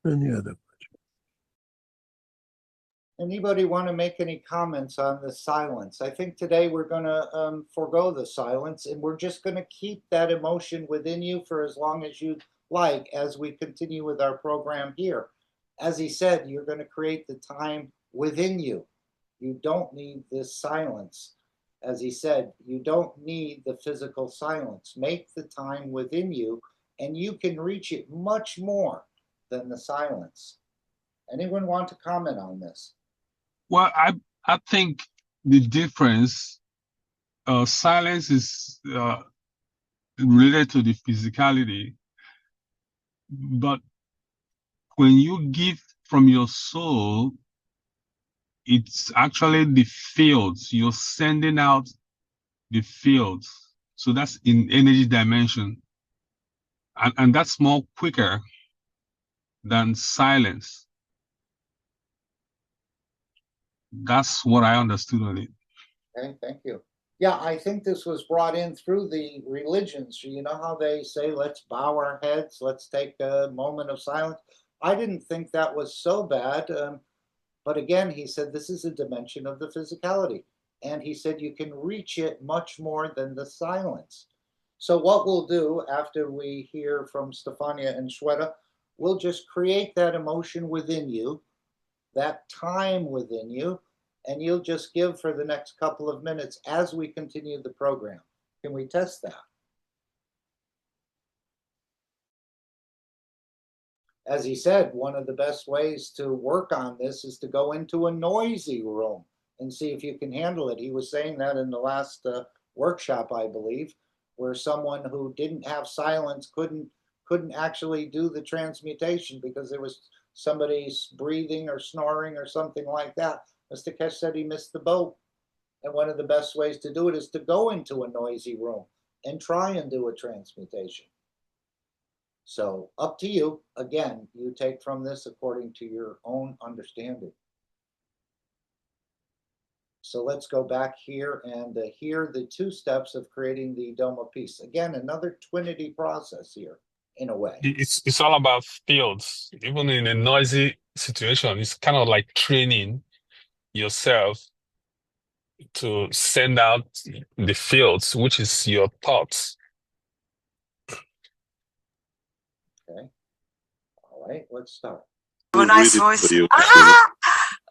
Speaker 9: Any other?
Speaker 4: Anybody want to make any comments on the silence? I think today we're going to forego the silence, and we're just going to keep that emotion within you for as long as you like as we continue with our program here. As he said, you're going to create the time within you. You don't need this silence. As he said, you don't need the physical silence. Make the time within you, and you can reach it much more than the silence. Anyone want to comment on this?
Speaker 7: Well, I think the difference, silence is related to the physicality, but when you give from your soul, it's actually the fields. You're sending out the fields. So that's in energy dimension. And that's more quicker than silence. That's what I understood on it.
Speaker 4: Okay, thank you. Yeah, I think this was brought in through the religions. You know how they say, let's bow our heads, let's take a moment of silence. I didn't think that was so bad. But again, he said, this is a dimension of the physicality. And he said, you can reach it much more than the silence. So what we'll do after we hear from Stefania and Shweta, we'll just create that emotion within you, that time within you, and you'll just give for the next couple of minutes as we continue the program. Can we test that? As he said, one of the best ways to work on this is to go into a noisy room and see if you can handle it. He was saying that in the last workshop, I believe, where someone who didn't have silence couldn't actually do the transmutation because there was somebody breathing or snoring or something like that. Mr. Keshe said he missed the boat. And one of the best ways to do it is to go into a noisy room and try and do a transmutation. So up to you. Again, you take from this according to your own understanding. So let's go back here and hear the 2 steps of creating the dome of peace. Again, another twinity process here, in a way.
Speaker 7: It's all about fields. Even in a noisy situation, it's kind of like training yourself to send out the fields, which is your thoughts.
Speaker 4: Okay. All right, let's start.
Speaker 12: A nice voice.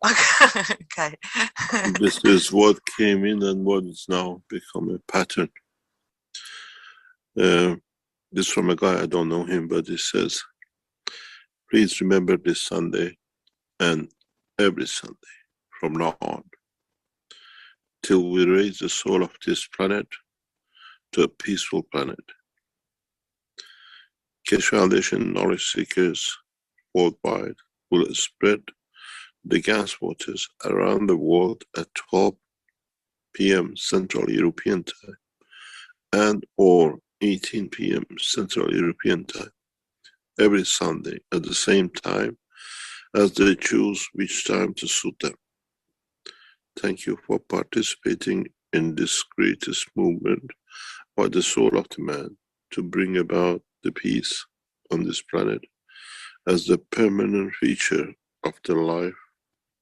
Speaker 12: Okay.
Speaker 9: This is what came in and what is now become a pattern. This from a guy, I don't know him, but he says, please remember this Sunday and every Sunday from now on, till we raise the soul of this planet to a peaceful planet. Keshe Foundation knowledge seekers worldwide will spread the gas waters around the world at 12 p.m. Central European Time and or 18 p.m. Central European Time every Sunday at the same time as they choose which time to suit them. Thank you for participating in this greatest movement by the soul of the man to bring about the peace on this planet as the permanent feature of the life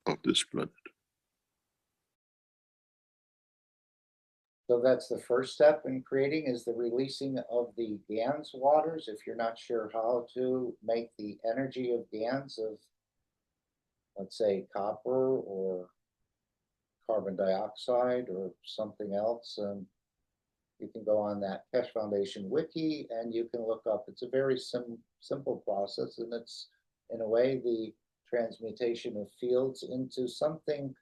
Speaker 9: of this planet.
Speaker 4: So that's the first step in creating, is the releasing of the GANs waters. If you're not sure how to make the energy of GANs of, let's say, copper or carbon dioxide or something else, you can go on that Keshe Foundation wiki and you can look up. It's a very simple process, and it's, in a way, the transmutation of fields into something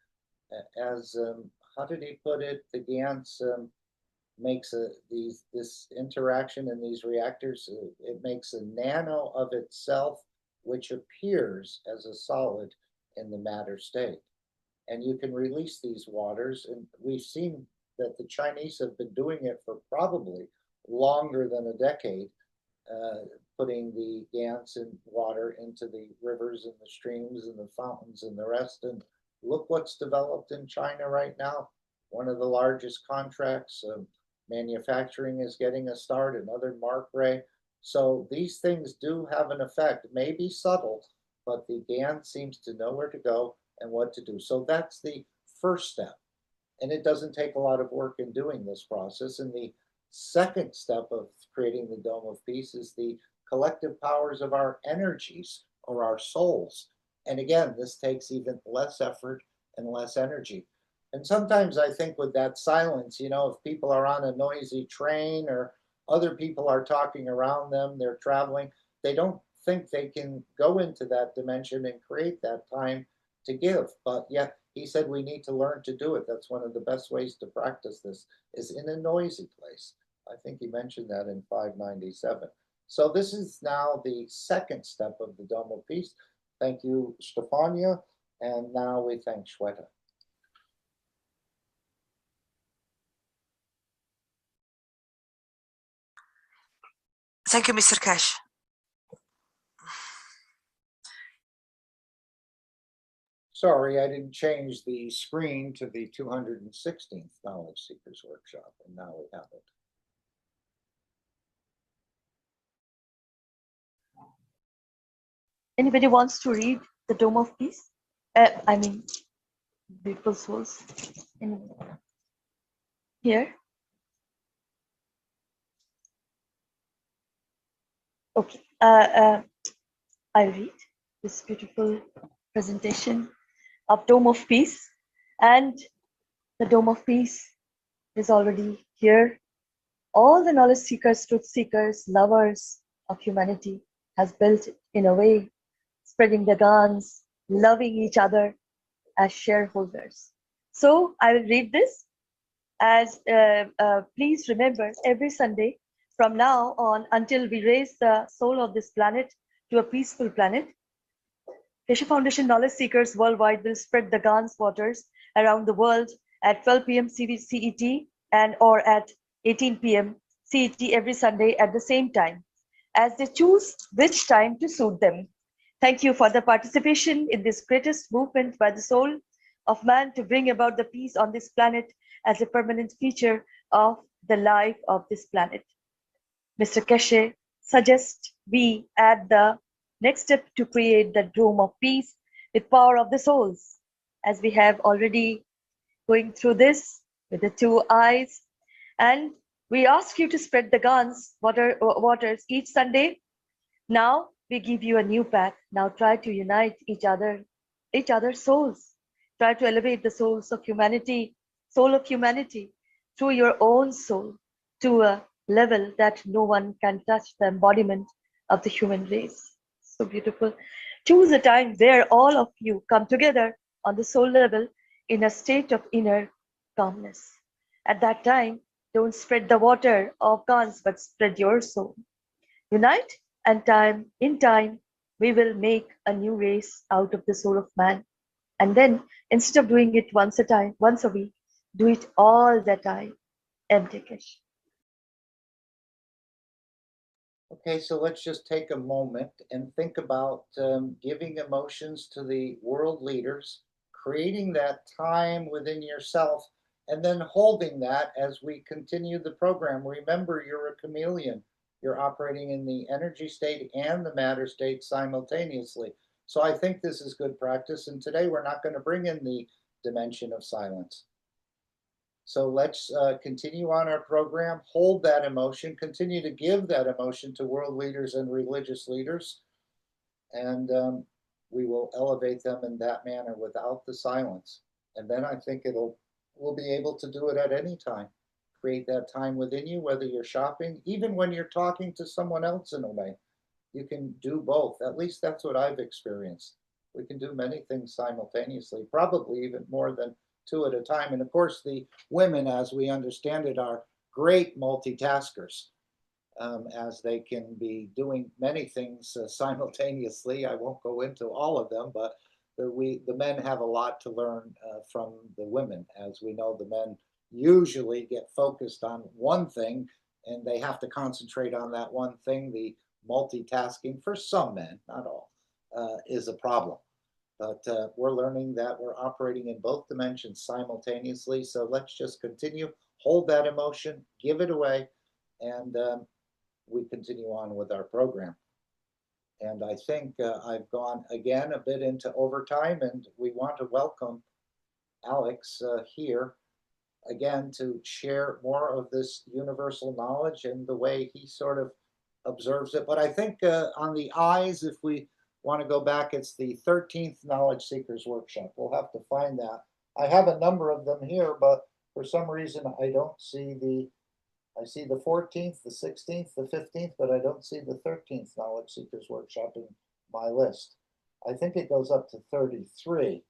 Speaker 4: as, how did he put it? The GANs makes this interaction in these reactors, it makes a nano of itself which appears as a solid in the matter state. And you can release these waters, and we've seen that the Chinese have been doing it for probably longer than a decade, putting the GANs and water into the rivers and the streams and the fountains and the rest. And look what's developed in China right now. One of the largest contracts. Manufacturing is getting a start, another Mark Ray. So these things do have an effect. It may be subtle, but the GAN seems to know where to go and what to do. So that's the first step. And it doesn't take a lot of work in doing this process. And the second step of creating the Dome of Peace is the collective powers of our energies or our souls. And again, this takes even less effort and less energy. And sometimes I think with that silence, you know, if people are on a noisy train or other people are talking around them, they're traveling, they don't think they can go into that dimension and create that time to give. But yet he said we need to learn to do it. That's one of the best ways to practice this is in a noisy place. I think he mentioned that in 597. So this is now the second step of the Dome of Peace. Thank you, Stefania. And now we thank Shweta.
Speaker 12: Thank you, Mr. Keshe.
Speaker 4: Sorry, I didn't change the screen to the 216th Knowledge Seekers Workshop, and now we have it.
Speaker 13: Anybody wants to read the Dome of Peace? I mean, Beautiful Souls. Here. Okay. I'll read this beautiful presentation of Dome of Peace. And the Dome of Peace is already here. All the knowledge seekers, truth seekers, lovers of humanity has built it in a way, spreading the GANs, loving each other as shareholders. So I will read this as please remember every Sunday from now on until we raise the soul of this planet to a peaceful planet, Keshe Foundation knowledge seekers worldwide will spread the GANs waters around the world at 12 p.m. CET and or at 18 p.m. CET every Sunday at the same time, as they choose which time to suit them. Thank you for the participation in this greatest movement by the soul of man to bring about the peace on this planet as a permanent feature of the life of this planet. Mr. Keshe suggests we add the next step to create the Dome of Peace with power of the souls, as we have already going through this with the 2 eyes. And we ask you to spread the GANs waters each Sunday. Now we give you a new path. Now try to unite each other's souls. Try to elevate the souls of humanity, soul of humanity, through your own soul to a level that no one can touch, the embodiment of the human race. So beautiful. Choose a time where all of you come together on the soul level in a state of inner calmness. At that time, don't spread the water of GANs, but spread your soul. Unite, and in time, we will make a new race out of the soul of man. And then, instead of doing it once a week, do it all the time. M.T. Keshe.
Speaker 4: Okay, so let's just take a moment and think about giving emotions to the world leaders, creating that time within yourself, and then holding that as we continue the program. Remember, you're a chameleon. You're operating in the energy state and the matter state simultaneously. So I think this is good practice. And today we're not going to bring in the dimension of silence. So let's continue on our program, hold that emotion, continue to give that emotion to world leaders and religious leaders, and we will elevate them in that manner without the silence. And then I think we'll be able to do it at any time. Create that time within you, whether you're shopping, even when you're talking to someone else in a way. You can do both. At least that's what I've experienced. We can do many things simultaneously, probably even more than 2 at a time. And of course, the women, as we understand it, are great multitaskers. as they can be doing many things simultaneously. I won't go into all of them, but the men have a lot to learn from the women. As we know, the men usually get focused on one thing and they have to concentrate on that one thing. The multitasking, for some men, not all, is a problem. But we're learning that we're operating in both dimensions simultaneously. So let's just continue, hold that emotion, give it away, and we continue on with our program. And I think I've gone again a bit into overtime, and we want to welcome Alex here again to share more of this universal knowledge and the way he sort of observes it. But I think on the eyes, if we want to go back, it's the 13th Knowledge Seekers Workshop. We'll have to find that. I have a number of them here, but for some reason I don't see I see the 14th, the 16th, the 15th, but I don't see the 13th Knowledge Seekers Workshop in my list. I think it goes up to 33.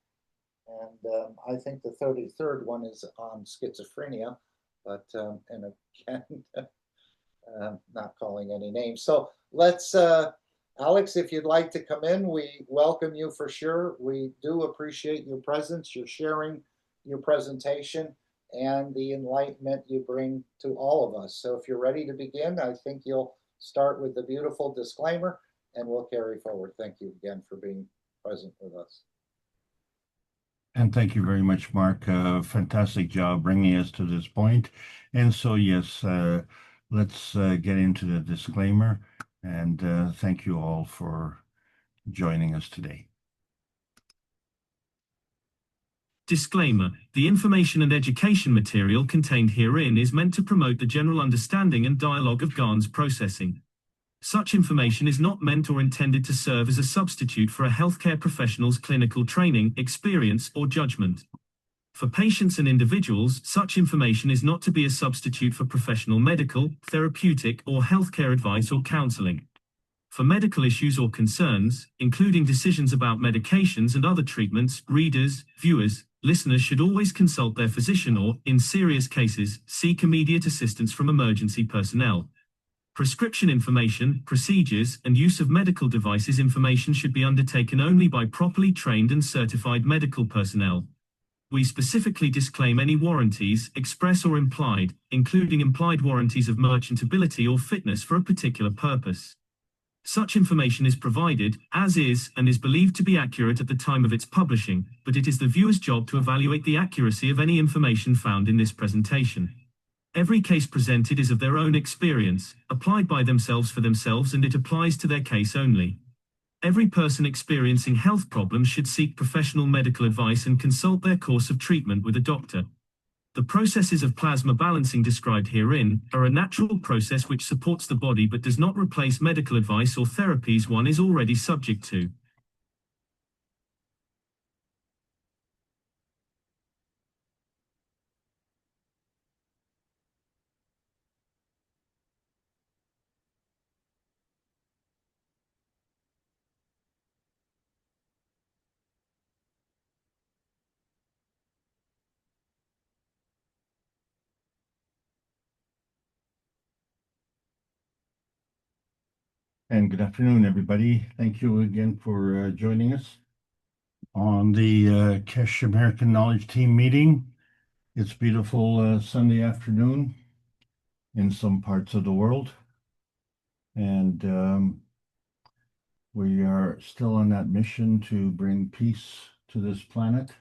Speaker 4: And I think the 33rd one is on schizophrenia, but, and again, not calling any names. So let's, Alex, if you'd like to come in, we welcome you for sure. We do appreciate your presence, your sharing, your presentation, and the enlightenment you bring to all of us. So if you're ready to begin, I think you'll start with the beautiful disclaimer and we'll carry forward. Thank you again for being present with us.
Speaker 6: And thank you very much, Mark. Fantastic job bringing us to this point. And so, yes, let's get into the disclaimer. And thank you all for joining us today.
Speaker 2: Disclaimer: the information and education material contained herein is meant to promote the general understanding and dialogue of GANs processing. Such information is not meant or intended to serve as a substitute for a healthcare professional's clinical training, experience, or judgment. For patients and individuals, such information is not to be a substitute for professional medical, therapeutic, or healthcare advice or counseling. For medical issues or concerns, including decisions about medications and other treatments, readers, viewers, listeners should always consult their physician or, in serious cases, seek immediate assistance from emergency personnel. Prescription information, procedures, and use of medical devices information should be undertaken only by properly trained and certified medical personnel. We specifically disclaim any warranties, express or implied, including implied warranties of merchantability or fitness for a particular purpose. Such information is provided, as is, and is believed to be accurate at the time of its publishing, but it is the viewer's job to evaluate the accuracy of any information found in this presentation. Every case presented is of their own experience, applied by themselves for themselves, and it applies to their case only. Every person experiencing health problems should seek professional medical advice and consult their course of treatment with a doctor. The processes of plasma balancing described herein are a natural process which supports the body but does not replace medical advice or therapies one is already subject to.
Speaker 6: And good afternoon, everybody. Thank you again for joining us on the Keshe American Knowledge Team meeting. It's beautiful Sunday afternoon in some parts of the world. And we are still on that mission to bring peace to this planet.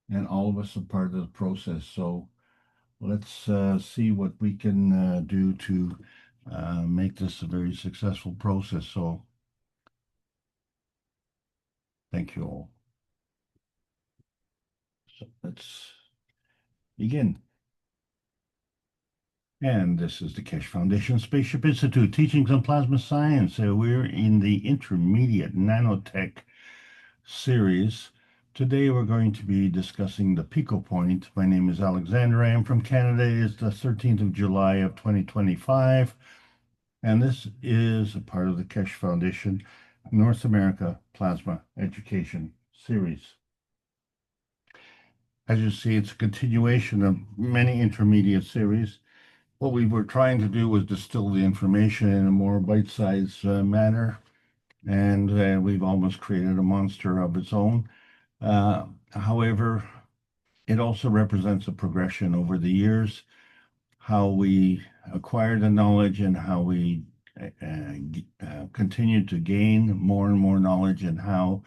Speaker 6: And all of us are part of the process. So let's see what we can do to make this a very successful process. So thank you all. So let's begin. And this is the Keshe Foundation Spaceship Institute, Teachings on Plasma Science. We're in the Intermediate Nanotech series. Today we're going to be discussing the Pico Point. My name is Alexander. I am from Canada. It's the 13th of July of 2025. And this is a part of the Keshe Foundation North America Plasma Education Series. As you see, it's a continuation of many intermediate series. what we were trying to do was distill the information in a more bite-sized manner, and we've almost created a monster of its own. However, it also represents a progression over the years, how we acquire the knowledge and how we continue to gain more and more knowledge, and how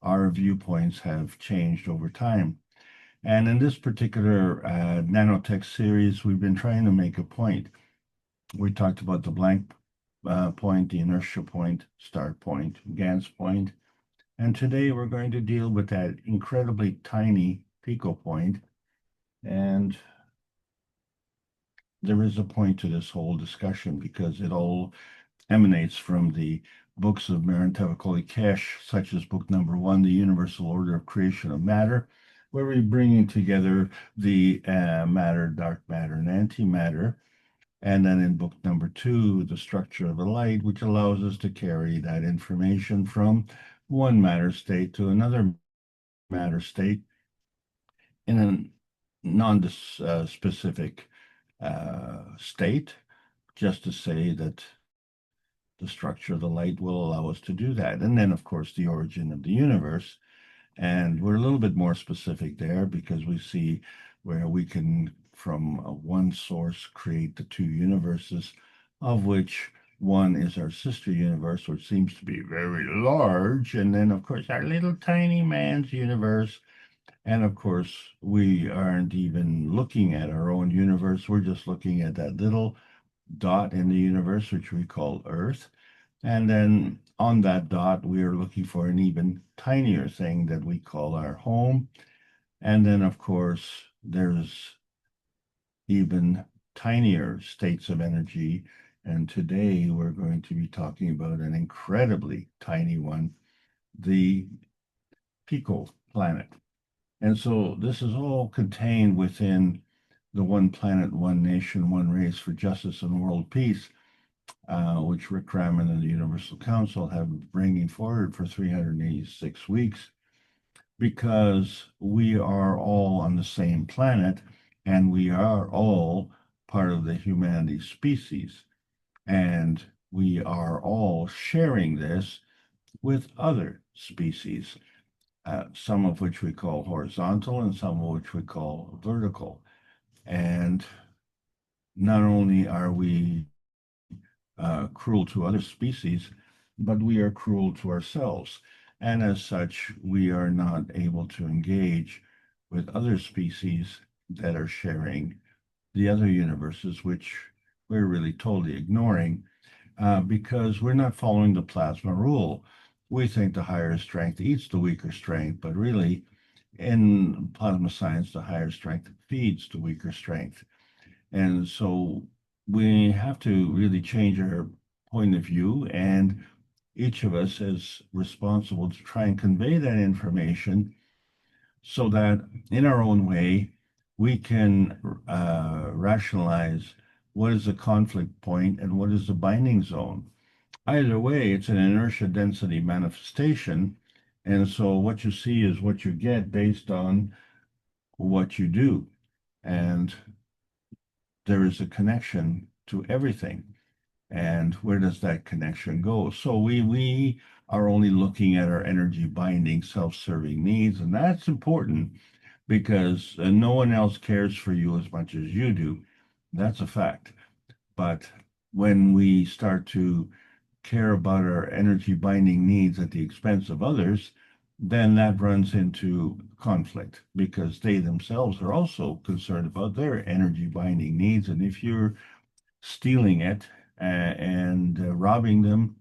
Speaker 6: our viewpoints have changed over time. And in this particular nanotech series, we've been trying to make a point. We talked about the blank point, the inertia point, start point, Gans point. And today we're going to deal with that incredibly tiny pico point. And there is a point to this whole discussion because it all emanates from the books of Marantevikoli Keshe, such as book number 1, The Universal Order of Creation of Matter, where we're bringing together the matter, dark matter, and antimatter. And then in book number 2, The Structure of the Light, which allows us to carry that information from one matter state to another matter state in a non-specific state, just to say that the structure of the light will allow us to do that. And then, of course, the origin of the universe. And we're a little bit more specific there because we see where we can, from one source, create the two universes, of which one is our sister universe, which seems to be very large. And then, of course, our little tiny man's universe. And of course, we aren't even looking at our own universe. We're just looking at that little dot in the universe, which we call Earth. And then on that dot, we are looking for an even tinier thing that we call our home. And then, of course, there's even tinier states of energy. And today we're going to be talking about an incredibly tiny one, the Pico planet. And so this is all contained within the One Planet, One Nation, One Race for Justice and World Peace, which Rick Raman and the Universal Council have been bringing forward for 386 weeks, because we are all on the same planet and we are all part of the humanity species. And we are all sharing this with other species. Some of which we call horizontal and some of which we call vertical. And not only are we cruel to other species, but we are cruel to ourselves. And as such, we are not able to engage with other species that are sharing the other universes, which we're really totally ignoring because we're not following the plasma rule. We think the higher strength eats the weaker strength, but really in plasma science, the higher strength feeds the weaker strength. And so we have to really change our point of view, and each of us is responsible to try and convey that information so that in our own way, we can rationalize what is the conflict point and what is the binding zone. Either way, it's an inertia density manifestation. And so what you see is what you get based on what you do. And there is a connection to everything. And where does that connection go? So we are only looking at our energy binding, self-serving needs. And that's important because no one else cares for you as much as you do. That's a fact. But when we start to care about our energy binding needs at the expense of others, then that runs into conflict because they themselves are also concerned about their energy binding needs. And if you're stealing it and robbing them,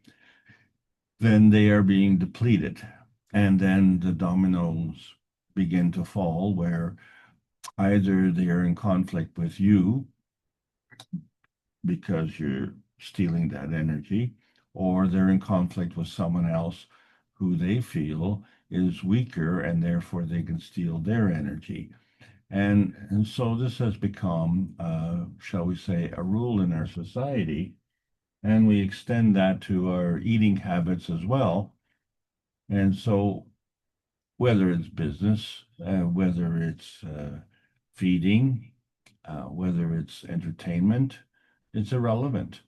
Speaker 6: then they are being depleted. And then the dominoes begin to fall where either they are in conflict with you because you're stealing that energy, or they're in conflict with someone else who they feel is weaker and therefore they can steal their energy. And so this has become, shall we say, a rule in our society. And we extend that to our eating habits as well. And so whether it's business, whether it's feeding, whether it's entertainment, it's irrelevant.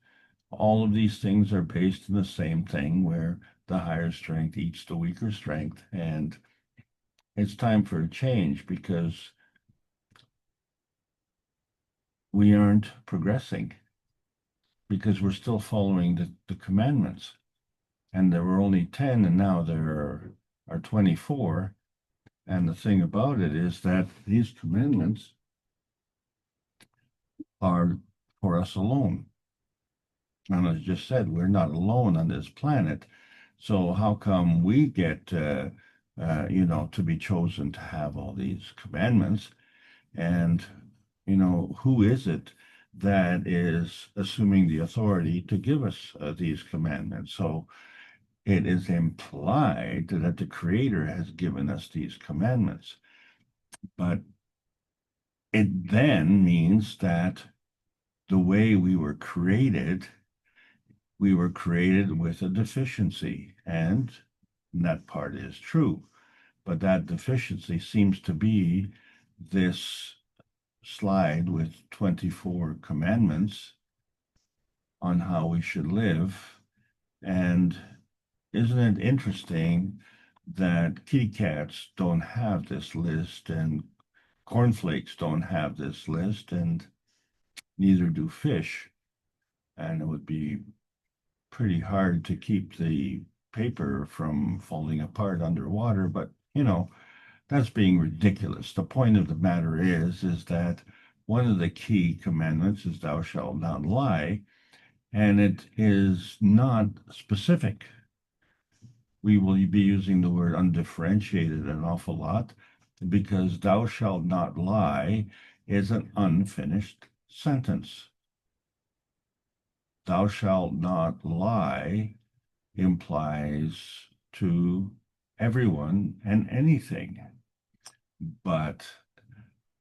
Speaker 6: All of these things are based in the same thing where the higher strength eats the weaker strength. And it's time for a change because we aren't progressing, because we're still following the commandments. And there were only 10, and now there are 24. And the thing about it is that these commandments are for us alone. And as I just said, we're not alone on this planet. So how come we get, to be chosen to have all these commandments? And, who is it that is assuming the authority to give us these commandments? So it is implied that the Creator has given us these commandments. But it then means that the way we were created with a deficiency, and that part is true. But that deficiency seems to be this slide with 24 commandments on how we should live. And isn't it interesting that kitty cats don't have this list, and cornflakes don't have this list, and neither do fish? And it would be pretty hard to keep the paper from falling apart underwater, but that's being ridiculous. The point of the matter is that one of the key commandments is thou shalt not lie, and it is not specific. We will be using the word undifferentiated an awful lot because thou shalt not lie is an unfinished sentence. Thou shalt not lie implies to everyone and anything. But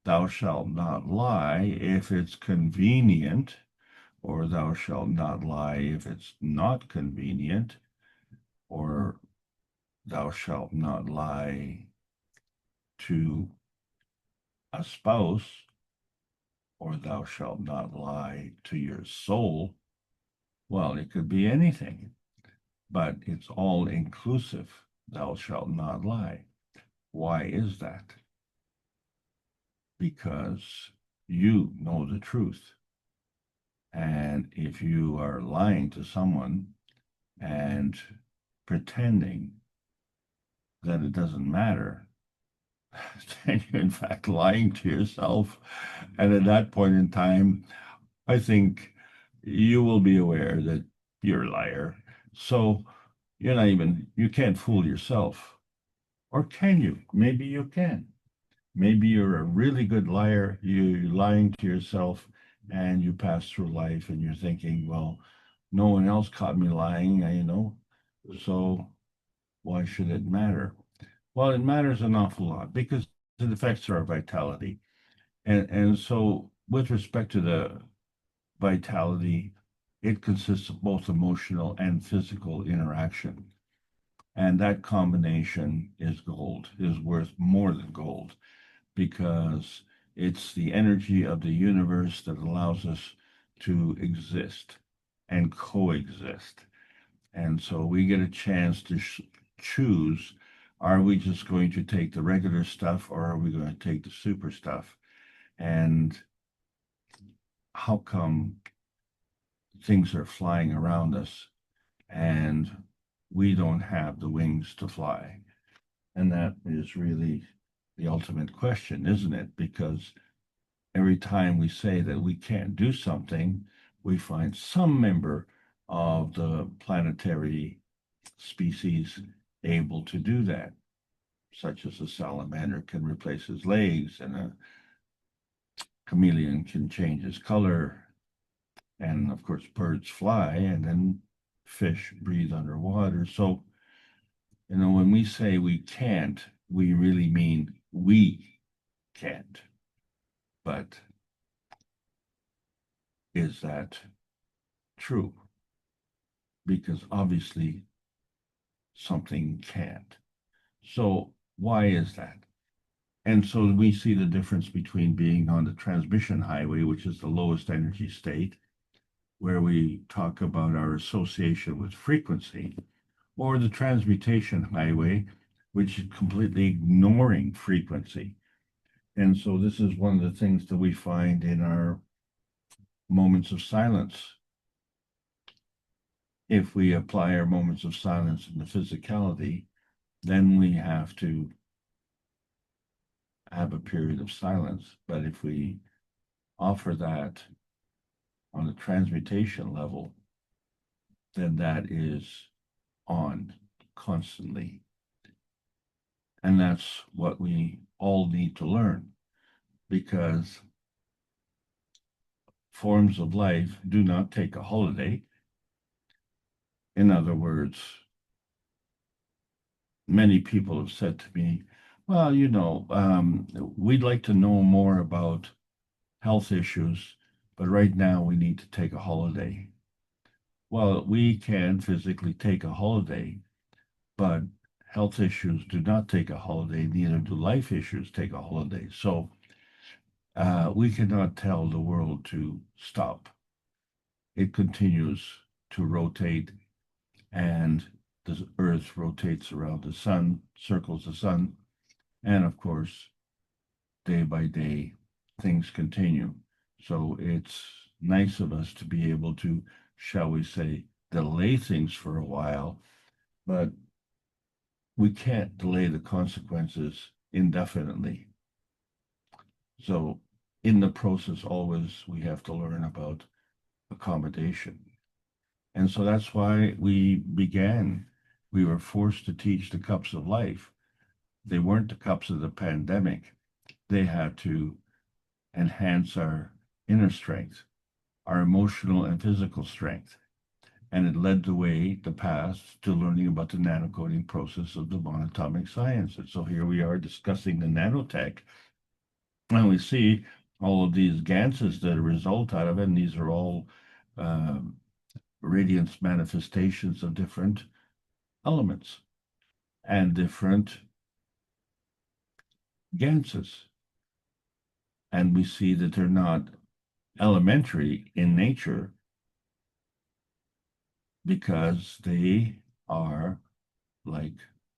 Speaker 6: thou shalt not lie if it's convenient, or thou shalt not lie if it's not convenient, or thou shalt not lie to a spouse, or thou shalt not lie to your soul. Well, it could be anything, but it's all inclusive. Thou shalt not lie. Why is that? Because you know the truth. And if you are lying to someone and pretending that it doesn't matter, then you're in fact lying to yourself. And at that point in time, I think you will be aware that you're a liar. So you can't fool yourself. Or can you? Maybe you can. Maybe you're a really good liar. You're lying to yourself and you pass through life and you're thinking, well, no one else caught me lying, so why should it matter? Well, it matters an awful lot because it affects our vitality. And so with respect to the vitality, it consists of both emotional and physical interaction. And that combination is worth more than gold, because it's the energy of the universe that allows us to exist and coexist. And so we get a chance to choose, are we just going to take the regular stuff or are we going to take the super stuff? And how come things are flying around us and we don't have the wings to fly? And that is really the ultimate question, isn't it? Because every time we say that we can't do something, we find some member of the planetary species able to do that, such as a salamander can replace his legs, and a chameleon can change his color, and of course birds fly, and then fish breathe underwater. So, when we say we can't, we really mean we can't. But is that true? Because obviously something can't. So why is that? And so we see the difference between being on the transmission highway, which is the lowest energy state, where we talk about our association with frequency, or the transmutation highway, which is completely ignoring frequency. And so this is one of the things that we find in our moments of silence. If we apply our moments of silence in the physicality, then we have to have a period of silence. But if we offer that on the transmutation level, then that is on constantly. And that's what we all need to learn, because forms of life do not take a holiday. In other words, many people have said to me, well, we'd like to know more about health issues, but right now we need to take a holiday. Well, we can physically take a holiday, but health issues do not take a holiday, neither do life issues take a holiday. So we cannot tell the world to stop. It continues to rotate, and the Earth rotates around the sun, circles the sun, and of course, day by day, things continue. So it's nice of us to be able to, shall we say, delay things for a while, but we can't delay the consequences indefinitely. So in the process, always we have to learn about accommodation. And so that's why we were forced to teach the cups of life. They weren't the cups of the pandemic. They had to enhance our inner strength, our emotional and physical strength. And it led the path to learning about the nanocoding process of the monatomic science. And so here we are discussing the nanotech, and we see all of these ganses that result out of it, and these are all radiance manifestations of different elements and different ganses. And we see that they're not elementary in nature because they are like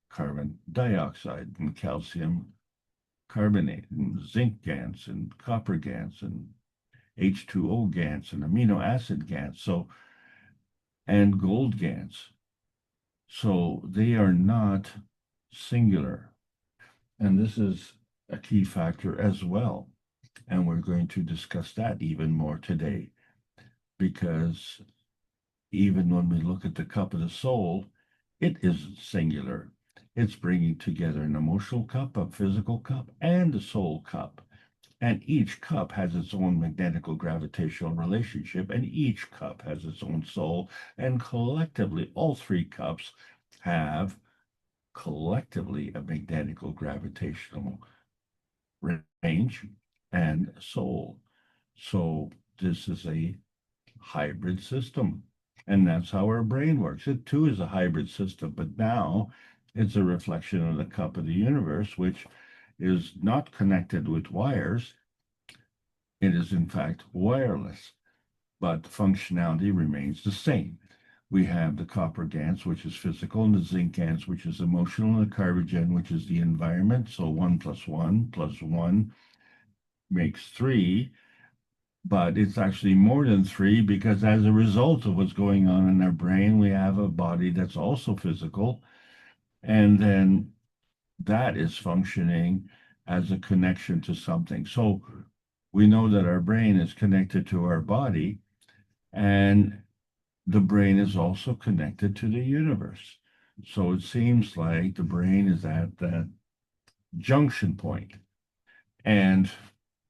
Speaker 6: carbon dioxide and calcium carbonate and zinc GANs and copper GANs and H2O GANs and amino acid GANs, and gold GANs. So they are not singular. And this is a key factor as well. And we're going to discuss that even more today, because even when we look at the cup of the soul, it isn't singular. It's bringing together an emotional cup, a physical cup, and a soul cup. And each cup has its own magnetical gravitational relationship, and each cup has its own soul. And collectively, all three cups have collectively a magnetical gravitational range and soul. So this is a hybrid system. And that's how our brain works. It too is a hybrid system, but now it's a reflection of the cup of the universe, which is not connected with wires. It is in fact wireless, but the functionality remains the same. We have the copper GANs, which is physical, and the zinc GANs, which is emotional, and the carbogen, which is the environment. So 1 + 1 + 1 makes 3. But it's actually more than 3, because as a result of what's going on in our brain, we have a body that's also physical. And then that is functioning as a connection to something. So we know that our brain is connected to our body, and the brain is also connected to the universe. So it seems like the brain is at that junction point. And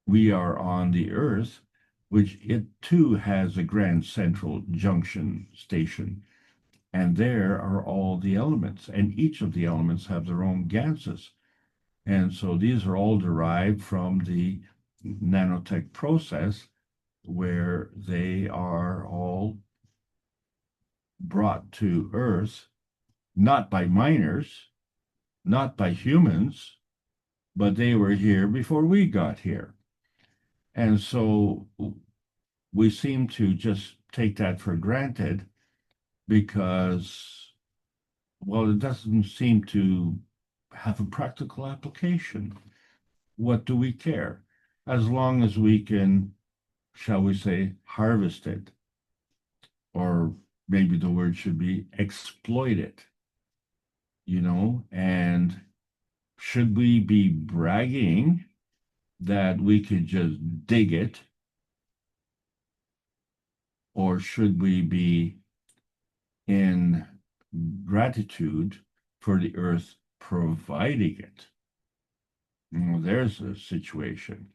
Speaker 6: we are on the earth, which it too has a grand central junction station. And there are all the elements, and each of the elements have their own gases. And so these are all derived from the nanotech process, where they are all brought to Earth, not by miners, not by humans, but they were here before we got here. And so we seem to just take that for granted because, well, it doesn't seem to have a practical application. What do we care? As long as we can, shall we say, harvest it, or maybe the word should be exploit it, and should we be bragging that we could just dig it, or should we be in gratitude for the earth providing it? There's a situation.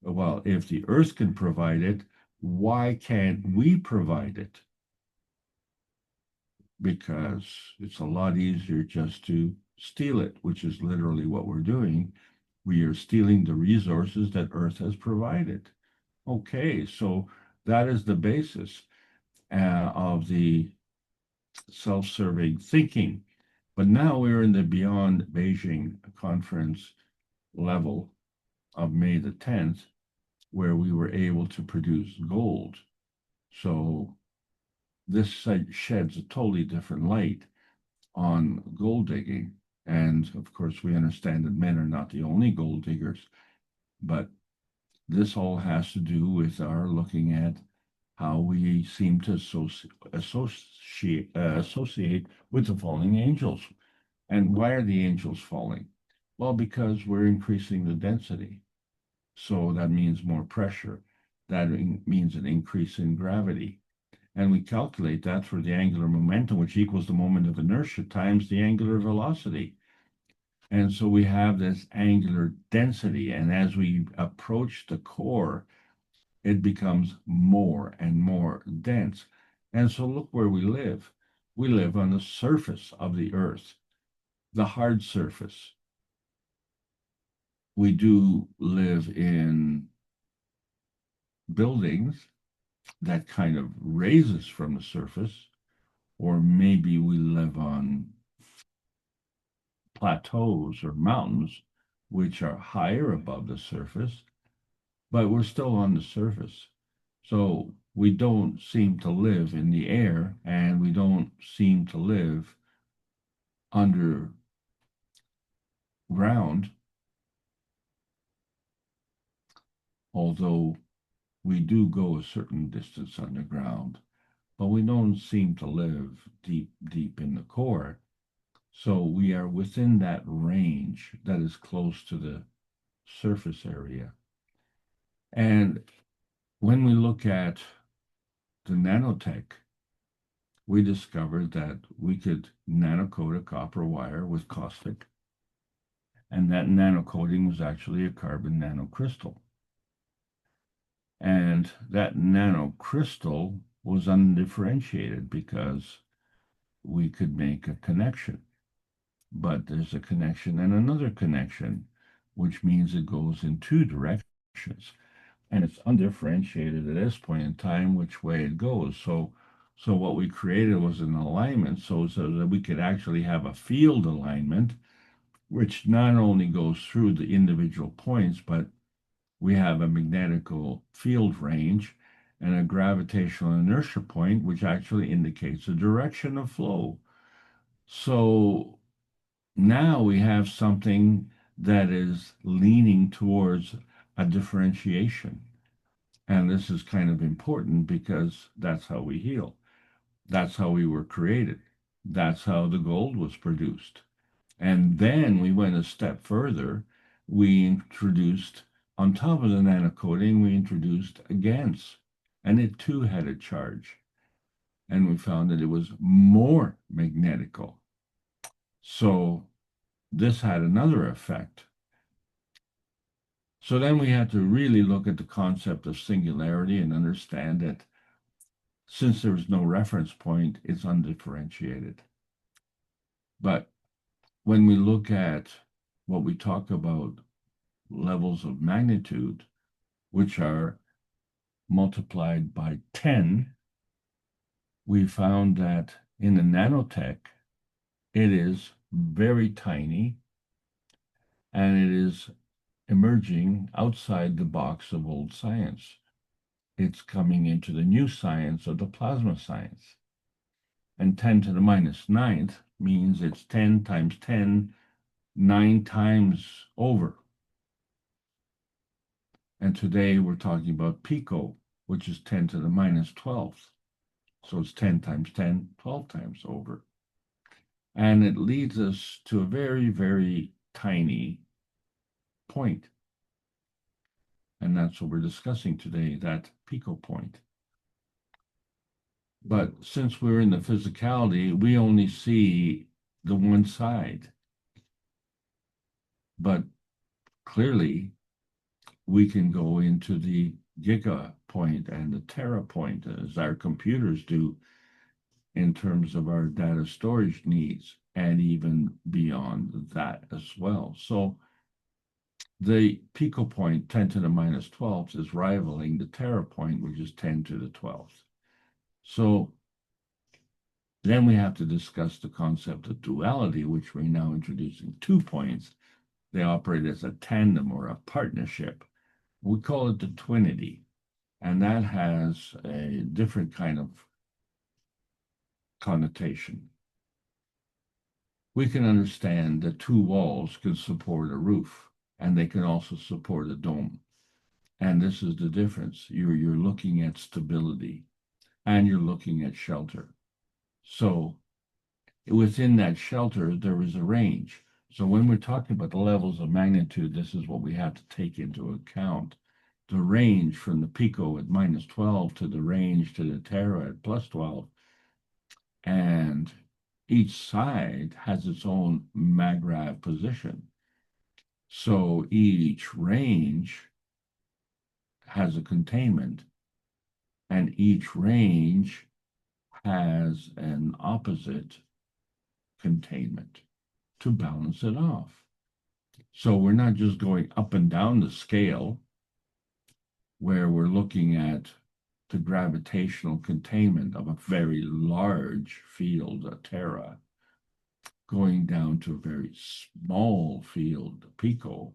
Speaker 6: Well, if the earth can provide it, why can't we provide it? Because it's a lot easier just to steal it, which is literally what we're doing. We are stealing the resources that earth has provided. Okay, so that is the basis of the self-serving thinking. But now we're in the Beyond Beijing conference level of May the 10th, where we were able to produce gold. So this sheds a totally different light on gold digging. And of course, we understand that men are not the only gold diggers, but this all has to do with our looking at how we seem to associate with the falling angels. And why are the angels falling? Well, because we're increasing the density. So that means more pressure. That means an increase in gravity. And we calculate that for the angular momentum, which equals the moment of inertia times the angular velocity. And so we have this angular density. And as we approach the core, it becomes more and more dense. And so look where we live. We live on the surface of the earth, the hard surface. We do live in buildings that kind of raises from the surface, or maybe we live on plateaus or mountains which are higher above the surface, but we're still on the surface. So we don't seem to live in the air, and we don't seem to live underground, although we do go a certain distance underground, but we don't seem to live deep in the core. So we are within that range that is close to the surface area. And when we look at the nanotech, we discovered that we could nanocoat a copper wire with caustic, and that nanocoating was actually a carbon nanocrystal. And that nanocrystal was undifferentiated because we could make a connection. But there's a connection and another connection, which means it goes in two directions. And it's undifferentiated at this point in time which way it goes. So what we created was an alignment so that we could actually have a field alignment, which not only goes through the individual points, but we have a magnetical field range and a gravitational inertia point, which actually indicates the direction of flow. So now we have something that is leaning towards a differentiation. And this is kind of important because that's how we heal. That's how we were created. That's how the gold was produced. And then we went a step further. We introduced, on top of the nanocoating, we introduced a GaNs, and it too had a charge. And we found that it was more magnetical. So this had another effect. So then we had to really look at the concept of singularity and understand that since there was no reference point, it's undifferentiated. But when we look at what we talk about levels of magnitude, which are multiplied by 10, we found that in the nanotech, it is very tiny, and it is emerging outside the box of old science. It's coming into the new science of the plasma science. And 10 to the minus ninth means it's 10 times 10, 9 times over. And today we're talking about pico, which is 10 to the minus 12th. So it's 10 times 10, 12 times over. And it leads us to a very, very tiny point. And that's what we're discussing today, that pico point. But since we're in the physicality, we only see the one side. But clearly, we can go into the giga point and the tera point, as our computers do, in terms of our data storage needs, and even beyond that as well. So the pico point, 10 to the minus 12th, is rivaling the tera point, which is 10 to the 12th. So then we have to discuss the concept of duality, which we're now introducing 2 points. They operate as a tandem or a partnership. We call it the twinity, and that has a different kind of connotation. We can understand that 2 walls can support a roof, and they can also support a dome. And this is the difference. You're looking at stability, and you're looking at shelter. So within that shelter, there is a range. So when we're talking about the levels of magnitude, this is what we have to take into account. The range from the pico at minus 12 to the range to the tera at plus 12. And each side has its own maggrav position. So each range has a containment, and each range has an opposite containment to balance it off. So we're not just going up and down the scale where we're looking at the gravitational containment of a very large field, a tera, going down to a very small field, a pico.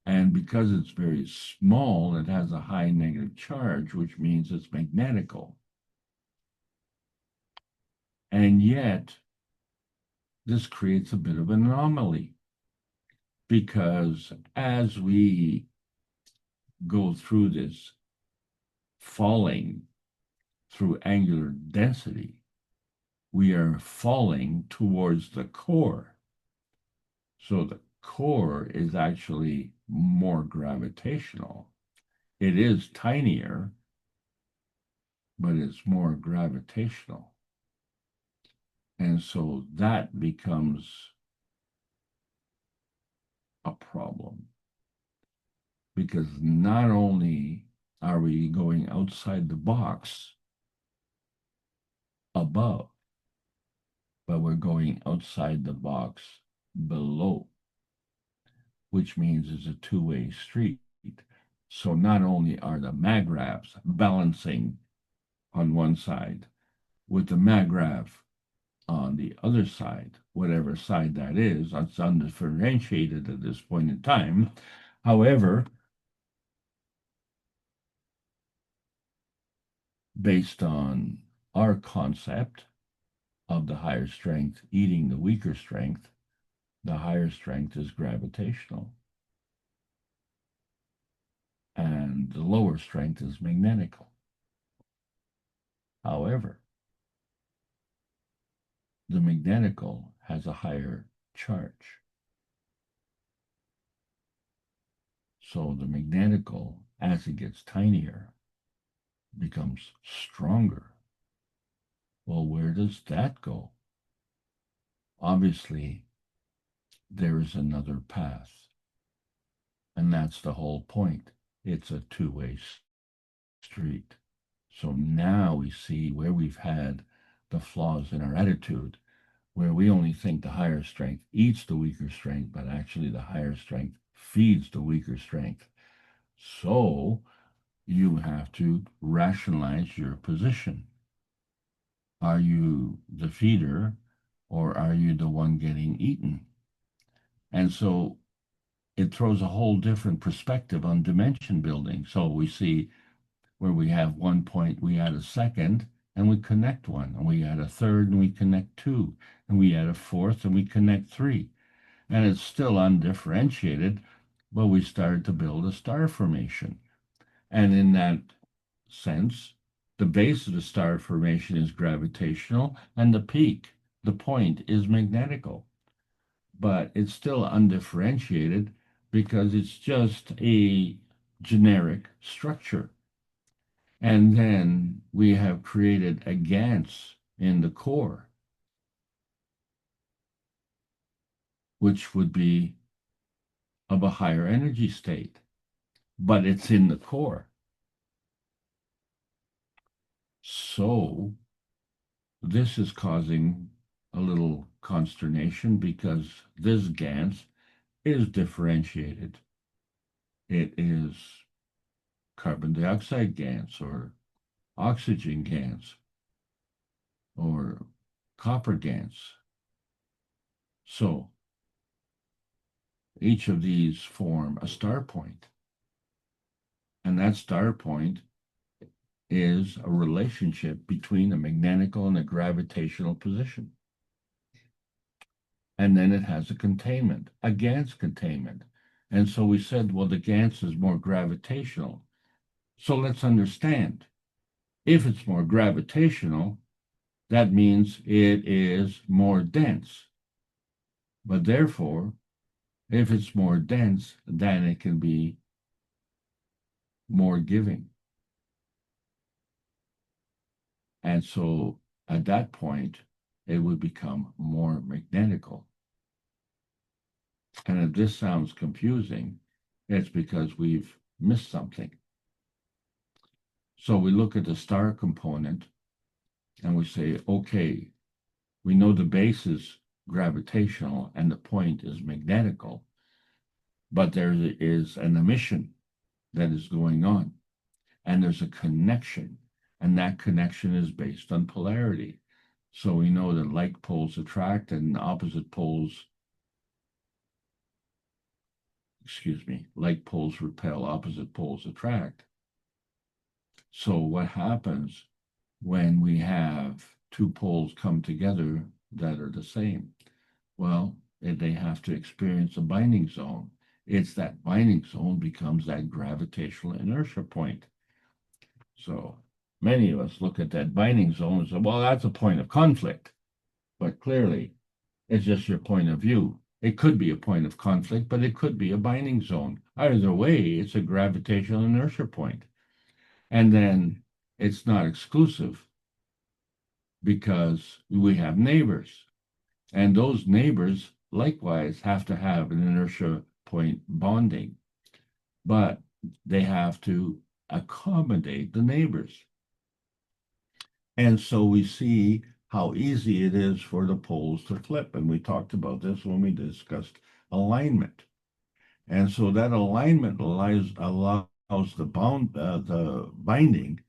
Speaker 6: And because it's very small, it has a high negative charge, which means it's magnetical. And yet, this creates a bit of an anomaly, because as we go through this falling through angular density, we are falling towards the core. So the core is actually more gravitational. It is tinier, but it's more gravitational. And so that becomes a problem, because not only are we going outside the box above, but we're going outside the box below, which means it's a two-way street. So not only are the magravs balancing on one side with the magrav on the other side, whatever side that is, it's undifferentiated at this point in time. However, based on our concept of the higher strength eating the weaker strength, the higher strength is gravitational, and the lower strength is magnetical. However, the magnetical has a higher charge. So the magnetical, as it gets tinier, becomes stronger. Well, where does that go? Obviously, there is another path. And that's the whole point. It's a two-way street. So now we see where we've had the flaws in our attitude, where we only think the higher strength eats the weaker strength, but actually the higher strength feeds the weaker strength. So you have to rationalize your position. Are you the feeder, or are you the one getting eaten? And so it throws a whole different perspective on dimension building. So we see where we have 1 point, we add a second, and we connect one, and we add a third, and we connect two, and we add a fourth, and we connect three. And it's still undifferentiated, but we started to build a star formation. And in that sense, the base of the star formation is gravitational, and the peak, the point, is magnetical. But it's still undifferentiated because it's just a generic structure. And then we have created a GANS in the core, which would be of a higher energy state, but it's in the core. So this is causing a little consternation because this GANS is differentiated. It is carbon dioxide GANS or oxygen GANS or copper GANS. So each of these form a star point. And that star point is a relationship between a magnetical and a gravitational position. And then it has a containment, a GANS containment. And so we said, well, the GANS is more gravitational. So let's understand. If it's more gravitational, that means it is more dense. But therefore, if it's more dense, then it can be more giving. And so at that point, it would become more magnetical. And if this sounds confusing, it's because we've missed something. So we look at the star component and we say, okay, we know the base is gravitational and the point is magnetical, but there is an emission that is going on, and there's a connection, and that connection is based on polarity. So we know that like poles attract and opposite poles, like poles repel, opposite poles attract. So what happens when we have two poles come together that are the same? Well, they have to experience a binding zone. It's that binding zone becomes that gravitational inertia point. So many of us look at that binding zone and say, well, that's a point of conflict. But clearly, it's just your point of view. It could be a point of conflict, but it could be a binding zone. Either way, it's a gravitational inertia point. And then it's not exclusive because we have neighbors. And those neighbors likewise have to have an inertia point bonding, but they have to accommodate the neighbors. And so we see how easy it is for the poles to flip. And we talked about this when we discussed alignment. And so that alignment allows the binding,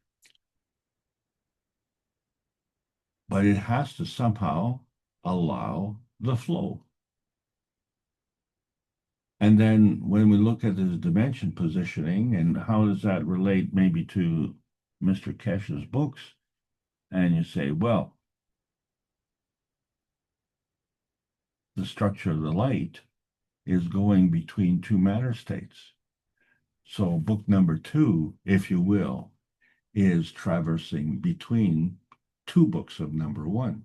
Speaker 6: but it has to somehow allow the flow. And then when we look at the dimension positioning and how does that relate maybe to Mr. Keshe's books, and you say, well, the structure of the light is going between two matter states. So book number 2, if you will, is traversing between two books of number 1.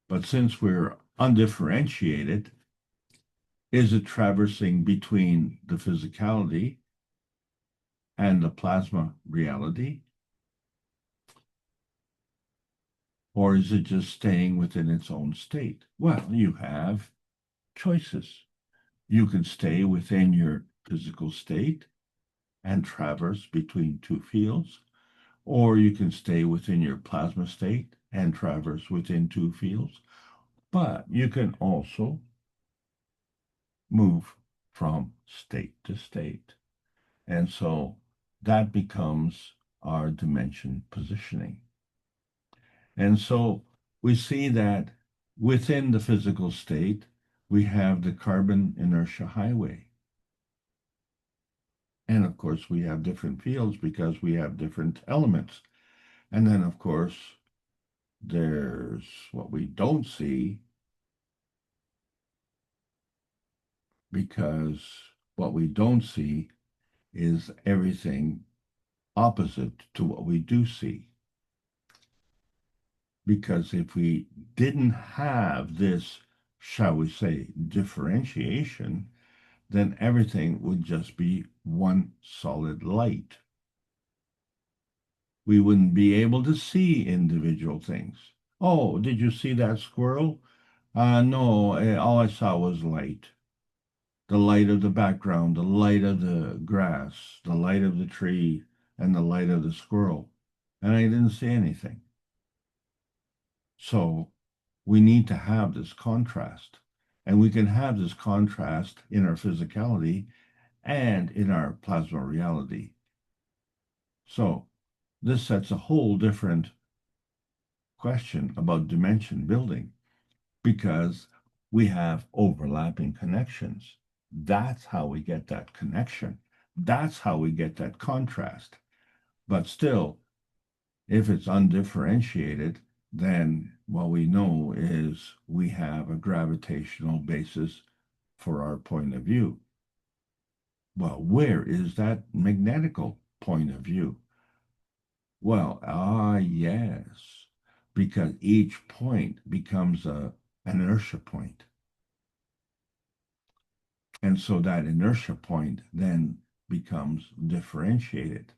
Speaker 6: But since we're undifferentiated, is it traversing between the physicality and the plasma reality? Or is it just staying within its own state? Well, you have choices. You can stay within your physical state and traverse between two fields, or you can stay within your plasma state and traverse within two fields, but you can also move from state to state. And so that becomes our dimension positioning. And so we see that within the physical state, we have the carbon inertia highway. And of course, we have different fields because we have different elements. And then, of course, there's what we don't see, because what we don't see is everything opposite to what we do see. Because if we didn't have this, shall we say, differentiation, then everything would just be one solid light. We wouldn't be able to see individual things. Oh, did you see that squirrel? No, all I saw was light. The light of the background, the light of the grass, the light of the tree, and the light of the squirrel. And I didn't see anything. So we need to have this contrast. And we can have this contrast in our physicality and in our plasma reality. So this sets a whole different question about dimension building, because we have overlapping connections. That's how we get that connection. That's how we get that contrast. But still, if it's undifferentiated, then what we know is we have a gravitational basis for our point of view. Well, where is that magnetical point of view? Well, yes, because each point becomes an inertia point. And so that inertia point then becomes differentiated,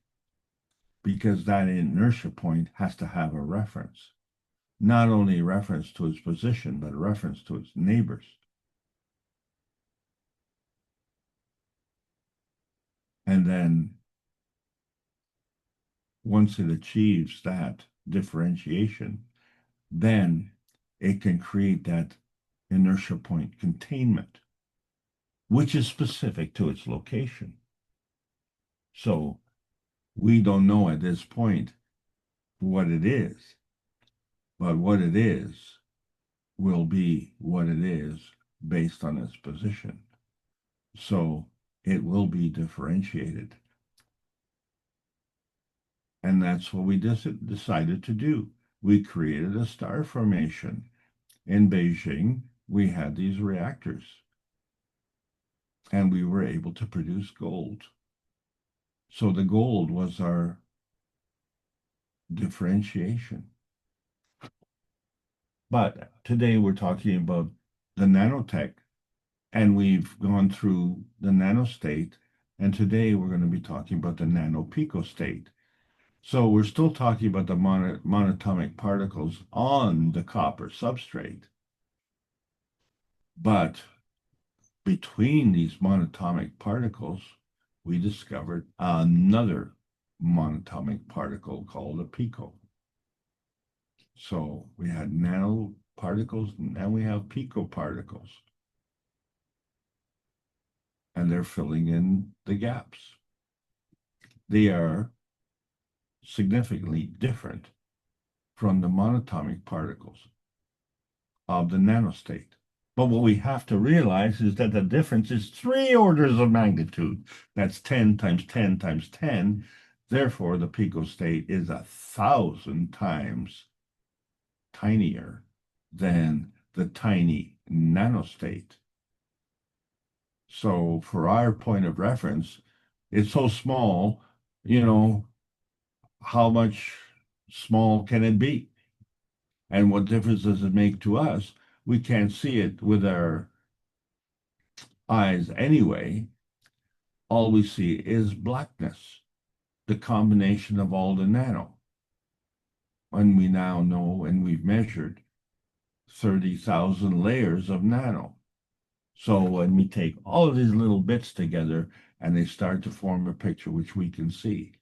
Speaker 6: because that inertia point has to have a reference, not only a reference to its position, but a reference to its neighbors. And then once it achieves that differentiation, then it can create that inertia point containment, which is specific to its location. So we don't know at this point what it is, but what it is will be what it is based on its position. So it will be differentiated. And that's what we decided to do. We created a star formation. In Beijing, we had these reactors, and we were able to produce gold. So the gold was our differentiation. But today we're talking about the nanotech, and we've gone through the nanostate, and today we're going to be talking about the nanopico state. So we're still talking about the monatomic particles on the copper substrate. But between these monatomic particles, we discovered another monatomic particle called a pico. So we had nanoparticles, and now we have picoparticles. And they're filling in the gaps. They are significantly different from the monatomic particles of the nanostate. But what we have to realize is that the difference is 3 orders of magnitude. That's 10 times 10 times 10. Therefore, the picostate is 1,000 times tinier than the tiny nanostate. So for our point of reference, it's so small, how much small can it be? And what difference does it make to us? We can't see it with our eyes anyway. All we see is blackness, the combination of all the nano. And we now know, and we've measured 30,000 layers of nano. So when we take all of these little bits together and they start to form a picture which we can see.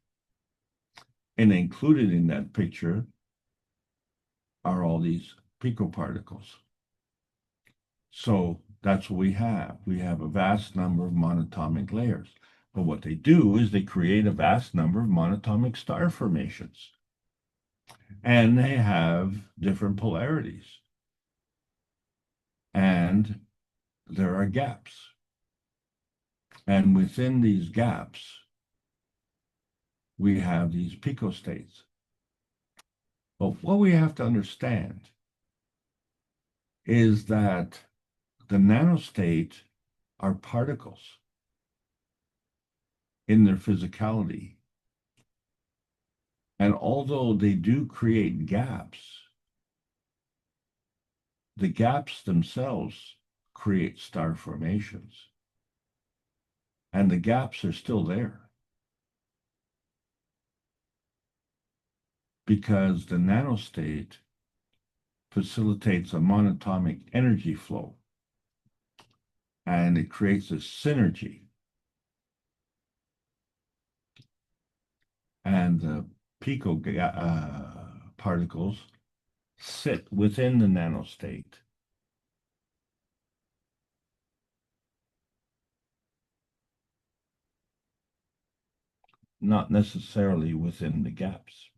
Speaker 6: And included in that picture are all these picoparticles. So that's what we have. We have a vast number of monatomic layers. But what they do is they create a vast number of monatomic star formations. And they have different polarities. And there are gaps. And within these gaps, we have these picostates. But what we have to understand is that the nanostate are particles in their physicality. And although they do create gaps, the gaps themselves create star formations. And the gaps are still there. Because the nanostate facilitates a monatomic energy flow. And it creates a synergy. And the pico particles sit within the nanostate. Not necessarily within the gaps.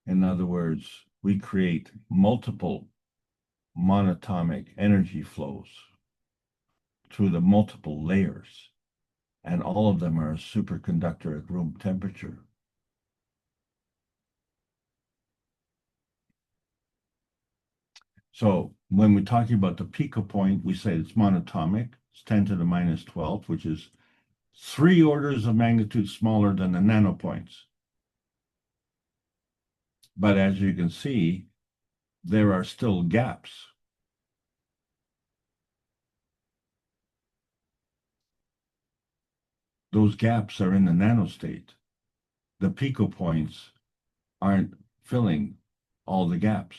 Speaker 6: In other words, we create multiple monatomic energy flows through the multiple layers, and all of them are a superconductor at room temperature. So when we're talking about the pico point, we say it's monatomic. It's 10 to the minus 12, which is 3 orders of magnitude smaller than the nanopoints. But as you can see, there are still gaps. Those gaps are in the nanostate. The pico points aren't filling all the gaps.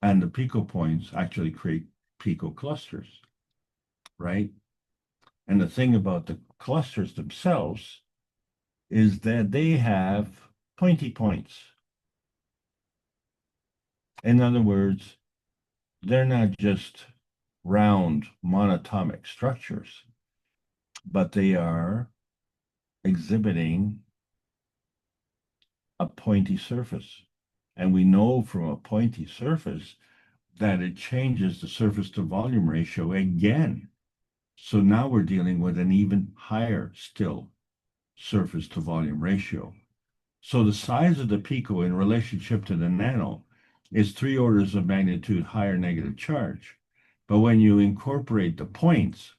Speaker 6: And the pico points actually create pico clusters, right? And the thing about the clusters themselves is that they have pointy points. In other words, they're not just round monatomic structures, but they are exhibiting a pointy surface. And we know from a pointy surface that it changes the surface to volume ratio again. So now we're dealing with an even higher still surface to volume ratio. So the size of the pico in relationship to the nano is 3 orders of magnitude higher negative charge. But when you incorporate the points,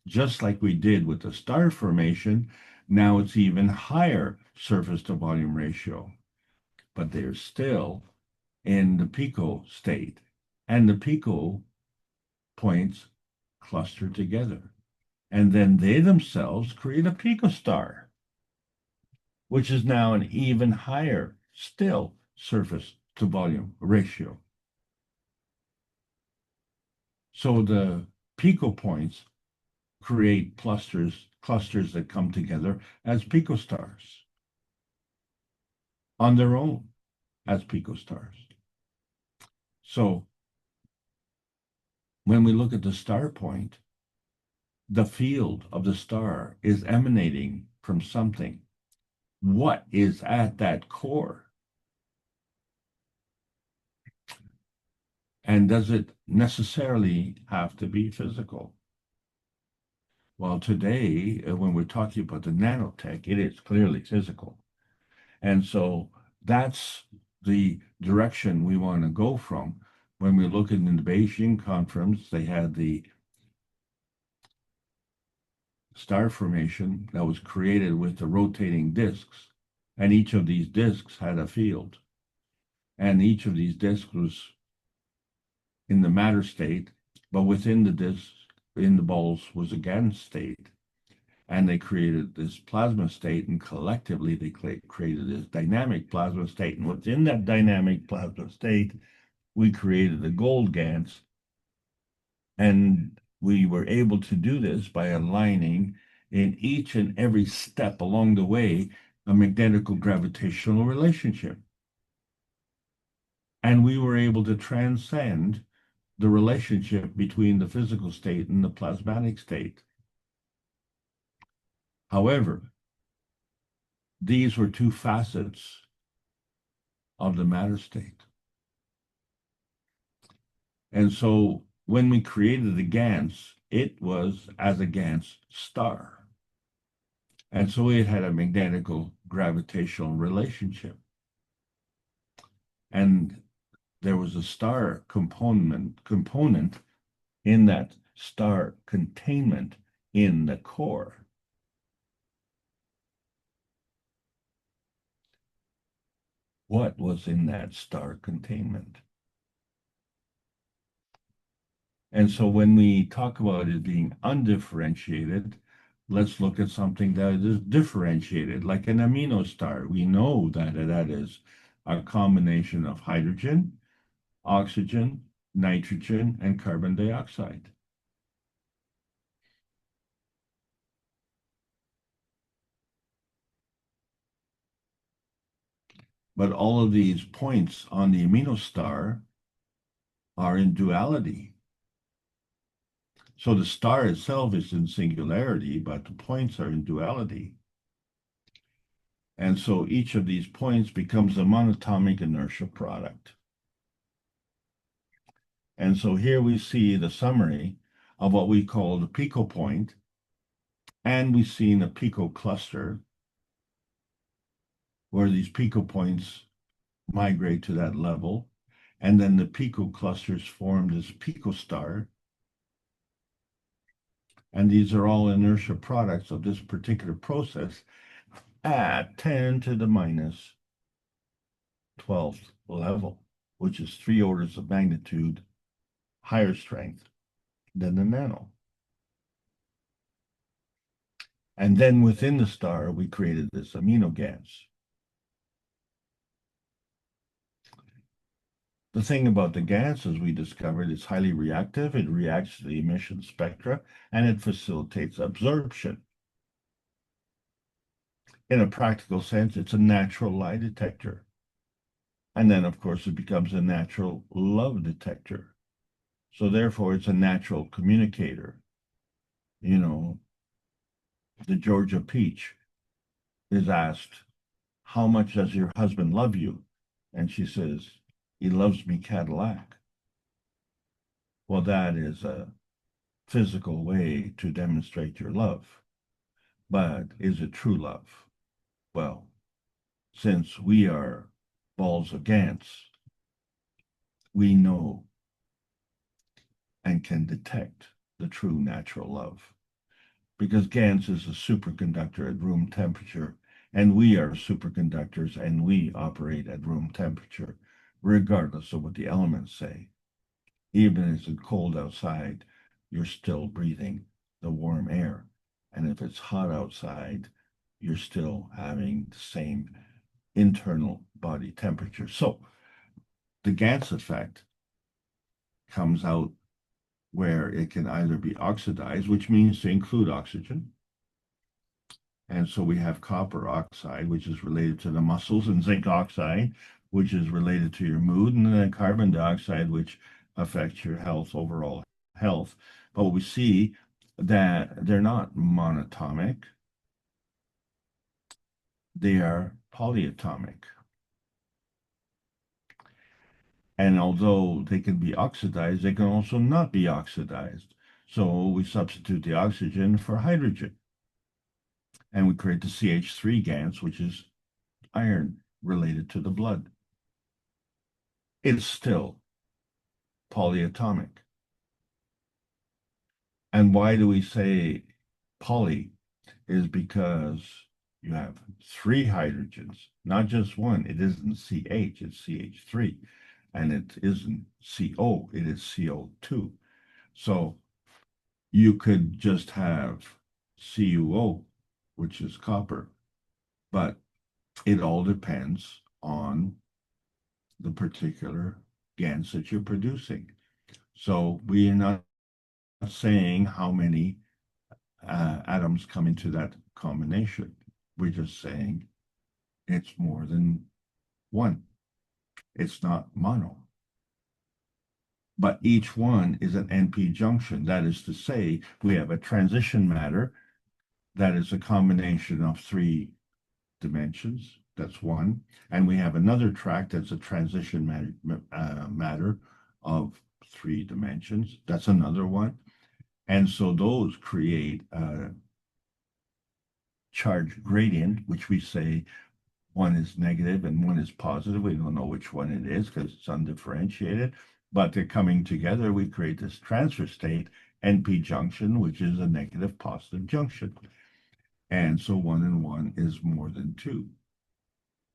Speaker 6: just like we did with the star formation, now it's even higher surface to volume ratio. But they're still in the pico state. And the pico points cluster together. And then they themselves create a picostar, which is now an even higher still surface to volume ratio. So the pico points create clusters that come together as picostars on their own as picostars. So when we look at the star point, the field of the star is emanating from something. What is at that core? And does it necessarily have to be physical? Well, today, when we're talking about the nanotech, it is clearly physical. And so that's the direction we want to go from. When we look in the Beijing conference, they had the star formation that was created with the rotating disks. And each of these disks had a field. And each of these disks was in the matter state, but within the disks, in the balls, was a gas state. And they created this plasma state, and collectively they created this dynamic plasma state. And within that dynamic plasma state, we created the gold GANs. And we were able to do this by aligning in each and every step along the way a magnetical gravitational relationship. And we were able to transcend the relationship between the physical state and the plasmatic state. However, these were two facets of the matter state. And so when we created the GANs, it was as a GANs star. And so it had a magnetical gravitational relationship. And there was a star component in that star containment in the core. What was in that star containment? And so when we talk about it being undifferentiated, let's look at something that is differentiated, like an amino star. We know that that is a combination of hydrogen, oxygen, nitrogen, and carbon dioxide. But all of these points on the amino star are in duality. So the star itself is in singularity, but the points are in duality. And so each of these points becomes a monatomic inertia product. And so here we see the summary of what we call the pico point, and we see in a pico cluster where these pico points migrate to that level, and then the pico clusters form this pico star. And these are all inertia products of this particular process at 10 to the minus 12th level, which is 3 orders of magnitude higher strength than the nano. And then within the star, we created this amino GANs. The thing about the GANs, as we discovered, is highly reactive. It reacts to the emission spectra, and it facilitates absorption. In a practical sense, it's a natural lie detector. And then, of course, it becomes a natural love detector. So therefore, it's a natural communicator. You know, the Georgia peach is asked, how much does your husband love you? And she says, he loves me Cadillac. Well, that is a physical way to demonstrate your love. But is it true love? Well, since we are balls of GANs, we know and can detect the true natural love. Because GANs is a superconductor at room temperature, and we are superconductors, and we operate at room temperature, regardless of what the elements say. Even if it's cold outside, you're still breathing the warm air. And if it's hot outside, you're still having the same internal body temperature. So the GANs effect comes out where it can either be oxidized, which means to include oxygen. And so we have copper oxide, which is related to the muscles, and zinc oxide, which is related to your mood, and then carbon dioxide, which affects your health, overall health. But we see that they're not monatomic, they are polyatomic. And although they can be oxidized, they can also not be oxidized. So we substitute the oxygen for hydrogen. And we create the CH3 GANs, which is iron related to the blood. It's still polyatomic. And why do we say poly? Is because you have 3 hydrogens, not just one. It isn't CH, it's CH3. And it isn't CO, it is CO2. So you could just have CuO, which is copper, but it all depends on the particular GANs that you're producing. So we are not saying how many atoms come into that combination. We're just saying it's more than one. It's not mono. But each one is an NP junction. That is to say, we have a transition matter that is a combination of 3 dimensions, That's one. And we have another track that's a transition matter of 3 dimensions. That's another one. And so those create a charge gradient, which we say one is negative and one is positive. We don't know which one it is because it's undifferentiated, but they're coming together. We create this transfer state, NP junction, which is a negative positive junction. And so 1 and 1 is more than 2.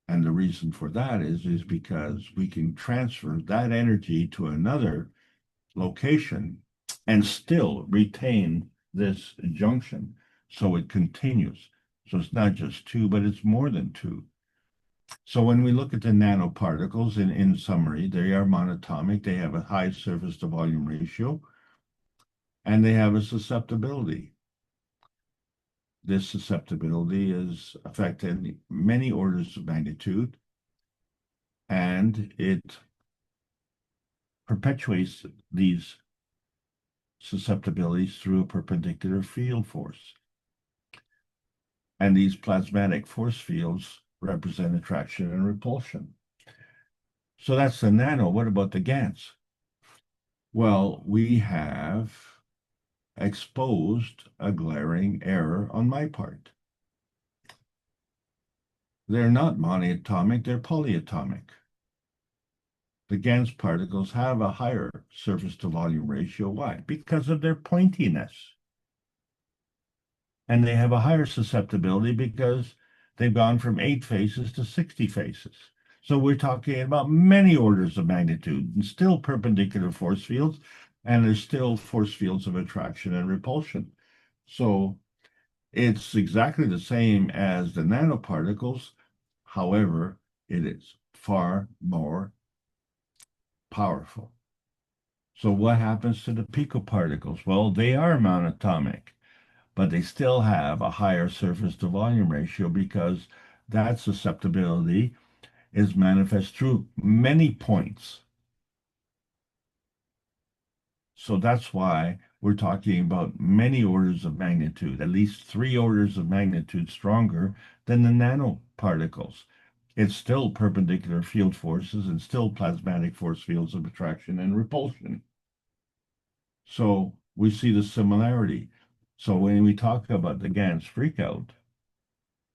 Speaker 6: And the reason for that is because we can transfer that energy to another location and still retain this junction. So it continues. So it's not just 2, but it's more than 2. So when we look at the nanoparticles, in summary, they are monatomic. They have a high surface to volume ratio, and they have a susceptibility. This susceptibility is affected many orders of magnitude, and it perpetuates these susceptibilities through a perpendicular field force. And these plasmatic force fields represent attraction and repulsion. So that's the nano. What about the GANs? Well, we have exposed a glaring error on my part. They're not monoatomic, they're polyatomic. The GANs particles have a higher surface to volume ratio. Why? Because of their pointiness. And they have a higher susceptibility because they've gone from 8 faces to 60 faces. So we're talking about many orders of magnitude and still perpendicular force fields, and there's still force fields of attraction and repulsion. So it's exactly the same as the nanoparticles. However, it is far more powerful. So what happens to the picoparticles? Well, they are monatomic, but they still have a higher surface to volume ratio because that susceptibility is manifest through many points. So that's why we're talking about many orders of magnitude, at least 3 orders of magnitude stronger than the nanoparticles. It's still perpendicular field forces and still plasmatic force fields of attraction and repulsion. So we see the similarity. So when we talk about the GANs freakout,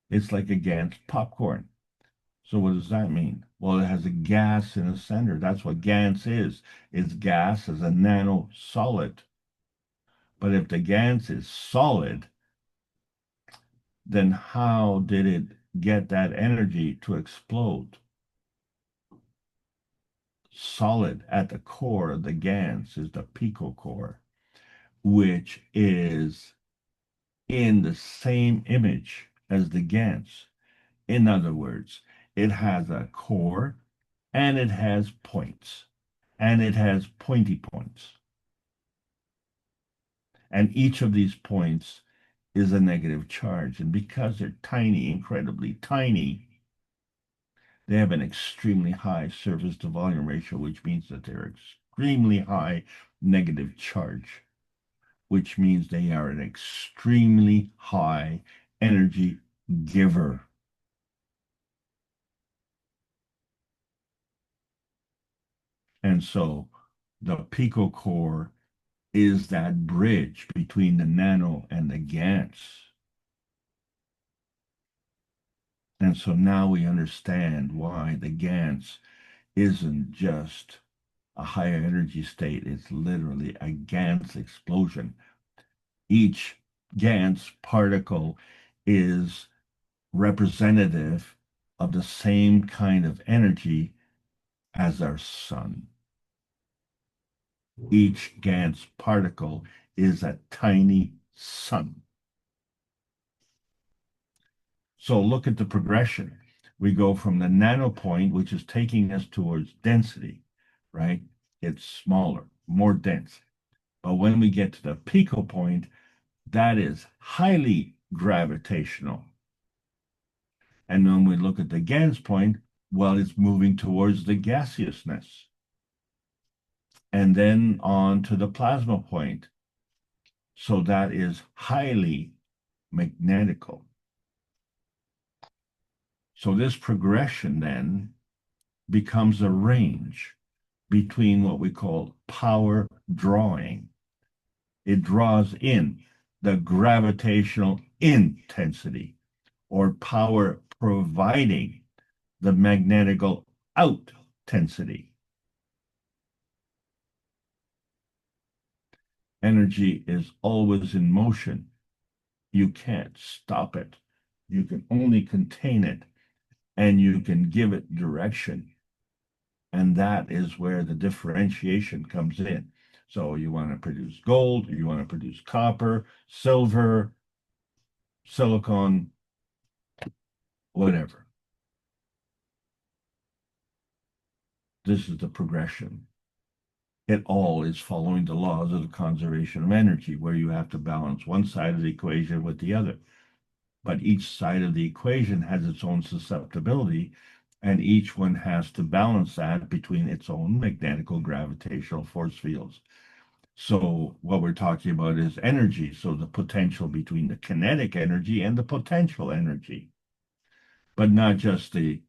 Speaker 6: it's like a GANs popcorn. So what does that mean? Well, it has a gas in the center. That's what GANs is. It's gas as a nano solid. But if the GANs is solid, then how did it get that energy to explode? Solid at the core of the GANs is the picocore, which is in the same image as the GANs. In other words, it has a core and it has points and it has pointy points. And each of these points is a negative charge. And because they're tiny, incredibly tiny, they have an extremely high surface to volume ratio, which means that they're extremely high negative charge, which means they are an extremely high energy giver. And so the picocore is that bridge between the nano and the GANs. And so now we understand why the GANs isn't just a higher energy state, it's literally a GANs explosion. Each GANs particle is representative of the same kind of energy as our sun. Each GANs particle is a tiny sun. So look at the progression. We go from the nano point, which is taking us towards density, right? It's smaller, more dense. But when we get to the pico point, that is highly gravitational. And when we look at the GANs point, well, it's moving towards the gaseousness. And then on to the plasma point. So that is highly magnetical. So this progression then becomes a range between what we call power drawing. It draws in the gravitational intensity, or power providing the magnetical out tensity. Energy is always in motion. You can't stop it. You can only contain it, and you can give it direction. And that is where the differentiation comes in. So you want to produce gold, you want to produce copper, silver, silicon, whatever. This is the progression. It all is following the laws of the conservation of energy, where you have to balance one side of the equation with the other. But each side of the equation has its own susceptibility, and each one has to balance that between its own magnetical gravitational force fields. So what we're talking about is energy, so the potential between the kinetic energy and the potential energy, but not just the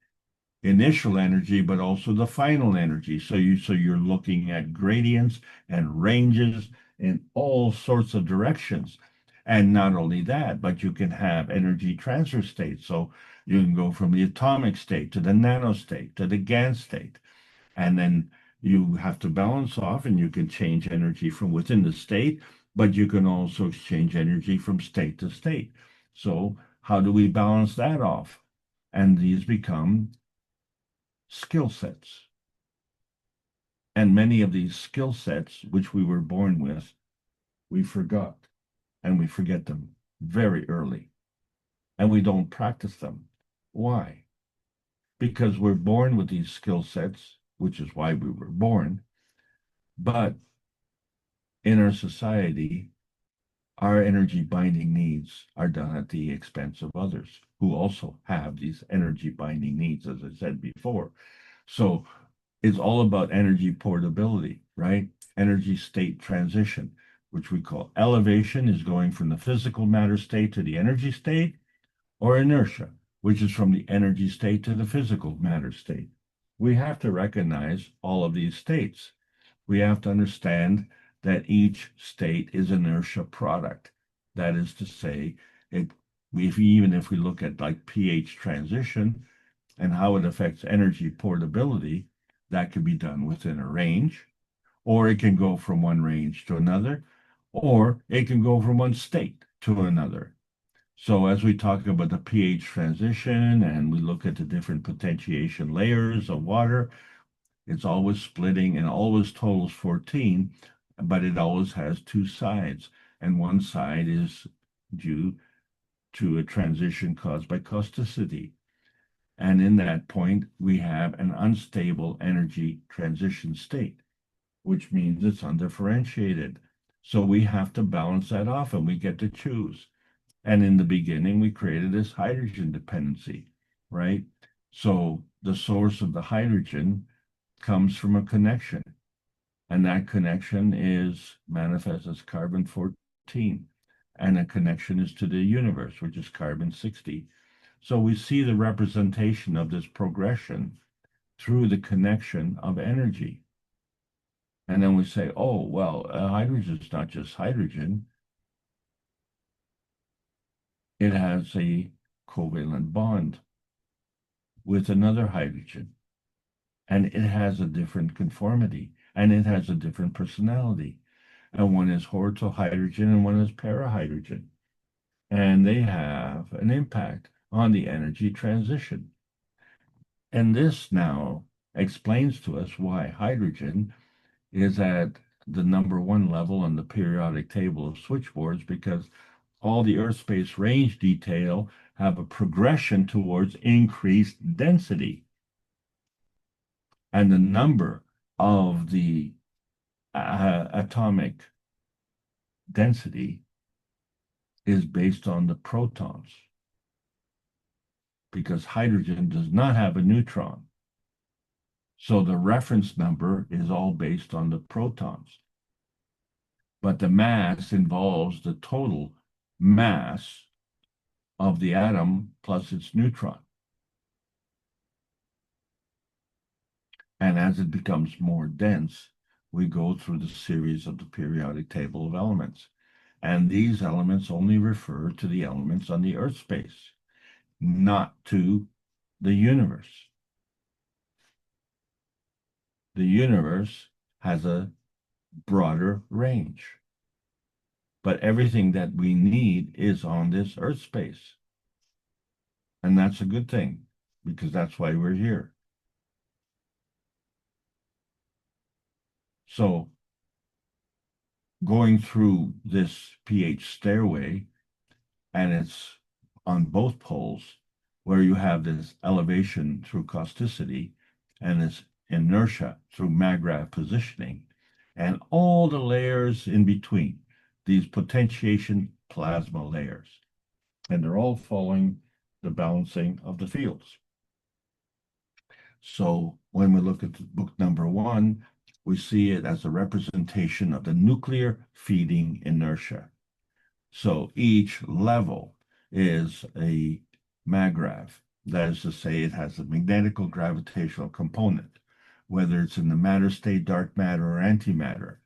Speaker 6: initial energy, but also the final energy. So you're looking at gradients and ranges in all sorts of directions. And not only that, but you can have energy transfer states. So you can go from the atomic state to the nanostate to the GaN state. And then you have to balance off, and you can change energy from within the state, but you can also exchange energy from state to state. So how do we balance that off? And these become skill sets. And many of these skill sets, which we were born with, we forgot. And we forget them very early. And we don't practice them. Why? Because we're born with these skill sets, which is why we were born. But in our society, our energy binding needs are done at the expense of others who also have these energy binding needs, as I said before. So it's all about energy portability, right? Energy state transition, which we call elevation, is going from the physical matter state to the energy state, or inertia, which is from the energy state to the physical matter state. We have to recognize all of these states. We have to understand that each state is inertia product. That is to say, even if we look at like pH transition and how it affects energy portability, that could be done within a range, or it can go from one range to another, or it can go from one state to another. So as we talk about the pH transition and we look at the different potentiation layers of water, it's always splitting and always totals 14, but it always has two sides. And one side is due to a transition caused by causticity. And in that point, we have an unstable energy transition state, which means it's undifferentiated. So we have to balance that off, and we get to choose. And in the beginning, we created this hydrogen dependency, right? So the source of the hydrogen comes from a connection, and that connection is manifest as carbon 14, and a connection is to the universe, which is carbon 60. So we see the representation of this progression through the connection of energy. And then we say, oh, well, hydrogen is not just hydrogen. It has a covalent bond with another hydrogen. And it has a different conformity, and it has a different personality. And one is orthohydrogen and one is parahydrogen. And they have an impact on the energy transition. And this now explains to us why hydrogen is at the #1 level on the periodic table of switchboards, because all the Earth space range detail have a progression towards increased density. And the number of the atomic density is based on the protons, because hydrogen does not have a neutron. So the reference number is all based on the protons. But the mass involves the total mass of the atom plus its neutron. And as it becomes more dense, we go through the series of the periodic table of elements. And these elements only refer to the elements on the Earth space, not to the universe. The universe has a broader range, but everything that we need is on this Earth space. And that's a good thing, because that's why we're here. So going through this pH stairway, and it's on both poles, where you have this elevation through causticity and this inertia through maggrav positioning, and all the layers in between, these potentiation plasma layers. And they're all following the balancing of the fields. So when we look at book number 1, we see it as a representation of the nuclear feeding inertia. So each level is a maggrav. That is to say, it has a magnetical gravitational component, whether it's in the matter state, dark matter, or antimatter.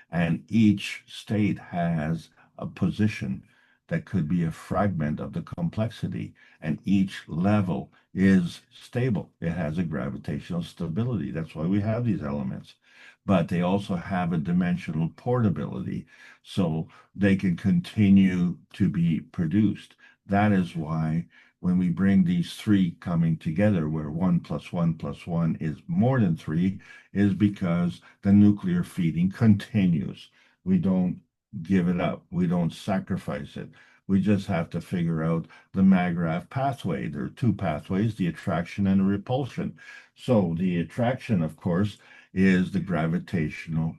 Speaker 6: And each state has a position that could be a fragment of the complexity, and each level is stable. It has a gravitational stability. That's why we have these elements. But they also have a dimensional portability, so they can continue to be produced. That is why when we bring these three coming together, where 1 + 1 + 1 is more than 3, is because the nuclear feeding continues. We don't give it up. We don't sacrifice it. We just have to figure out the maggrav pathway. There are two pathways, the attraction and the repulsion. So the attraction, of course, is the gravitational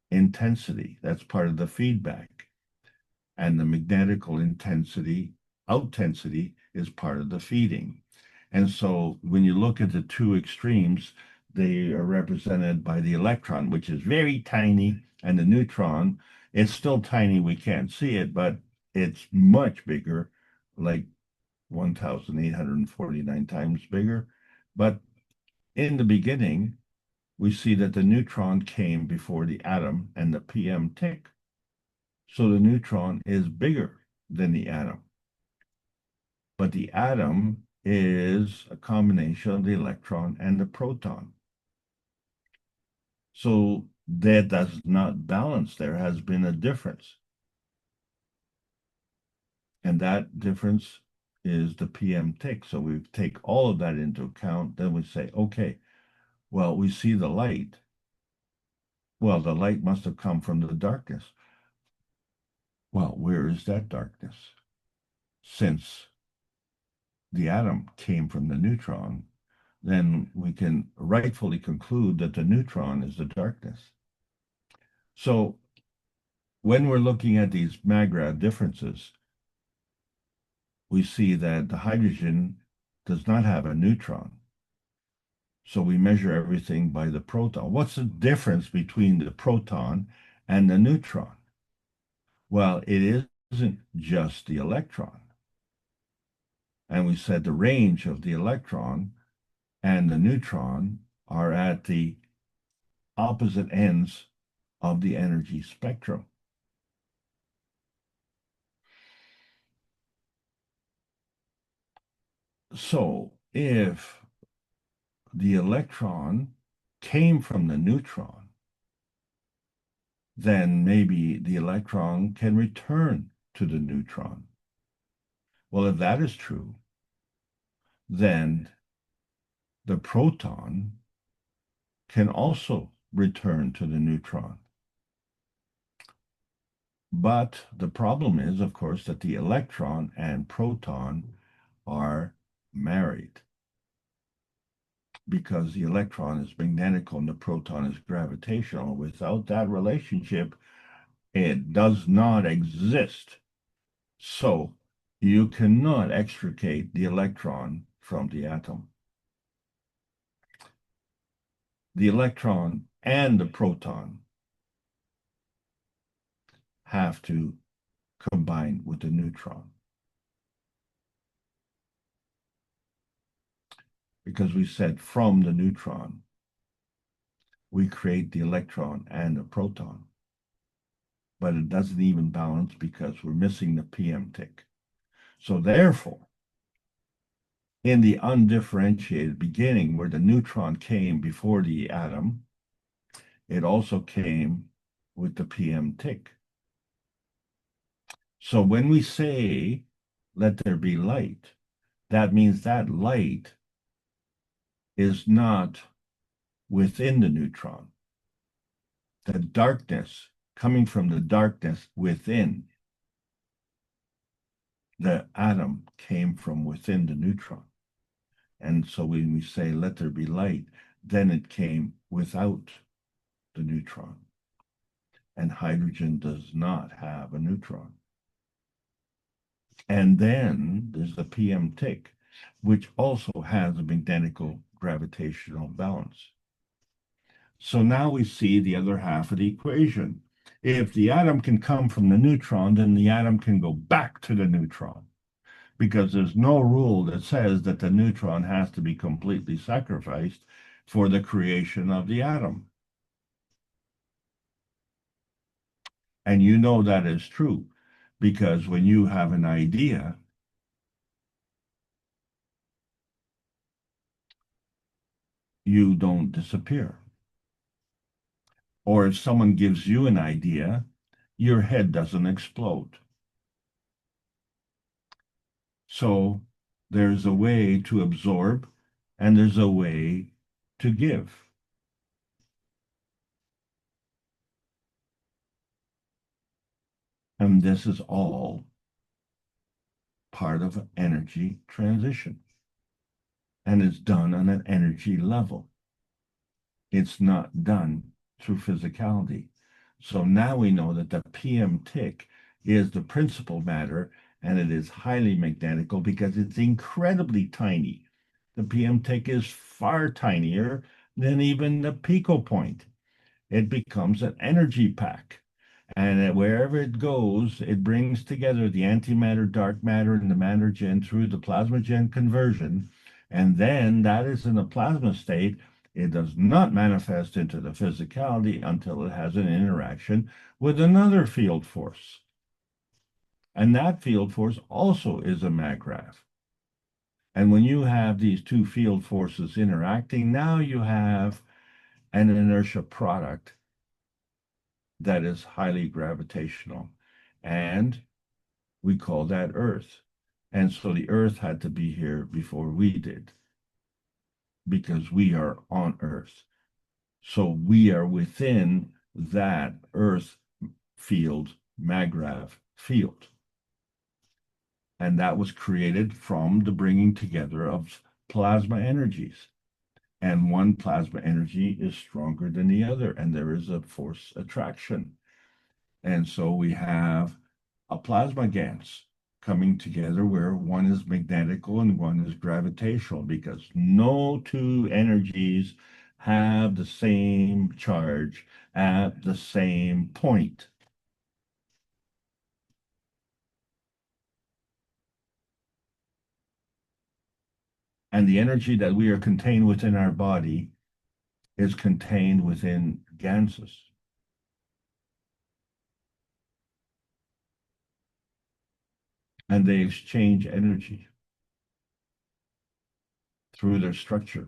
Speaker 6: intensity. That's part of the feedback. And the magnetical intensity, outtensity, is part of the feeding. And so when you look at the two extremes, they are represented by the electron, which is very tiny, and the neutron. It's still tiny, we can't see it, but it's much bigger, like 1,849 times bigger. But in the beginning, we see that the neutron came before the atom and the PM tick. So the neutron is bigger than the atom. But the atom is a combination of the electron and the proton. So that does not balance. There has been a difference. And that difference is the PM tick. So we take all of that into account. Then we say, okay, well, we see the light. Well, the light must have come from the darkness. Well, where is that darkness? Since the atom came from the neutron, then we can rightfully conclude that the neutron is the darkness. So when we're looking at these maggrav differences, we see that the hydrogen does not have a neutron. So we measure everything by the proton. What's the difference between the proton and the neutron? Well, it isn't just the electron. And we said the range of the electron and the neutron are at the opposite ends of the energy spectrum. So if the electron came from the neutron, then maybe the electron can return to the neutron. Well, if that is true, then the proton can also return to the neutron. But the problem is, of course, that the electron and proton are married, because the electron is magnetical and the proton is gravitational. Without that relationship, it does not exist. So you cannot extricate the electron from the atom. The electron and the proton have to combine with the neutron, because we said from the neutron we create the electron and the proton. But it doesn't even balance because we're missing the PM tick. So therefore, in the undifferentiated beginning where the neutron came before the atom, it also came with the PM tick. So when we say, let there be light, that means that light is not within the neutron. The darkness coming from the darkness within the atom came from within the neutron. And so when we say, let there be light, then it came without the neutron. And hydrogen does not have a neutron. And then there's the PM tick, which also has a magnetical gravitational balance. So now we see the other half of the equation. If the atom can come from the neutron, then the atom can go back to the neutron, because there's no rule that says that the neutron has to be completely sacrificed for the creation of the atom. And you know that is true, because when you have an idea, you don't disappear. Or if someone gives you an idea, your head doesn't explode. So there's a way to absorb and there's a way to give. And this is all part of energy transition. And it's done on an energy level. It's not done through physicality. So now we know that the PM tick is the principal matter, and it is highly magnetical because it's incredibly tiny. The PM tick is far tinier than even the pico point. It becomes an energy pack. And wherever it goes, it brings together the antimatter, dark matter, and the matter gen through the plasma gen conversion. And then that is in a plasma state. It does not manifest into the physicality until it has an interaction with another field force. And that field force also is a maggrav. And when you have these two field forces interacting, now you have an inertia product that is highly gravitational. And we call that Earth. And so the Earth had to be here before we did, because we are on Earth. So we are within that Earth field, maggrav field. And that was created from the bringing together of plasma energies. And one plasma energy is stronger than the other, and there is a force attraction. And so we have a plasma GANs coming together where one is magnetical and one is gravitational, because no two energies have the same charge at the same point. And the energy that we are contained within our body is contained within ganses. And they exchange energy through their structure.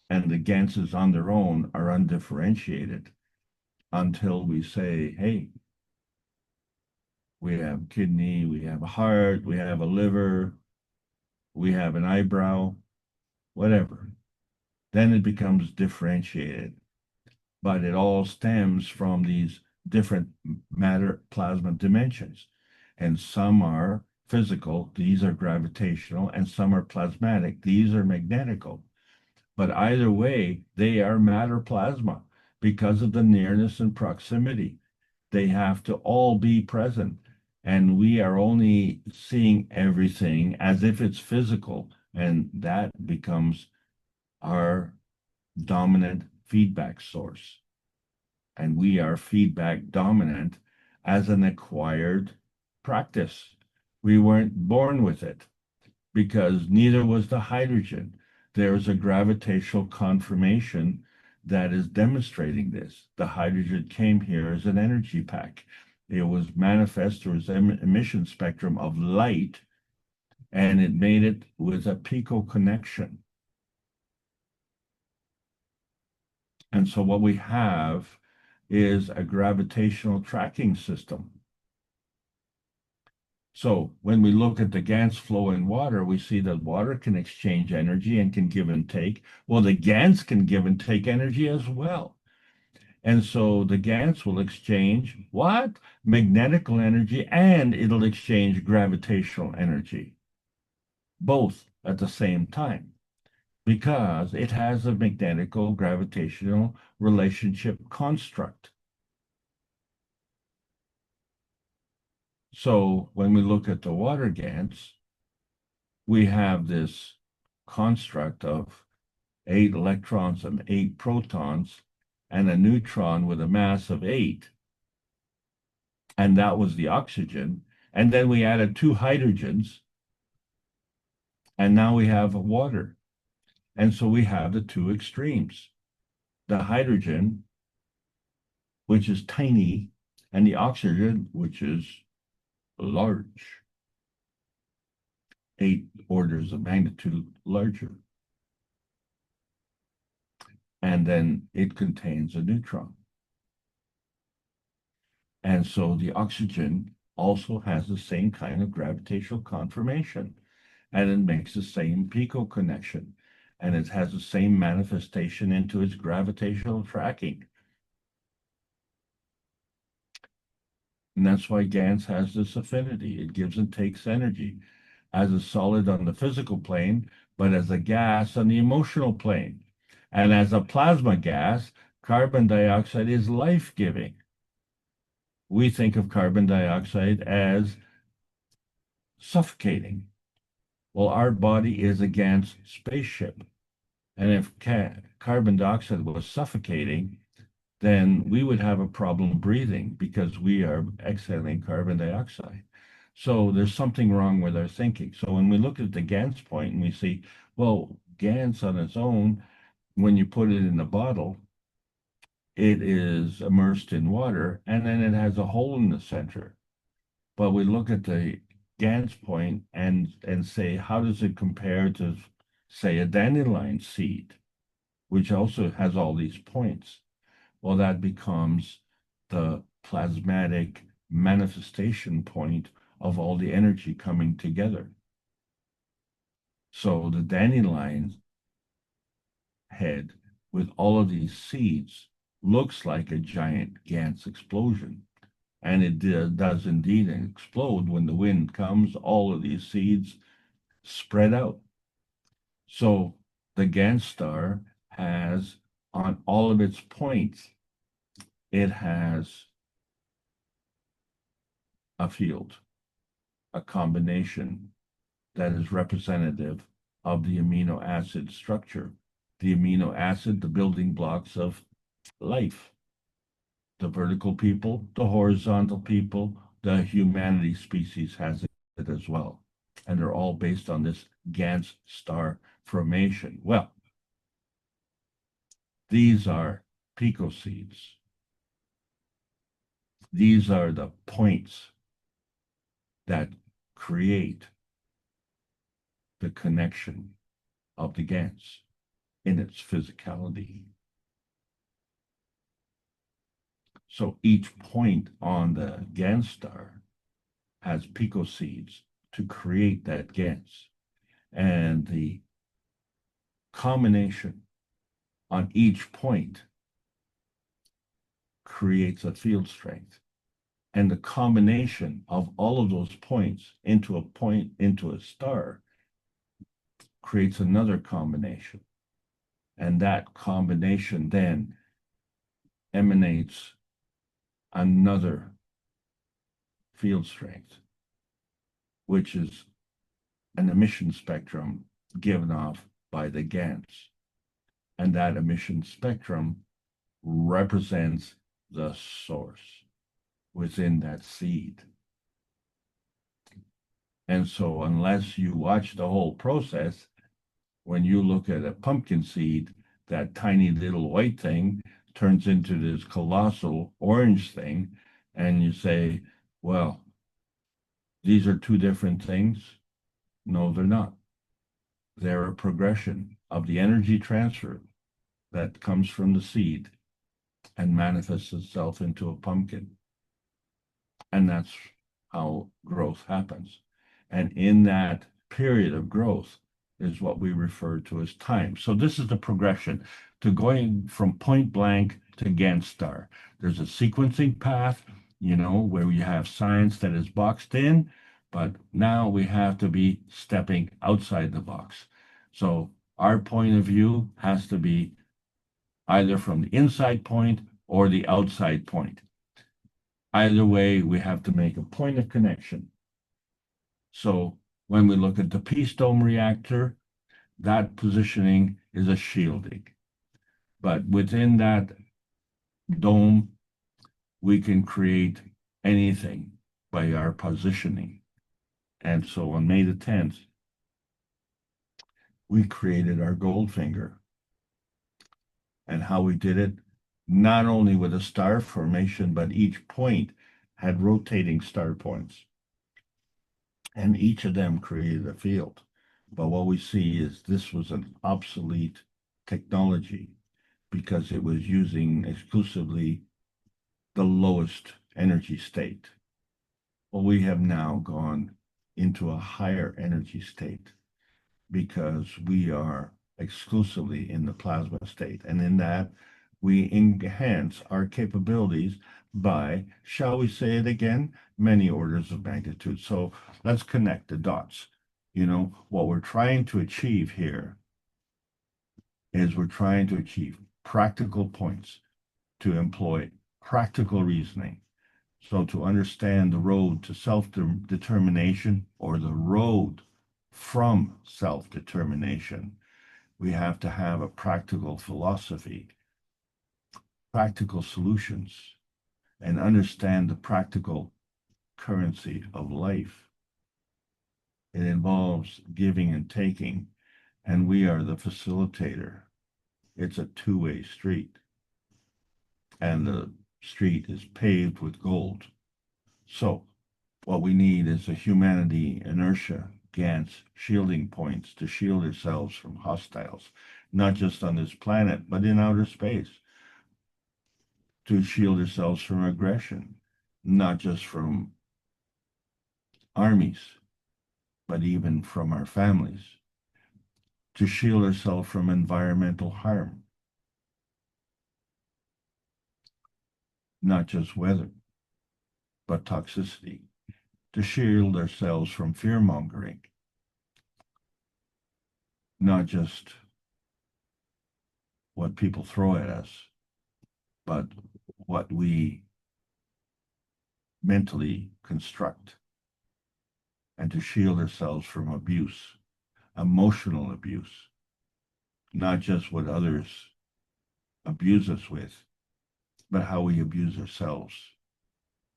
Speaker 6: And the ganses on their own are undifferentiated until we say, hey, we have kidney, we have a heart, we have a liver, we have an eyebrow, whatever. Then it becomes differentiated. But it all stems from these different matter plasma dimensions. And some are physical, these are gravitational, and some are plasmatic, these are magnetical. But either way, they are matter plasma because of the nearness and proximity. They have to all be present. And we are only seeing everything as if it's physical. And that becomes our dominant feedback source. And we are feedback dominant as an acquired practice. We weren't born with it, because neither was the hydrogen. There's a gravitational confirmation that is demonstrating this. The hydrogen came here as an energy pack. It was manifest through its emission spectrum of light, and it made it with a pico connection. And so what we have is a gravitational tracking system. So when we look at the GANS flow in water, we see that water can exchange energy and can give and take. Well, the GANS can give and take energy as well. And so the GANS will exchange what? Magnetical energy, and it'll exchange gravitational energy, both at the same time, because it has a magnetical gravitational relationship construct. So when we look at the water GANS, we have this construct of 8 electrons and 8 protons and a neutron with a mass of 8. And that was the oxygen. And then we added 2 hydrogens, and now we have water. And so we have the 2 extremes. The hydrogen, which is tiny, and the oxygen, which is large. 8 orders of magnitude larger. And then it contains a neutron. And so the oxygen also has the same kind of gravitational conformation, and it makes the same pico connection, and it has the same manifestation into its gravitational tracking. And that's why GANS has this affinity. It gives and takes energy as a solid on the physical plane, but as a gas on the emotional plane. And as a plasma gas, carbon dioxide is life-giving. We think of carbon dioxide as suffocating. Well, our body is a GANS spaceship. And if carbon dioxide was suffocating, then we would have a problem breathing because we are exhaling carbon dioxide. So there's something wrong with our thinking. So when we look at the GANS point and we see, well, GANS on its own, when you put it in a bottle, it is immersed in water, and then it has a hole in the center. But we look at the GANS point and say, how does it compare to, say, a dandelion seed, which also has all these points? Well, that becomes the plasmatic manifestation point of all the energy coming together. So the dandelion head with all of these seeds looks like a giant GANS explosion. And it does indeed explode when the wind comes. All of these seeds spread out. So the GANS star has, on all of its points, it has a field, a combination that is representative of the amino acid structure. The amino acid, the building blocks of life. The vertical people, the horizontal people, the humanity species has it as well. And they're all based on this GANS star formation. Well, these are picoseeds. These are the points that create the connection of the GANS in its physicality. So each point on the GANS star has picoseeds to create that GANS. And the combination on each point creates a field strength. And the combination of all of those points into a star creates another combination. And that combination then emanates another field strength, which is an emission spectrum given off by the GANS. And that emission spectrum represents the source within that seed. And so unless you watch the whole process, when you look at a pumpkin seed, that tiny little white thing turns into this colossal orange thing, and you say, well, these are two different things. No, they're not. They're a progression of the energy transfer that comes from the seed and manifests itself into a pumpkin. And that's how growth happens. And in that period of growth is what we refer to as time. So this is the progression to going from point blank to Gantt star. There's a sequencing path, where we have science that is boxed in, but now we have to be stepping outside the box. So our point of view has to be either from the inside point or the outside point. Either way, we have to make a point of connection. So when we look at the Peace Dome reactor, that positioning is a shielding. But within that dome, we can create anything by our positioning. And so on May the 10th, we created our Goldfinger. And how we did it, not only with a star formation, but each point had rotating star points. And each of them created a field. But what we see is this was an obsolete technology because it was using exclusively the lowest energy state. Well, we have now gone into a higher energy state because we are exclusively in the plasma state. And in that, we enhance our capabilities by, shall we say it again, many orders of magnitude. So let's connect the dots. What we're trying to achieve here is we're trying to achieve practical points to employ practical reasoning. So to understand the road to self-determination or the road from self-determination, we have to have a practical philosophy, practical solutions, and understand the practical currency of life. It involves giving and taking, and we are the facilitator. It's a two-way street, and the street is paved with gold. So what we need is a humanity inertia, Gantt shielding points to shield ourselves from hostiles, not just on this planet, but in outer space, to shield ourselves from aggression, not just from armies, but even from our families, to shield ourselves from environmental harm, not just weather, but toxicity, to shield ourselves from fear-mongering, not just what people throw at us, but what we mentally construct, and to shield ourselves from abuse, emotional abuse, not just what others abuse us with, but how we abuse ourselves.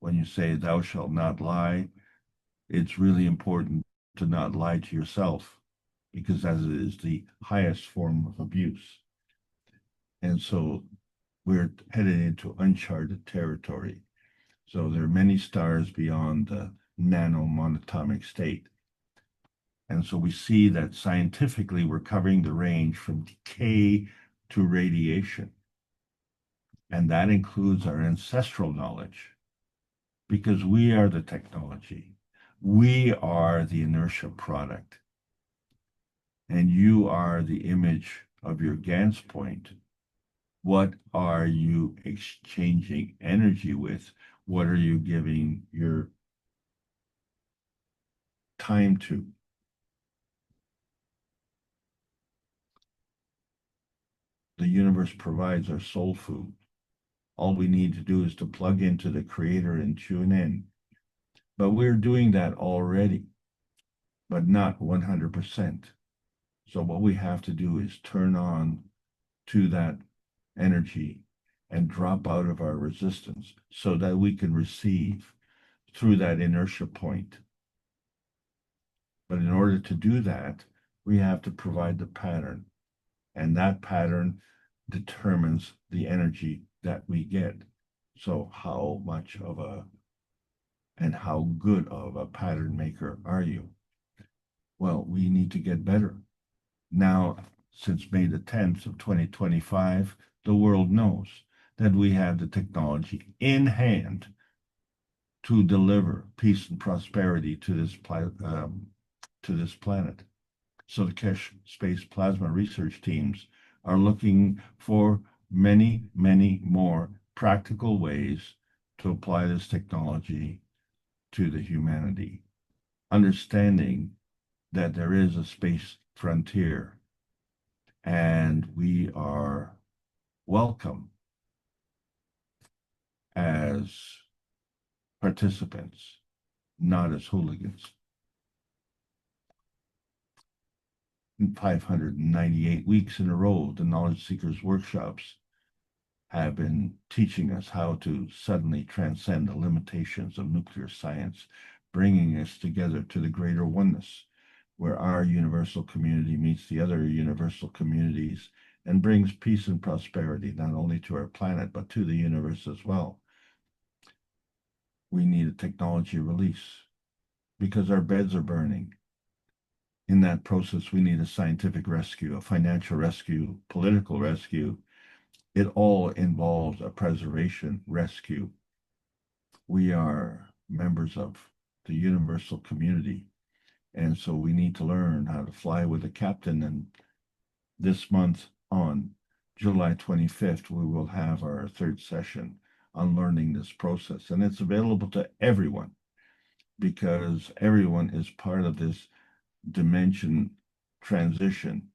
Speaker 6: When you say, thou shalt not lie, it's really important to not lie to yourself, because that is the highest form of abuse. And so we're headed into uncharted territory. So there are many stars beyond the nanomonatomic state. And so we see that scientifically we're covering the range from decay to radiation. And that includes our ancestral knowledge, because we are the technology. We are the inertia product. And you are the image of your Gantt point. What are you exchanging energy with? What are you giving your time to? The universe provides our soul food. All we need to do is to plug into the creator and tune in. But we're doing that already, but not 100%. So what we have to do is turn on to that energy and drop out of our resistance so that we can receive through that inertia point. But in order to do that, we have to provide the pattern. And that pattern determines the energy that we get. So how much of a and how good of a pattern maker are you? Well, we need to get better. Now, since May the 10th of 2025, the world knows that we have the technology in hand to deliver peace and prosperity to this planet. So the Keshe Space Plasma research teams are looking for many, many more practical ways to apply this technology to the humanity, understanding that there is a space frontier and we are welcome as participants, not as hooligans. 598 weeks in a row, the Knowledge Seekers workshops have been teaching us how to suddenly transcend the limitations of nuclear science, bringing us together to the greater oneness, where our universal community meets the other universal communities and brings peace and prosperity, not only to our planet, but to the universe as well. We need a technology release because our beds are burning. In that process, we need a scientific rescue, a financial rescue, political rescue. It all involves a preservation rescue. We are members of the universal community, and so we need to learn how to fly with a captain. And this month on July 25th, we will have our third session on learning this process, and it's available to everyone because everyone is part of this dimension transition,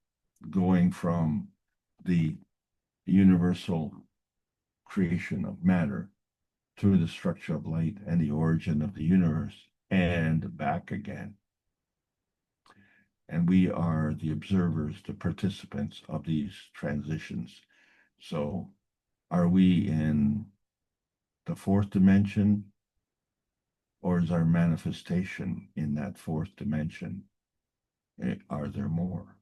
Speaker 6: going from the universal creation of matter through the structure of light and the origin of the universe and back again. And we are the observers, the participants of these transitions. So are we in the fourth dimension, or is our manifestation in that fourth dimension? Are there more?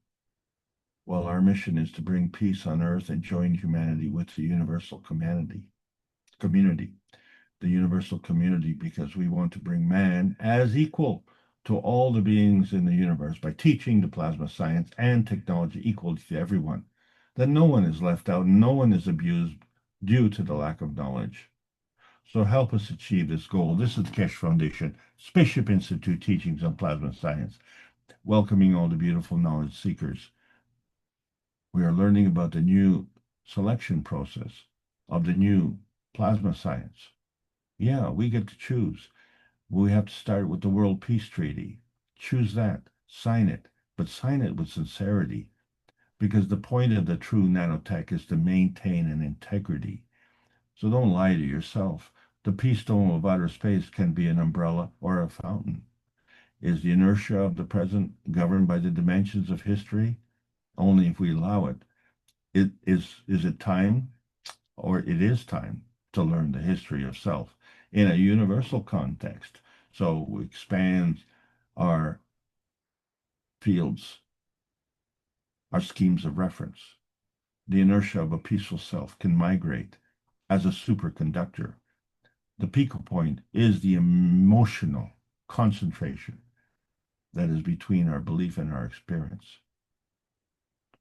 Speaker 6: Well, our mission is to bring peace on earth and join humanity with the universal community, the universal community, because we want to bring man as equal to all the beings in the universe by teaching the plasma science and technology equally to everyone, that no one is left out, no one is abused due to the lack of knowledge. So help us achieve this goal. This is the Keshe Foundation, Spaceship Institute Teachings on Plasma Science, welcoming all the beautiful knowledge seekers. We are learning about the new selection process of the new plasma science. Yeah, we get to choose. We have to start with the World Peace Treaty. Choose that, sign it, but sign it with sincerity, because the point of the true nanotech is to maintain an integrity. So don't lie to yourself. The peace dome of outer space can be an umbrella or a fountain. Is the inertia of the present governed by the dimensions of history? Only if we allow it. Is it time, or it is time to learn the history of self in a universal context? So we expand our fields, our schemes of reference. The inertia of a peaceful self can migrate as a superconductor. The pico point is the emotional concentration that is between our belief and our experience.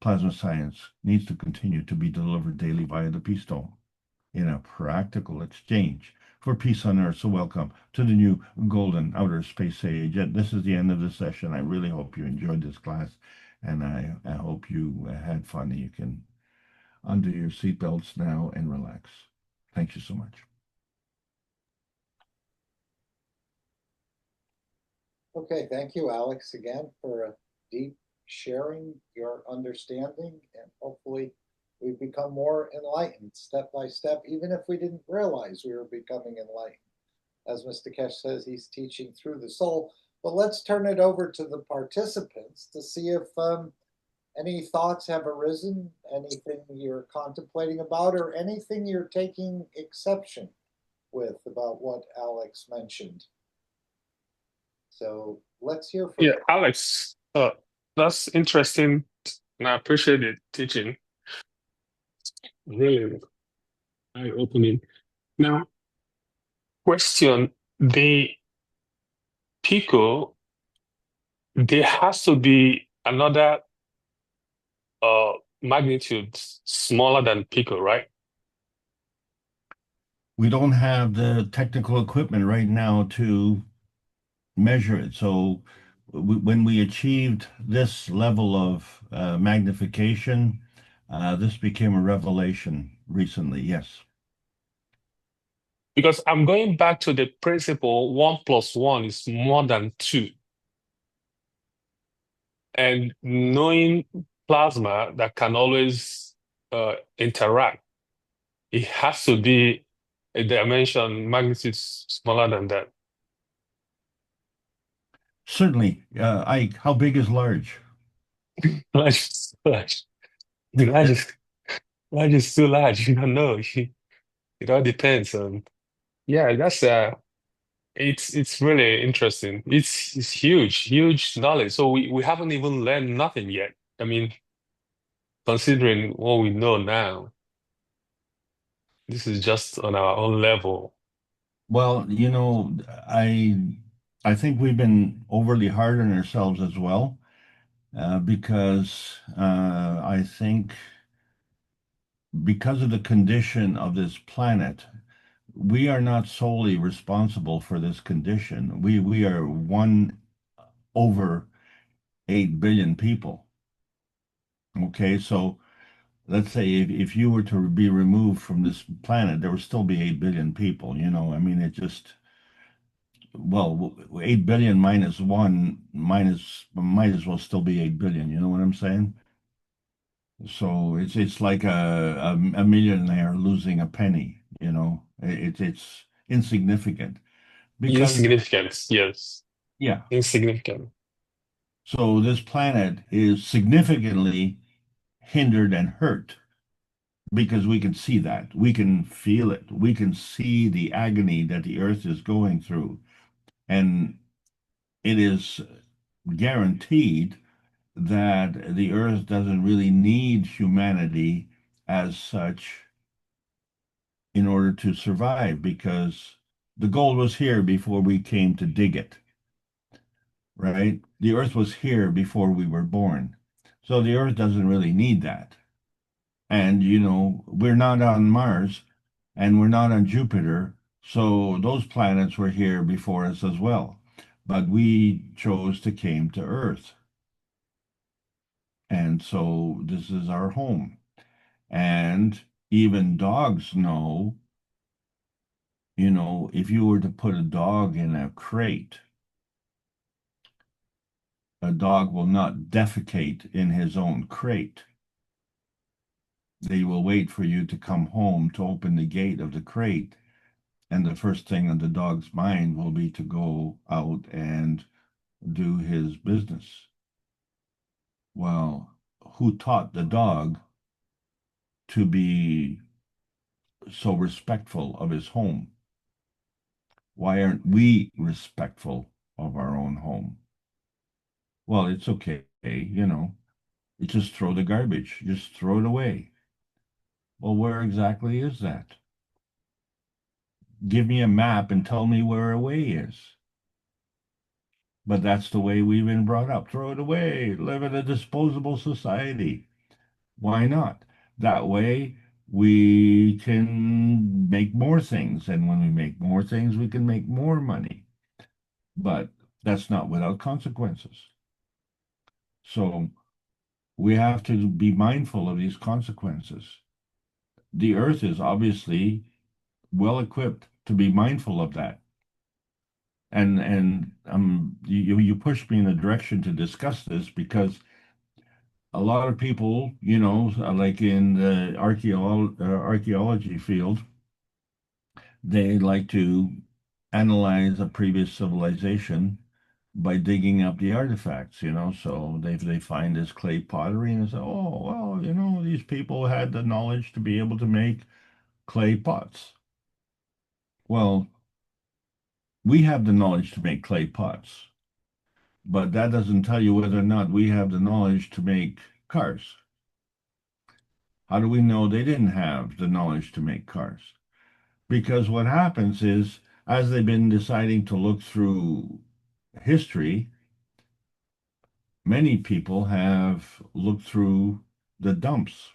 Speaker 6: Plasma science needs to continue to be delivered daily via the Peace Dome in a practical exchange for peace on earth. So welcome to the new golden outer space age. And this is the end of the session. I really hope you enjoyed this class, and I hope you had fun. You can undo your seatbelts now and relax. Thank you so much.
Speaker 4: Okay, thank you, Alex, again for a deep sharing your understanding, and hopefully we've become more enlightened step by step, even if we didn't realize we were becoming enlightened. As Mr. Keshe says, he's teaching through the soul. But let's turn it over to the participants to see if any thoughts have arisen, anything you're contemplating about, or anything you're taking exception with about what Alex mentioned. So let's hear from
Speaker 7: Alex, that's interesting, and I appreciate the teaching.
Speaker 14: really eye-opening. Now, question, the pico, there has to be another magnitude smaller than pico, right?
Speaker 6: We don't have the technical equipment right now to measure it. So when we achieved this level of magnification, this became a revelation recently, yes.
Speaker 14: Because I'm going back to the principle 1 + 1 is more than 2. And knowing plasma that can always interact, it has to be a dimension magnitude smaller than that.
Speaker 6: Certainly. Ike, how big is large?
Speaker 14: Large is large. The large is too large. You don't know. It all depends on. Yeah, that's it's really interesting. It's huge knowledge. So we haven't even learned nothing yet. I mean, considering what we know now, this is just on our own level.
Speaker 6: Well, I think we've been overly hard on ourselves as well, because I think because of the condition of this planet, we are not solely responsible for this condition. We are 1/8 billion people. Okay, so let's say if you were to be removed from this planet, there would still be 8 billion people. I mean, it just, well, 8 billion minus one minus might as well still be 8 billion. You know what I'm saying? So it's like a millionaire losing a penny. It's insignificant because,
Speaker 14: Insignificant, yes.
Speaker 6: yeah.
Speaker 14: Insignificant.
Speaker 6: So this planet is significantly hindered and hurt because we can see that. We can feel it. We can see the agony that the earth is going through. And it is guaranteed that the earth doesn't really need humanity as such in order to survive, because the gold was here before we came to dig it, right? The earth was here before we were born. So the earth doesn't really need that. And, we're not on Mars and we're not on Jupiter. So those planets were here before us as well. But we chose to came to Earth. And so this is our home. And even dogs know, if you were to put a dog in a crate, a dog will not defecate in his own crate. They will wait for you to come home to open the gate of the crate. And the first thing on the dog's mind will be to go out and do his business. Well, who taught the dog to be so respectful of his home? Why aren't we respectful of our own home? Well, it's okay, you just throw the garbage, just throw it away. Well, where exactly is that? Give me a map and tell me where away is. But that's the way we've been brought up. Throw it away, live in a disposable society. Why not? That way we can make more things. And when we make more things, we can make more money. But that's not without consequences. So we have to be mindful of these consequences. The earth is obviously well equipped to be mindful of that. And you pushed me in a direction to discuss this because a lot of people, like in the archaeology field, they like to analyze a previous civilization by digging up the artifacts, so they find this clay pottery and they say, oh, well, these people had the knowledge to be able to make clay pots. Well, we have the knowledge to make clay pots, but that doesn't tell you whether or not we have the knowledge to make cars. How do we know they didn't have the knowledge to make cars? Because what happens is, as they've been deciding to look through history, many people have looked through the dumps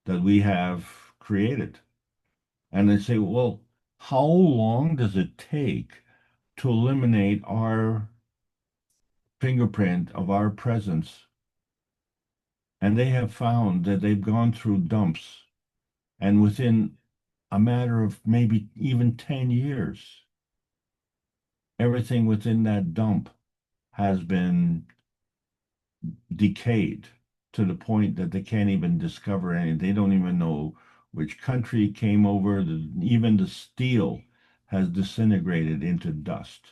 Speaker 6: that we have created. And they say, well, how long does it take to eliminate our fingerprint of our presence? And they have found that they've gone through dumps, and within a matter of maybe even 10 years, everything within that dump has been decayed to the point that they can't even discover any. They don't even know which country came over. Even the steel has disintegrated into dust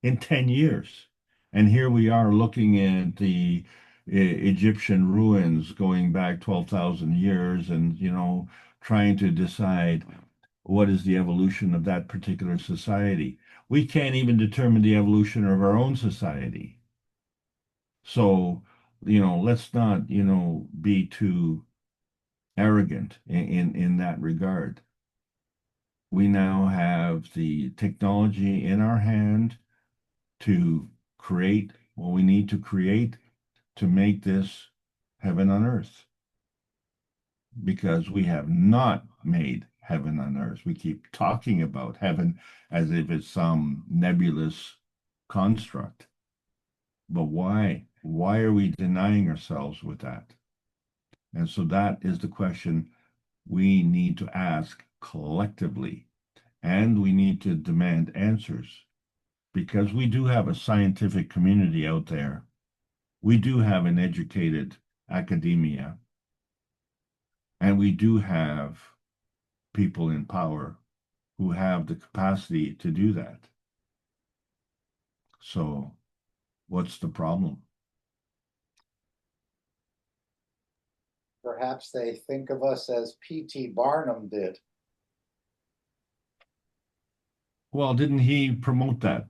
Speaker 6: in 10 years. And here we are looking at the Egyptian ruins going back 12,000 years and, trying to decide what is the evolution of that particular society. We can't even determine the evolution of our own society. So, let's not, be too arrogant in that regard. We now have the technology in our hand to create what we need to create to make this heaven on earth. Because we have not made heaven on earth. We keep talking about heaven as if it's some nebulous construct. But why? Why are we denying ourselves with that? And so that is the question we need to ask collectively. And we need to demand answers because we do have a scientific community out there. We do have an educated academia. And we do have people in power who have the capacity to do that. So what's the problem?
Speaker 4: Perhaps they think of us as P.T. Barnum did.
Speaker 6: Well, didn't he promote that?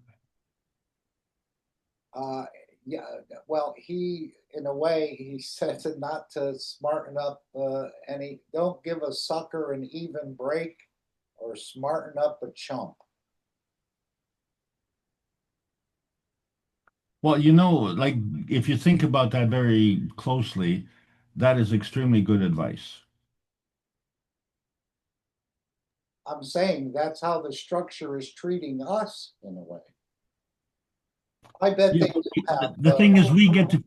Speaker 4: Yeah, well, he, in a way, he said not to smarten up any, don't give a sucker an even break or smarten up a chump.
Speaker 6: Well, like if you think about that very closely, that is extremely good advice.
Speaker 4: I'm saying that's how the structure is treating us in a way. I bet
Speaker 6: Yeah,
Speaker 4: they do have.
Speaker 6: the thing is, we get to.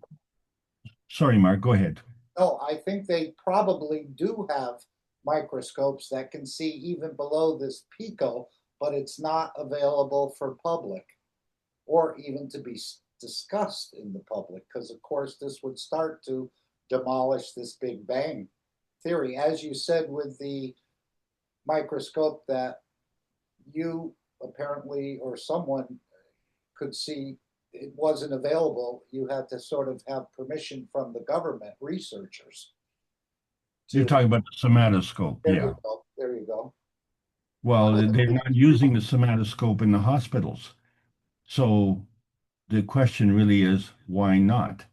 Speaker 6: Sorry, Mark, go ahead.
Speaker 4: No, I think they probably do have microscopes that can see even below this pico, but it's not available for public or even to be discussed in the public, because of course this would start to demolish this Big Bang theory. As you said with the microscope that you apparently or someone could see, it wasn't available. You had to sort of have permission from the government researchers.
Speaker 6: You're talking about the somatoscope,
Speaker 4: There
Speaker 6: yeah.
Speaker 4: you go. There you go.
Speaker 6: Well, they're not using the somatoscope in the hospitals. So the question really is, why not?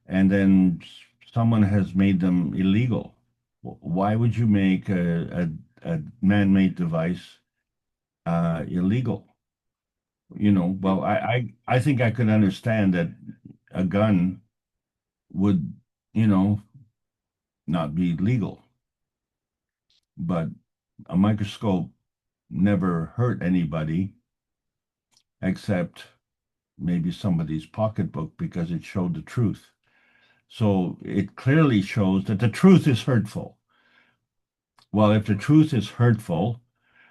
Speaker 6: And then someone has made them illegal. Why would you make a man-made device illegal? Well, I think I could understand that a gun would, not be legal, but a microscope never hurt anybody except maybe somebody's pocketbook because it showed the truth. So it clearly shows that the truth is hurtful. Well, if the truth is hurtful,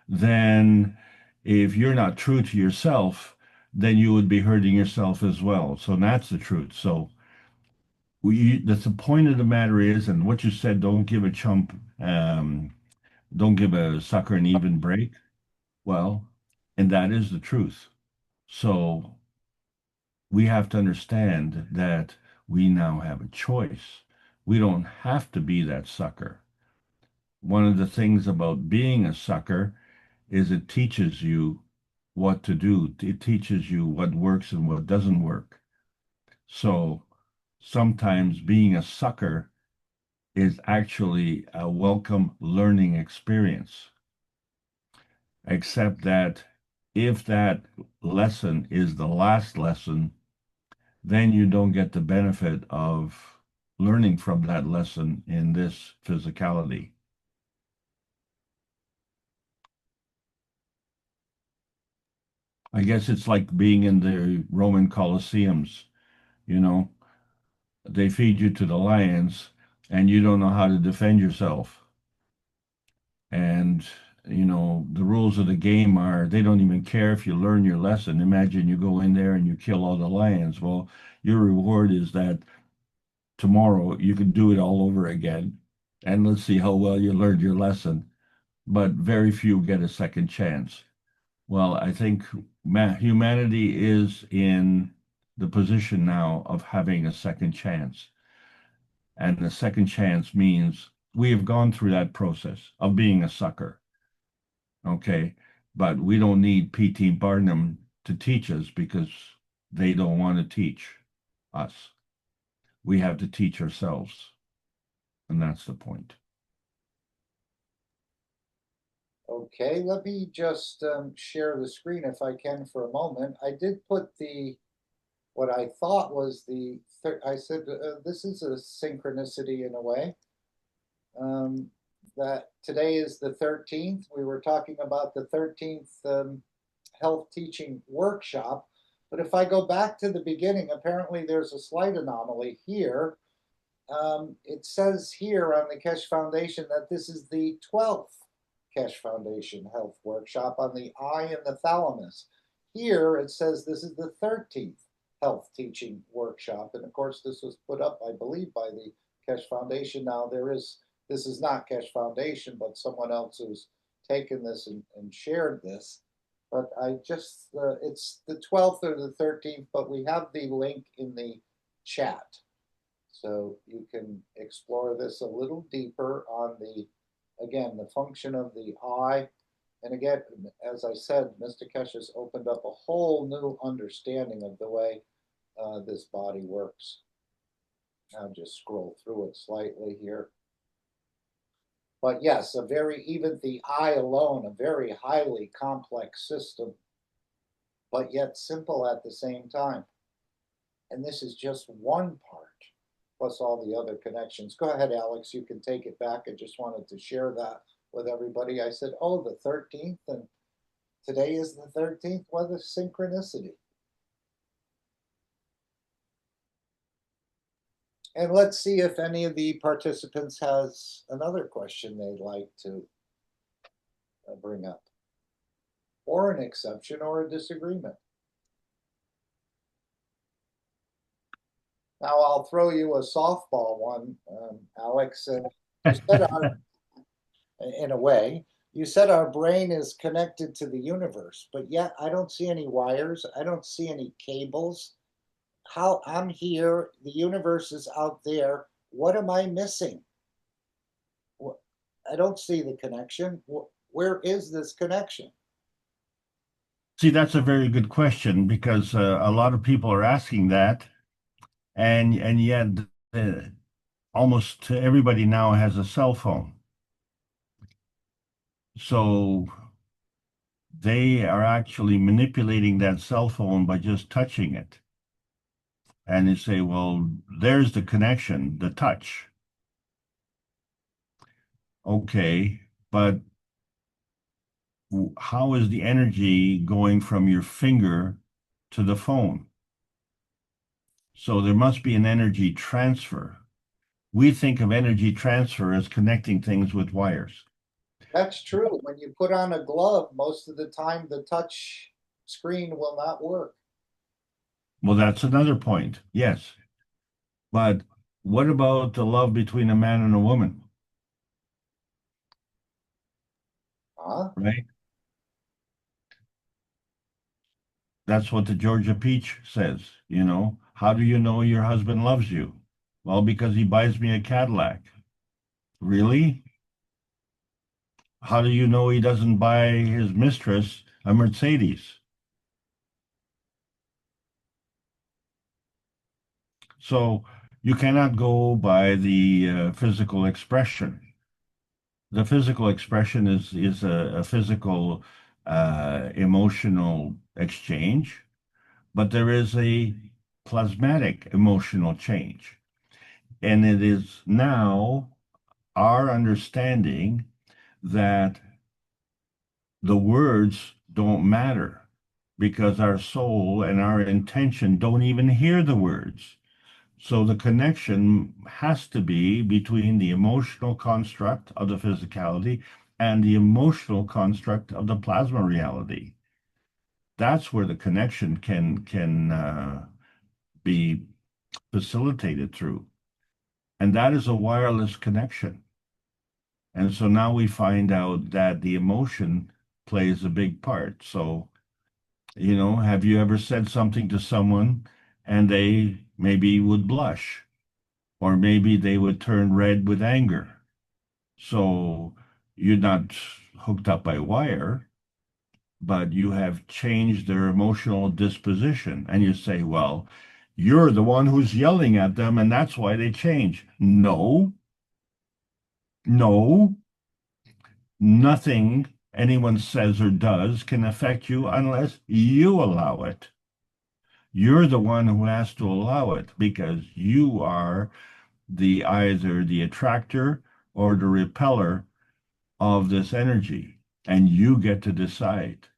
Speaker 6: then if you're not true to yourself, then you would be hurting yourself as well. So that's the truth. So that's the point of the matter is, and what you said, don't give a chump, don't give a sucker an even break. Well, and that is the truth. So we have to understand that we now have a choice. We don't have to be that sucker. One of the things about being a sucker is it teaches you what to do. It teaches you what works and what doesn't work. So sometimes being a sucker is actually a welcome learning experience, except that if that lesson is the last lesson, then you don't get the benefit of learning from that lesson in this physicality. I guess it's like being in the Roman Colosseums, you know, they feed you to the lions and you don't know how to defend yourself. And, you know, the rules of the game are they don't even care if you learn your lesson. Imagine you go in there and you kill all the lions. Well, your reward is that tomorrow you can do it all over again. And let's see how well you learned your lesson. But very few get a second chance. Well, I think humanity is in the position now of having a second chance. And the second chance means we have gone through that process of being a sucker. Okay. But we don't need P.T. Barnum to teach us because they don't want to teach us. We have to teach ourselves. And that's the point.
Speaker 4: Okay, let me just share the screen if I can for a moment. I did put what I thought was I said this is a synchronicity in a way. That today is the 13th. We were talking about the 13th health teaching workshop. But if I go back to the beginning, apparently there's a slight anomaly here. It says here on the Keshe Foundation that this is the 12th Keshe Foundation Health Workshop on the eye and the thalamus. Here it says this is the 13th Health Teaching Workshop. And of course, this was put up, I believe, by the Keshe Foundation. Now, this is not Keshe Foundation, but someone else who's taken this and shared this. But it's the 12th or the 13th, but we have the link in the chat. So you can explore this a little deeper on again, the function of the eye. And again, as I said, Mr. Keshe has opened up a whole new understanding of the way this body works. I'll just scroll through it slightly here. But yes, even the eye alone, a very highly complex system, but yet simple at the same time. And this is just one part, plus all the other connections. Go ahead, Alex, you can take it back. I just wanted to share that with everybody. I said, oh, the 13th, and today is the 13th. What a synchronicity. And let's see if any of the participants has another question they'd like to bring up, or an exception or a disagreement. Now I'll throw you a softball one, Alex. You said in a way, you said our brain is connected to the universe, but yet I don't see any wires. I don't see any cables. How I'm here, the universe is out there. What am I missing? I don't see the connection. Where is this connection?
Speaker 6: See, that's a very good question because a lot of people are asking that, and yet almost everybody now has a cell phone. So they are actually manipulating that cell phone by just touching it. And they say, well, there's the connection, the touch. Okay, but how is the energy going from your finger to the phone? So there must be an energy transfer. We think of energy transfer as connecting things with wires.
Speaker 4: That's true. When you put on a glove, most of the time the touch screen will not work.
Speaker 6: Well, that's another point. Yes. But what about the love between a man and a woman? Right? That's what the Georgia Peach says, you know. How do you know your husband loves you? Well, because he buys me a Cadillac. Really? How do you know he doesn't buy his mistress a Mercedes? So you cannot go by the physical expression. The physical expression is a physical emotional exchange, but there is a plasmatic emotional change. And it is now our understanding that the words don't matter because our soul and our intention don't even hear the words. So the connection has to be between the emotional construct of the physicality and the emotional construct of the plasma reality. That's where the connection can be facilitated through. And that is a wireless connection. And so now we find out that the emotion plays a big part. So, have you ever said something to someone and they maybe would blush, or maybe they would turn red with anger? So you're not hooked up by wire, but you have changed their emotional disposition. And you say, well, you're the one who's yelling at them, and that's why they change. No, no, nothing anyone says or does can affect you unless you allow it. You're the one who has to allow it because you are either the attractor or the repeller of this energy, and you get to decide.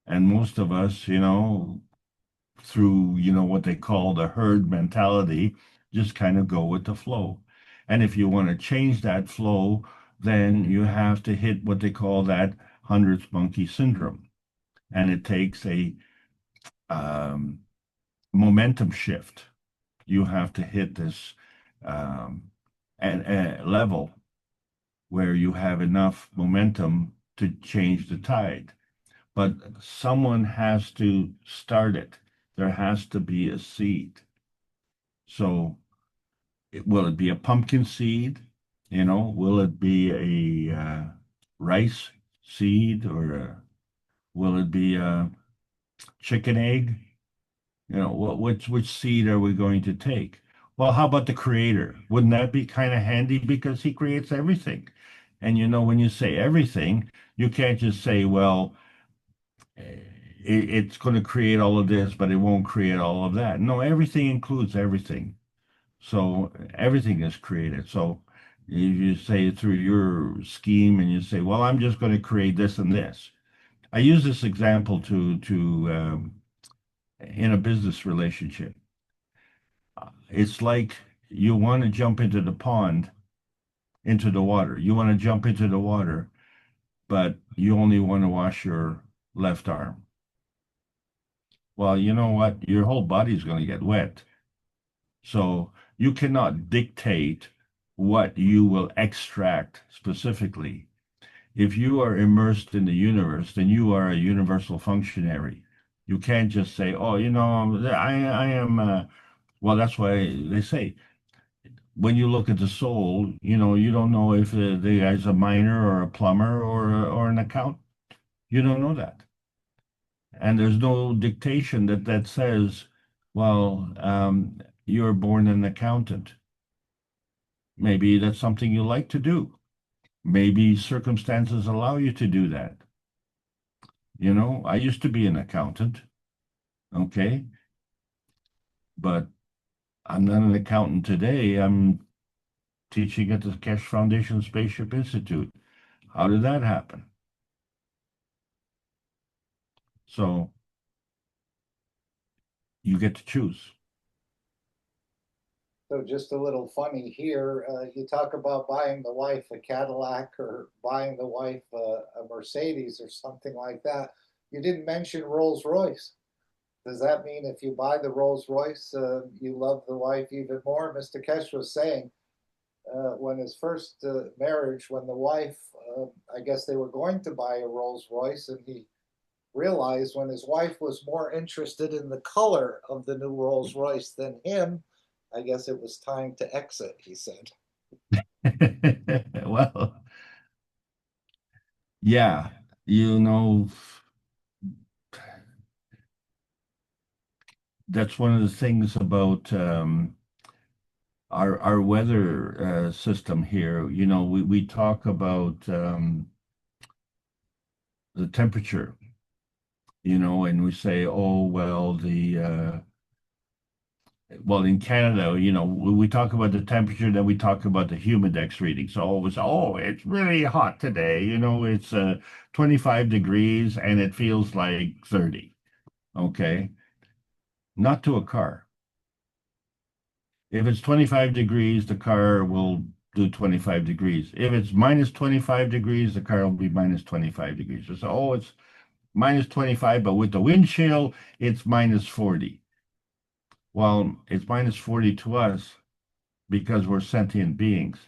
Speaker 6: And most of us, through, what they call the herd mentality, just kind of go with the flow. And if you want to change that flow, then you have to hit what they call that 100th monkey syndrome. And it takes a momentum shift. You have to hit this level where you have enough momentum to change the tide. But someone has to start it. There has to be a seed. So will it be a pumpkin seed? Will it be a rice seed, or will it be a chicken egg? Which seed are we going to take? Well, how about the creator? Wouldn't that be kind of handy because he creates everything? And when you say everything, you can't just say, well, it's going to create all of this, but it won't create all of that. No, everything includes everything. So everything is created. So if you say through your scheme and you say, well, I'm just going to create this and this. I use this example to in a business relationship. It's like you want to jump into the pond, into the water. You want to jump into the water, but you only want to wash your left arm. Well, you know what? Your whole body's going to get wet. So you cannot dictate what you will extract specifically. If you are immersed in the universe, then you are a universal functionary. You can't just say, oh, I am, well, that's why they say, when you look at the soul, you don't know if the guy's a miner or a plumber or an accountant. You don't know that. And there's no dictation that says, well, you're born an accountant. Maybe that's something you like to do. Maybe circumstances allow you to do that. I used to be an accountant, okay? But I'm not an accountant today. I'm teaching at the Keshe Foundation Spaceship Institute. How did that happen? So you get to choose.
Speaker 4: So just a little funny here. You talk about buying the wife a Cadillac or buying the wife a Mercedes or something like that. You didn't mention Rolls Royce. Does that mean if you buy the Rolls Royce, you love the wife even more? Mr. Keshe was saying when his first marriage, when the wife, I guess they were going to buy a Rolls Royce, and he realized when his wife was more interested in the color of the new Rolls Royce than him, I guess it was time to exit, he said.
Speaker 6: Well, yeah, that's one of the things about our weather system here, you know, we talk about the temperature, you know, and we say, oh, well, well, in Canada, you know, we talk about the temperature, then we talk about the humidex reading. So always, oh, it's really hot today. You know, it's 25 degrees and it feels like 30. Okay. Not to a car. If it's 25 degrees, the car will do 25 degrees. If it's minus 25 degrees, the car will be minus 25 degrees. So, oh, it's minus 25, but with the wind chill, it's minus 40. Well, it's minus 40 to us because we're sentient beings.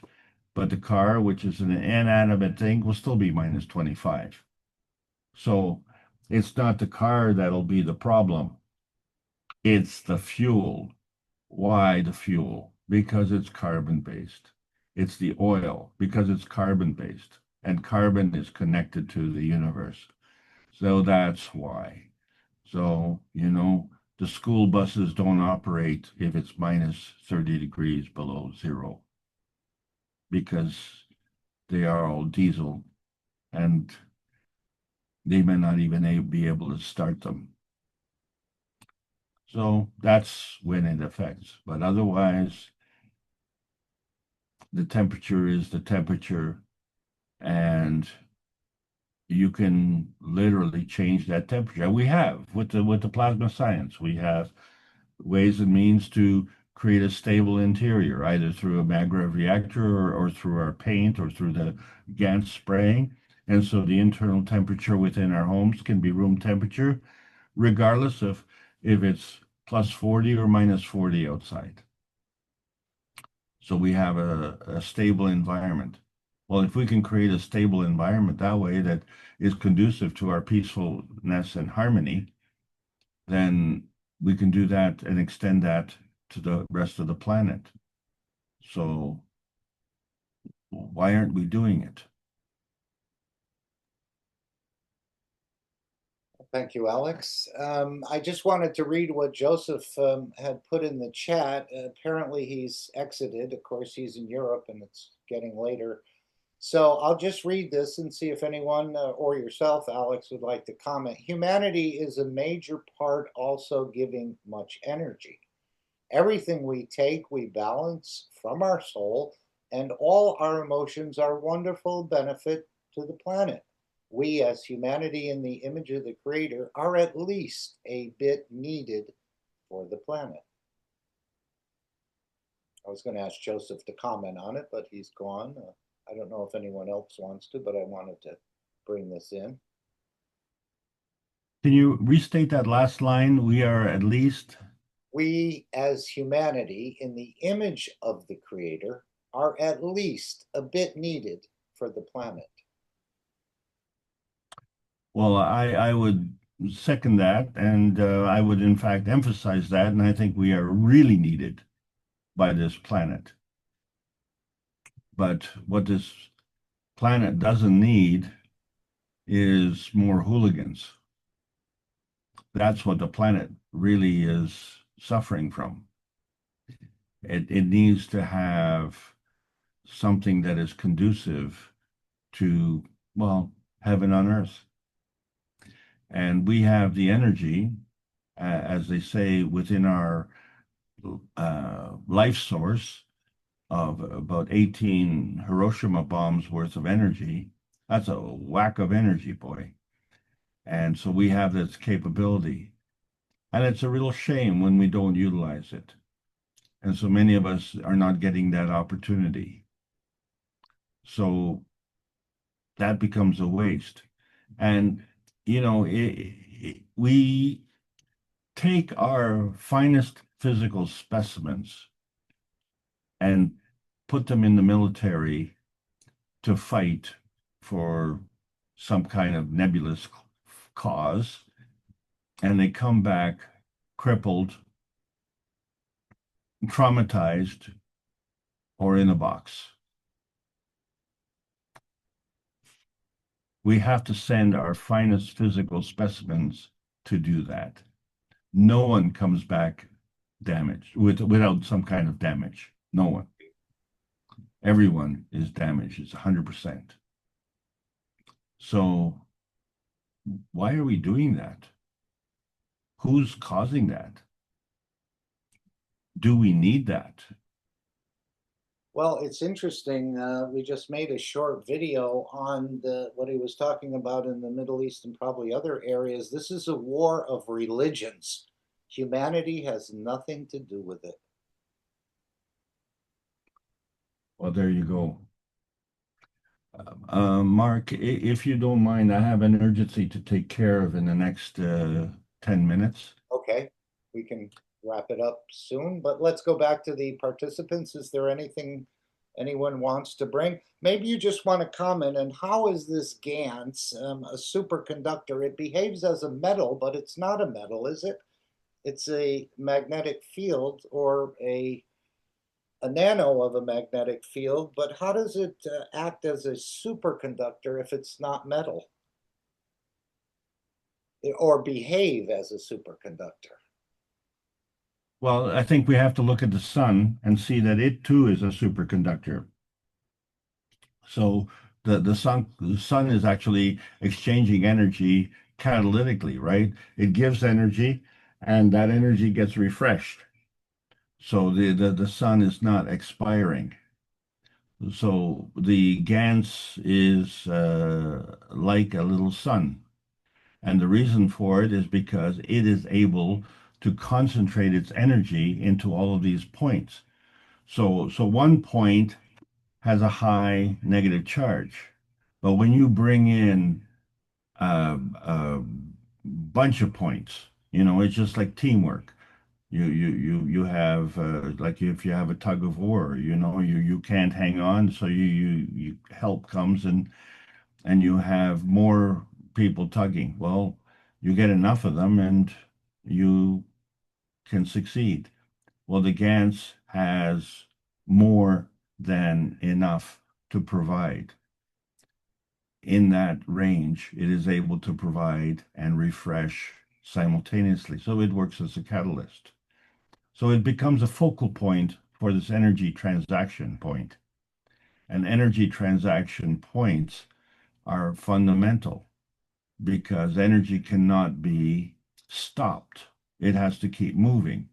Speaker 6: But the car, which is an inanimate thing, will still be minus 25. So it's not the car that'll be the problem. It's the fuel. Why the fuel? Because it's carbon-based. It's the oil because it's carbon-based. And carbon is connected to the universe. So that's why. So, you know, the school buses don't operate if it's minus 30 degrees below zero because they are all diesel and they may not even be able to start them. So that's when it affects. But otherwise, the temperature is the temperature, and you can literally change that temperature. We have with the plasma science, we have ways and means to create a stable interior, either through a maglev reactor or through our paint or through the GANS spraying. And so the internal temperature within our homes can be room temperature, regardless of if it's plus 40 or minus 40 outside. So we have a stable environment. Well, if we can create a stable environment that way that is conducive to our peacefulness and harmony, then we can do that and extend that to the rest of the planet. So why aren't we doing it?
Speaker 4: Thank you, Alex. I just wanted to read what Joseph had put in the chat. Apparently he's exited. Of course, he's in Europe and it's getting later. So I'll just read this and see if anyone or yourself, Alex, would like to comment. Humanity is a major part also giving much energy. Everything we take, we balance from our soul, and all our emotions are wonderful benefit to the planet. We, as humanity in the image of the Creator, are at least a bit needed for the planet. I was going to ask Joseph to comment on it, but he's gone. I don't know if anyone else wants to, but I wanted to bring this in.
Speaker 6: Can you restate that last line? We are at least...
Speaker 4: We, as humanity, in the image of the Creator, are at least a bit needed for the planet.
Speaker 6: Well, I would second that, and I would in fact emphasize that, and I think we are really needed by this planet. But what this planet doesn't need is more hooligans. That's what the planet really is suffering from. It needs to have something that is conducive to, well, heaven on earth. And we have the energy, as they say, within our life source of about 18 Hiroshima bombs worth of energy. That's a whack of energy, boy. And so we have this capability. And it's a real shame when we don't utilize it. And so many of us are not getting that opportunity. So that becomes a waste. And, you know, we take our finest physical specimens and put them in the military to fight for some kind of nebulous cause, and they come back crippled, traumatized, or in a box. We have to send our finest physical specimens to do that. No one comes back damaged without some kind of damage. No one. Everyone is damaged. It's 100%. So why are we doing that? Who's causing that? Do we need that?
Speaker 4: Well, it's interesting. We just made a short video on what he was talking about in the Middle East and probably other areas. This is a war of religions. Humanity has nothing to do with it.
Speaker 6: Well, there you go. Mark, if you don't mind, I have an urgency to take care of in the next 10 minutes.
Speaker 4: Okay, we can wrap it up soon, but let's go back to the participants. Is there anything anyone wants to bring? Maybe you just want to comment on how is this GANS a superconductor? It behaves as a metal, but it's not a metal, is it? It's a magnetic field or a nano of a magnetic field, but how does it act as a superconductor if it's not metal? Or behave as a superconductor?
Speaker 6: Well, I think we have to look at the sun and see that it too is a superconductor. So the sun is actually exchanging energy catalytically, right? It gives energy and that energy gets refreshed. So the sun is not expiring. So the GANS is like a little sun. And the reason for it is because it is able to concentrate its energy into all of these points. So one point has a high negative charge. But when you bring in a bunch of points, it's just like teamwork. You have like if you have a tug of war, you can't hang on, so you help comes and you have more people tugging. Well, you get enough of them and you can succeed. Well, the GANS has more than enough to provide. In that range, it is able to provide and refresh simultaneously. So it works as a catalyst. So it becomes a focal point for this energy transaction point. And energy transaction points are fundamental because energy cannot be stopped. It has to keep moving.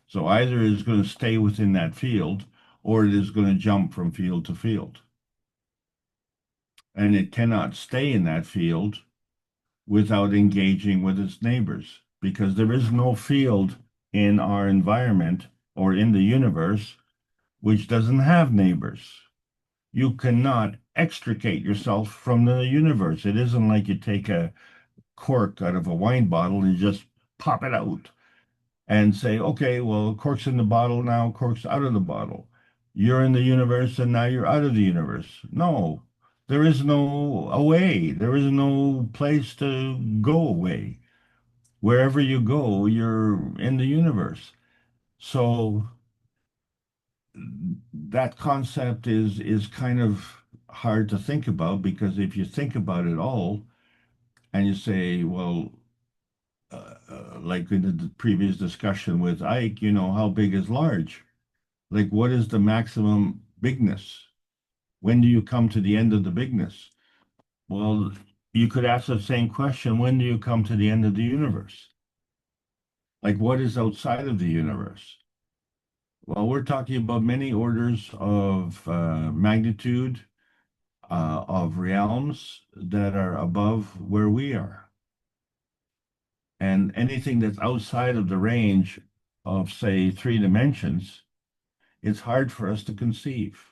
Speaker 6: So either it's going to stay within that field or it is going to jump from field to field. And it cannot stay in that field without engaging with its neighbors because there is no field in our environment or in the universe which doesn't have neighbors. You cannot extricate yourself from the universe. It isn't like you take a cork out of a wine bottle and just pop it out and say, okay, well, cork's in the bottle now, cork's out of the bottle. You're in the universe and now you're out of the universe. No, there is no away. There is no place to go away. Wherever you go, you're in the universe. So that concept is kind of hard to think about because if you think about it all and you say, well, like in the previous discussion with Ike, how big is large? Like, what is the maximum bigness? When do you come to the end of the bigness? Well, you could ask the same question, when do you come to the end of the universe? Like, what is outside of the universe? Well, we're talking about many orders of magnitude of realms that are above where we are. And anything that's outside of the range of, say, 3 dimensions, it's hard for us to conceive.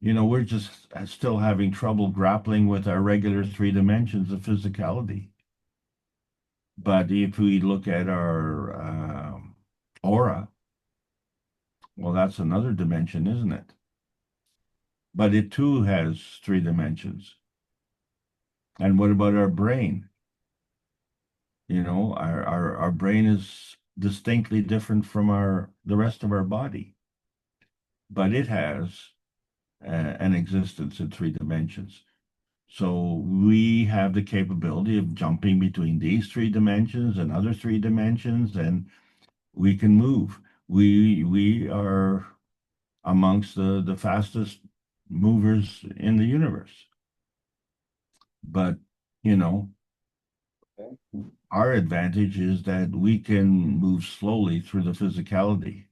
Speaker 6: We're just still having trouble grappling with our regular 3 dimensions of physicality. But if we look at our aura, well, that's another dimension, isn't it? But it too has 3 dimensions. And what about our brain? Our brain is distinctly different from the rest of our body, but it has an existence in 3 dimensions. So we have the capability of jumping between these 3 dimensions and other 3 dimensions, and we can move. we are amongst the fastest movers in the universe. But, you know,
Speaker 4: Okay.
Speaker 6: our advantage is that we can move slowly through the physicality.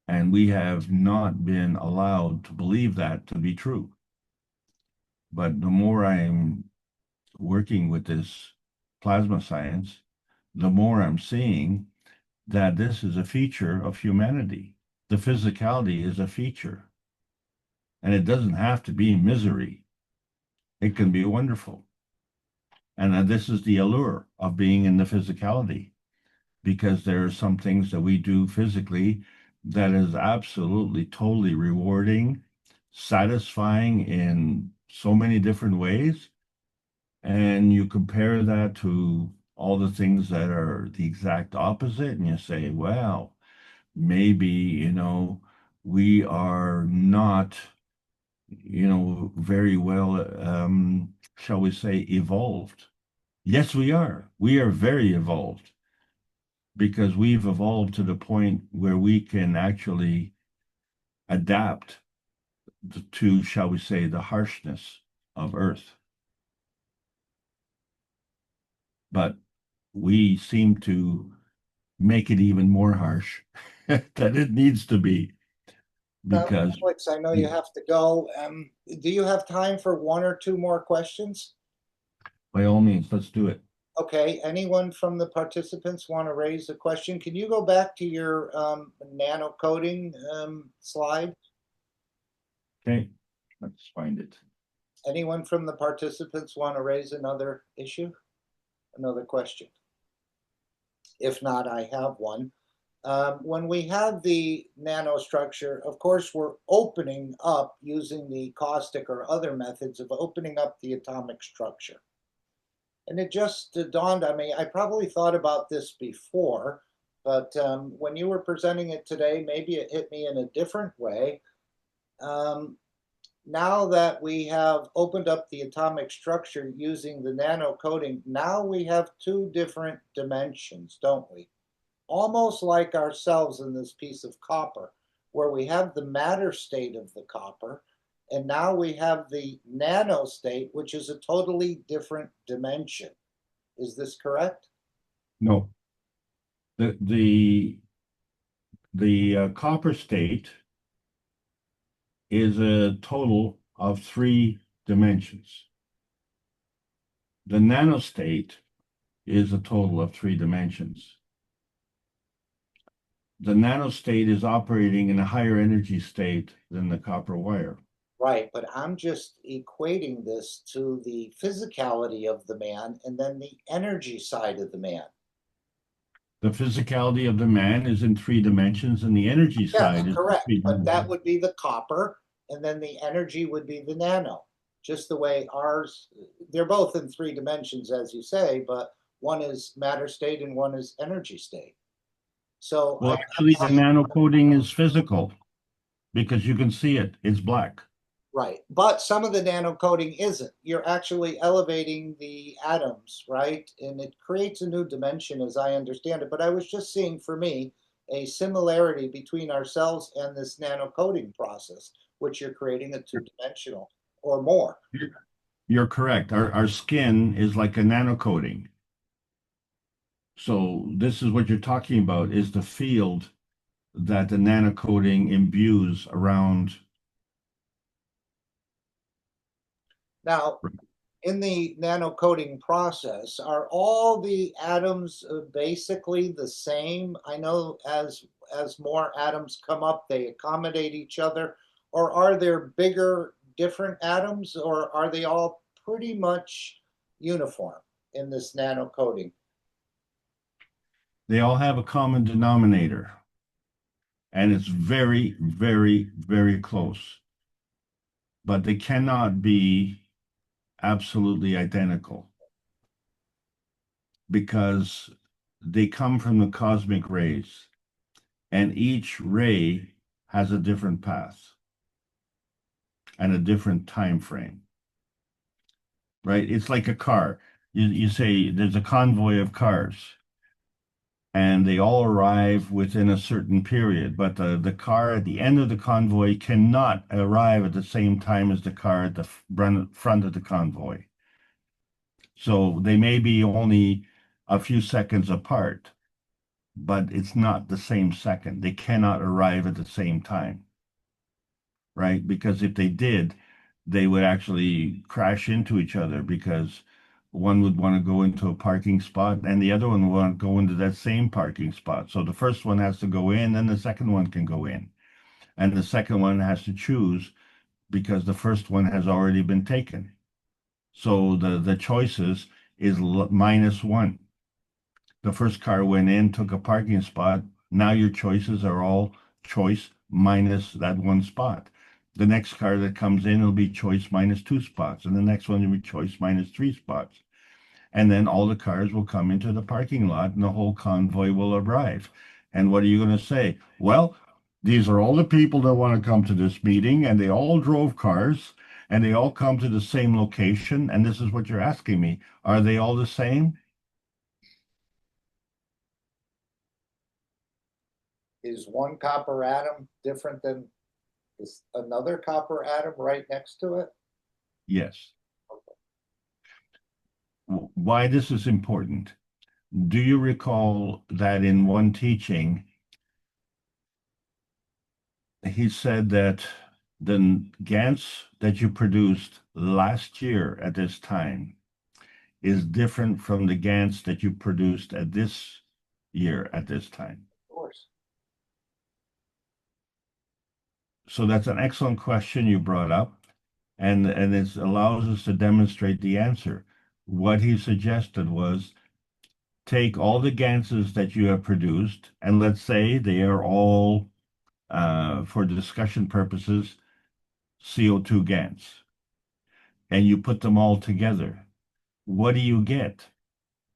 Speaker 6: And we have not been allowed to believe that to be true. But the more I'm working with this plasma science, the more I'm seeing that this is a feature of humanity. The physicality is a feature. And it doesn't have to be misery. It can be wonderful. And this is the allure of being in the physicality, because there are some things that we do physically that is absolutely totally rewarding, satisfying in so many different ways. And you compare that to all the things that are the exact opposite, and you say, well, maybe, you know, we are not, you know, very well, shall we say, evolved. Yes, we are. We are very evolved because we've evolved to the point where we can actually adapt to, shall we say, the harshness of Earth. But we seem to make it even more harsh than it needs to be. Because
Speaker 4: Alex, I know you have to go. Do you have time for one or two more questions?
Speaker 6: By all means, let's do it.
Speaker 4: Okay, anyone from the participants want to raise a question? Can you go back to your nano coding slide?
Speaker 6: Okay, let's find it.
Speaker 4: Anyone from the participants want to raise another issue? Another question? If not, I have one. When we have the nanostructure, of course, we're opening up using the caustic or other methods of opening up the atomic structure. And it just dawned on me, I probably thought about this before, but when you were presenting it today, maybe it hit me in a different way. Now that we have opened up the atomic structure using the nano coding, now we have two different dimensions, don't we? Almost like ourselves in this piece of copper, where we have the matter state of the copper, and now we have the nano state, which is a totally different dimension. Is this correct?
Speaker 6: No. The copper state is a total of 3 dimensions. The nanostate is a total of 3 dimensions. The nanostate is operating in a higher energy state than the copper wire.
Speaker 4: Right, but I'm just equating this to the physicality of the man and then the energy side of the man.
Speaker 6: The physicality of the man is in 3 dimensions, and the energy side is
Speaker 4: correct.
Speaker 6: In 3
Speaker 4: but that would be the copper, and then the energy would be the nano. Just the way ours, they're both in 3 dimensions, as you say, but one is matter state and one is energy state. So
Speaker 6: well, actually, the nano coding is physical because you can see it. It's black.
Speaker 4: Right. But some of the nano coding isn't. You're actually elevating the atoms, right? And it creates a new dimension as I understand it. But I was just seeing for me a similarity between ourselves and this nano coding process, which you're creating a 2-dimensional or more.
Speaker 6: You're correct. Our skin is like a nano coating. So this is what you're talking about, is the field that the nanocoating imbues around.
Speaker 4: Now, in the nanocoating process, are all the atoms basically the same? I know as more atoms come up, they accommodate each other, or are there bigger, different atoms, or are they all pretty much uniform in this nanocoating?
Speaker 6: They all have a common denominator, and it's very, very, very close. But they cannot be absolutely identical because they come from the cosmic rays, and each ray has a different path and a different time frame. Right? It's like a car. You say there's a convoy of cars, and they all arrive within a certain period. But the car at the end of the convoy cannot arrive at the same time as the car at the front of the convoy. So they may be only a few seconds apart, but it's not the same second. They cannot arrive at the same time, right? Because if they did, they would actually crash into each other, because one would want to go into a parking spot and the other one would want to go into that same parking spot. So the first one has to go in, then the second one can go in. And the second one has to choose because the first one has already been taken. So the choices is -1. The first car went in, took a parking spot. Now your choices are all choice minus that one spot. The next car that comes in will be choice -2 spots, and the next one will be choice -3 spots. And then all the cars will come into the parking lot and the whole convoy will arrive. And what are you going to say? Well, these are all the people that want to come to this meeting, and they all drove cars, and they all come to the same location. And this is what you're asking me. Are they all the same?
Speaker 4: Is one copper atom different than another copper atom right next to it?
Speaker 6: Yes. Why this is important? Do you recall that in one teaching, he said that the GANs that you produced last year at this time is different from the GANs that you produced at this year at this time?
Speaker 4: Of course.
Speaker 6: So that's an excellent question you brought up, and it allows us to demonstrate the answer. What he suggested was take all the GANSs that you have produced, and let's say they are all, for discussion purposes, CO2 GANs, and you put them all together. What do you get?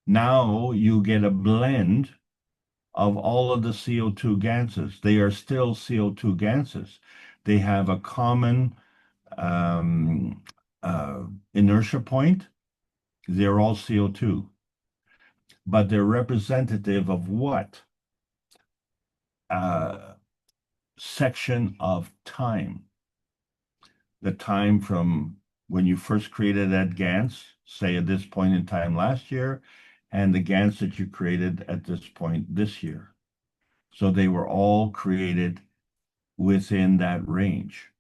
Speaker 6: Now you get a blend of all of the CO2 GANSs. They are still CO2 GANSs. They have a common inertia point. They're all CO2. But they're representative of what? Section of time. The time from when you first created that GANS, say at this point in time last year, and the GANS that you created at this point this year. So they were all created within that range.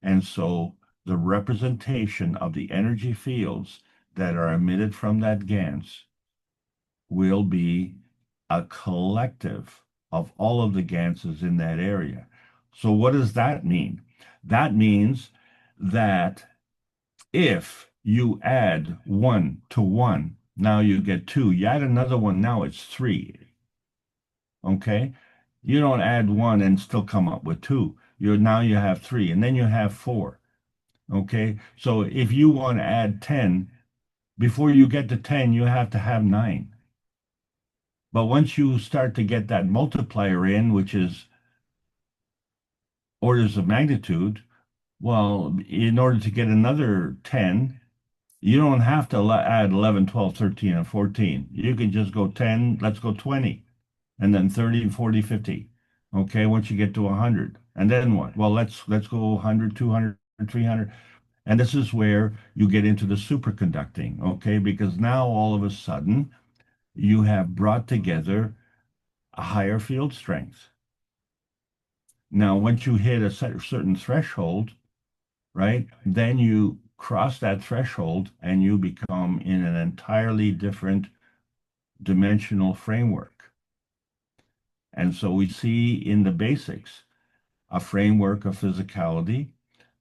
Speaker 6: And so the representation of the energy fields that are emitted from that GANS will be a collective of all of the GANSs in that area. So what does that mean? That means that if you add 1 to 1, now you get 2. You add another one, now it's 3. Okay? You don't add 1 and still come up with 2. Now you have 3, and then you have 4. Okay? So if you want to add 10, before you get to 10, you have to have 9. But once you start to get that multiplier in, which is orders of magnitude, well, in order to get another 10, you don't have to add 11, 12, 13, and 14. You can just go 10, let's go 20, and then 30, 40, 50. Okay, once you get to 100. And then what? Well, let's go 100, 200, 300. And this is where you get into the superconducting, okay? Because now all of a sudden, you have brought together a higher field strength. Now, once you hit a certain threshold, right, then you cross that threshold and you become in an entirely different dimensional framework. And so we see in the basics a framework of physicality,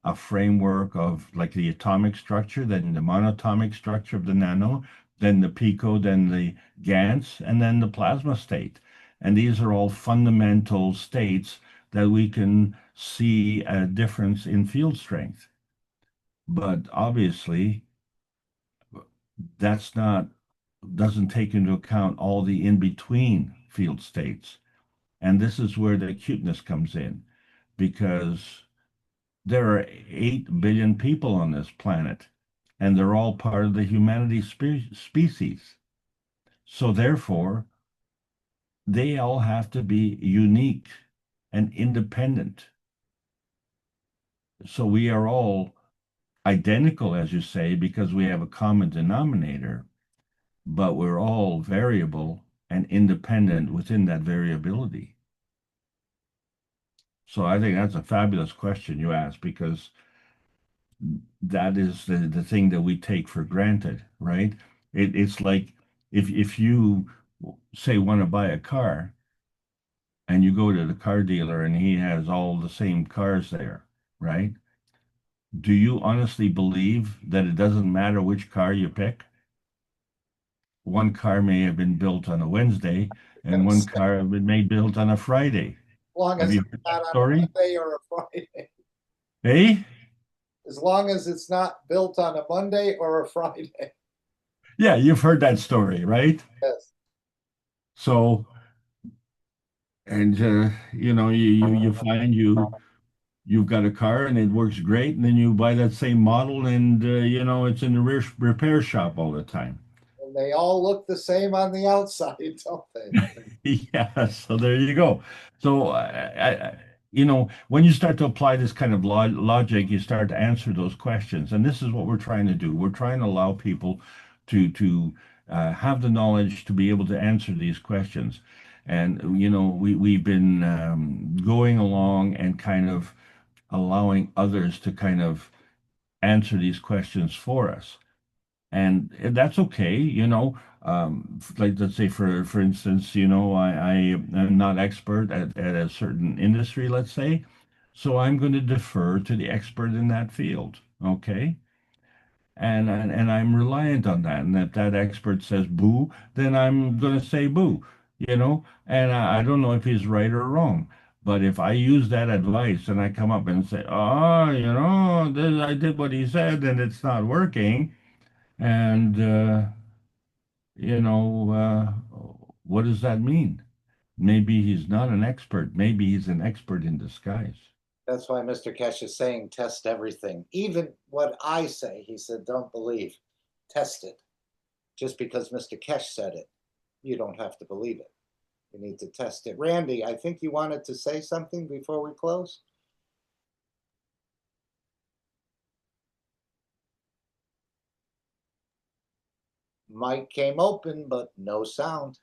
Speaker 6: a framework of like the atomic structure, then the monatomic structure of the nano, then the pico, then the GANs, and then the plasma state. And these are all fundamental states that we can see a difference in field strength. But obviously, doesn't take into account all the in-between field states. And this is where the acuteness comes in, because there are 8 billion people on this planet, and they're all part of the humanity species. So therefore, they all have to be unique and independent. So we are all identical, as you say, because we have a common denominator, but we're all variable and independent within that variability. So I think that's a fabulous question you asked, because that is the thing that we take for granted, right? It's like if you say want to buy a car and you go to the car dealer and he has all the same cars there, right? Do you honestly believe that it doesn't matter which car you pick? One car may have been built on a Wednesday and one car have been made built on a Friday.
Speaker 4: As long
Speaker 6: Have
Speaker 4: as
Speaker 6: you
Speaker 4: it's
Speaker 6: heard
Speaker 4: not
Speaker 6: that
Speaker 4: on a
Speaker 6: story?
Speaker 4: Monday or a Friday.
Speaker 6: Hey?
Speaker 4: As long as it's not built on a Monday or a Friday.
Speaker 6: Yeah, you've heard that story, right?
Speaker 4: Yes.
Speaker 6: So, and you find you've got a car and it works great, and then you buy that same model and it's in the repair shop all the time.
Speaker 4: And they all look the same on the outside, don't they?
Speaker 6: Yeah, so there you go. So when you start to apply this kind of logic, you start to answer those questions, and this is what we're trying to do. We're trying to allow people to have the knowledge to be able to answer these questions. And we've been going along and kind of allowing others to kind of answer these questions for us. And that's okay, like let's say for instance, I am not expert at a certain industry, let's say, so I'm going to defer to the expert in that field, okay? And I'm reliant on that. And if that expert says boo, then I'm going to say boo, and I don't know if he's right or wrong. But if I use that advice and I come up and say, oh, I did what he said and it's not working, and what does that mean? Maybe he's not an expert. Maybe he's an expert in disguise.
Speaker 4: That's why Mr. Keshe is saying test everything. Even what I say, he said, don't believe. Test it. Just because Mr. Keshe said it, you don't have to believe it. You need to test it. Randy, I think you wanted to say something before we close. Mic came open, but no sound.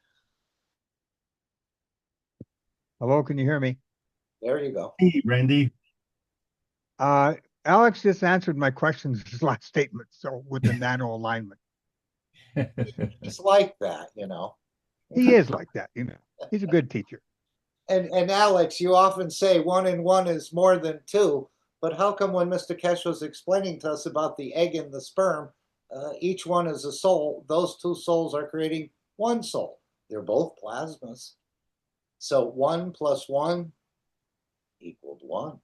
Speaker 11: Hello, can you hear me?
Speaker 4: There you go.
Speaker 6: Hey, Randy.
Speaker 11: Alex just answered my questions in his last statement, so with the nano alignment.
Speaker 4: He's like that,
Speaker 11: He is like that, He's a good teacher.
Speaker 4: And Alex, you often say 1 and 1 is more than 2, but how come when Mr. Keshe was explaining to us about the egg and the sperm, each one is a soul, those 2 souls are creating 1 soul. They're both plasmas. So 1 plus 1 equaled 1.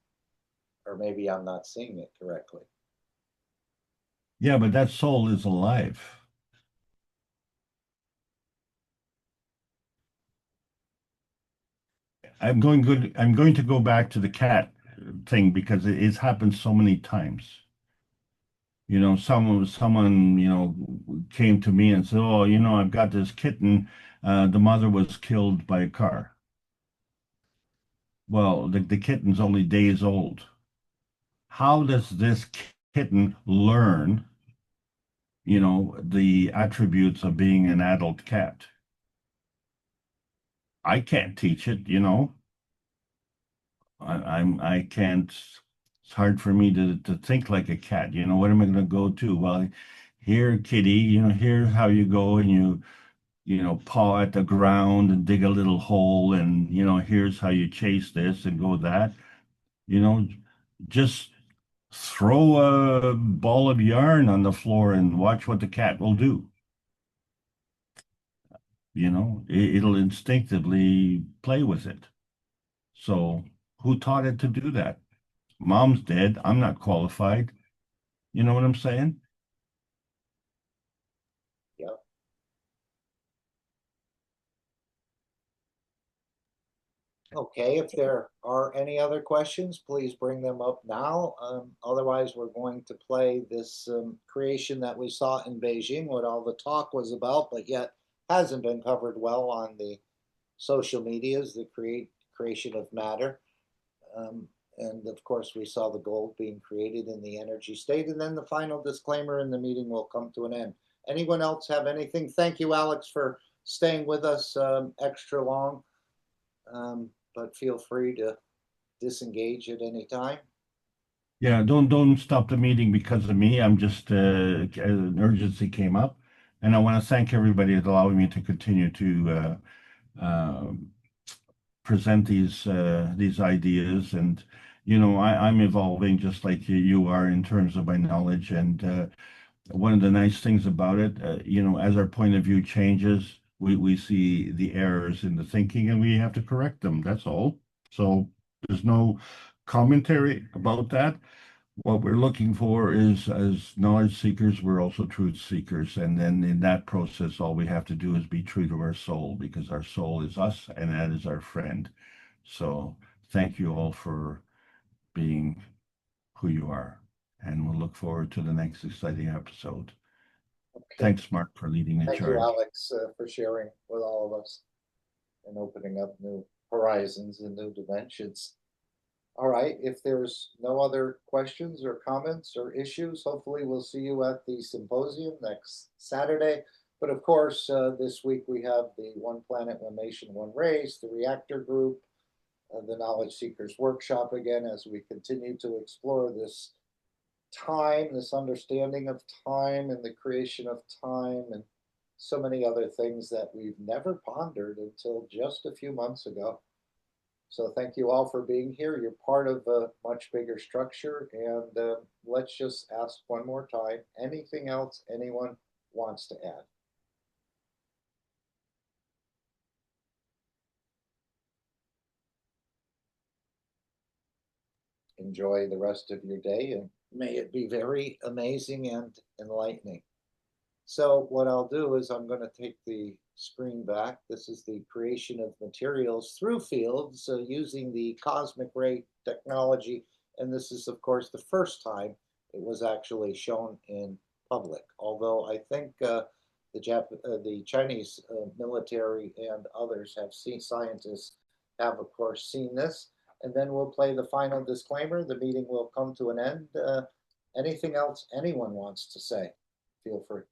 Speaker 4: Or maybe I'm not seeing it correctly.
Speaker 6: Yeah, but that soul is alive. I'm going to go back to the cat thing because it's happened so many times. Someone came to me and said, "Oh, I've got this kitten. The mother was killed by a car." Well, the kitten's only days old. How does this kitten learn, the attributes of being an adult cat? I can't teach it, I can't. It's hard for me to think like a cat. What am I going to go to? Well, here, kitty, here's how you go and paw at the ground and dig a little hole, and here's how you chase this and go that. Just throw a ball of yarn on the floor and watch what the cat will do. It'll instinctively play with it. So who taught it to do that? Mom's dead. I'm not qualified. You know what I'm saying?
Speaker 4: Yep. Okay, if there are any other questions, please bring them up now. Otherwise, we're going to play this creation that we saw in Beijing, what all the talk was about, but yet hasn't been covered well on the social medias, the creation of matter. And of course, we saw the gold being created in the energy state. And then the final disclaimer, and the meeting will come to an end. Anyone else have anything? Thank you, Alex, for staying with us extra long. But feel free to disengage at any time.
Speaker 6: Yeah, don't stop the meeting because of me. I'm just an urgency came up, and I want to thank everybody for allowing me to continue to present these ideas. And I'm evolving just like you are in terms of my knowledge. And one of the nice things about it, as our point of view changes, we see the errors in the thinking and we have to correct them. That's all. So there's no commentary about that. What we're looking for is, as knowledge seekers, we're also truth seekers. And then in that process, all we have to do is be true to our soul, because our soul is us and that is our friend. So thank you all for being who you are. And we'll look forward to the next exciting episode. Okay. Thanks, Mark, for leading the charge.
Speaker 4: Thank you, Alex, for sharing with all of us and opening up new horizons and new dimensions. All right, if there's no other questions or comments or issues, hopefully we'll see you at the symposium next Saturday. But of course, this week we have the One Planet, One Nation, One Race, the Reactor Group, the Knowledge Seekers Workshop again, as we continue to explore this time, this understanding of time and the creation of time, and so many other things that we've never pondered until just a few months ago. So thank you all for being here. You're part of a much bigger structure. And let's just ask one more time, anything else anyone wants to add? Enjoy the rest of your day, and may it be very amazing and enlightening. So what I'll do is I'm going to take the screen back. This is the creation of materials through fields using the cosmic ray technology. And this is, of course, the first time it was actually shown in public. Although I think the Chinese military and others have seen, scientists have, of course, seen this. And then we'll play the final disclaimer. The meeting will come to an end. Anything else anyone wants to say, feel free.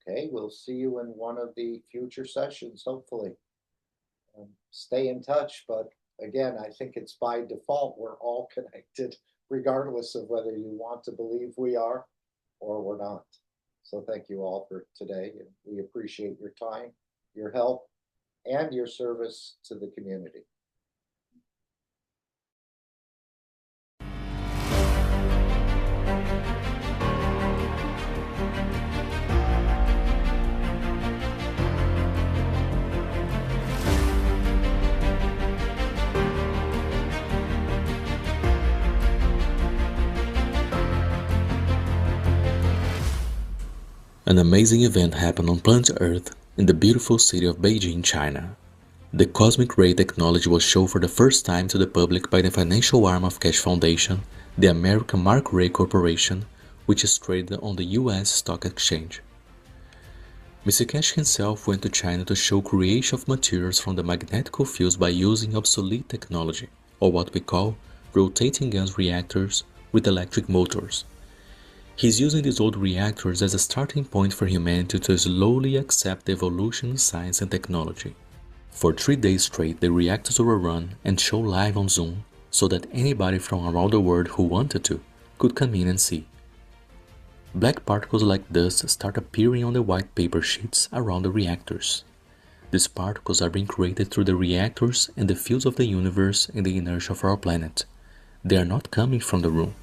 Speaker 4: Okay, we'll see you in one of the future sessions, hopefully. Stay in touch, but again, I think it's by default we're all connected, regardless of whether you want to believe we are or we're not. So thank you all for today, and we appreciate your time, your help, and your service to the community.
Speaker 15: An amazing event happened on planet Earth in the beautiful city of Beijing, China. The cosmic ray technology was shown for the first time to the public by the financial arm of Keshe Foundation, the American Mark Ray Corporation, which is traded on the US stock exchange. Mr. Keshe himself went to China to show creation of materials from the magnetic fields by using obsolete technology, or what we call rotating guns reactors with electric motors. He's using these old reactors as a starting point for humanity to slowly accept the evolution in science and technology. For 3 days straight, the reactors were run and shown live on Zoom so that anybody from around the world who wanted to could come in and see. Black particles like dust start appearing on the white paper sheets around the reactors. These particles are being created through the reactors and the fields of the universe and the inertia of our planet. They are not coming from the room.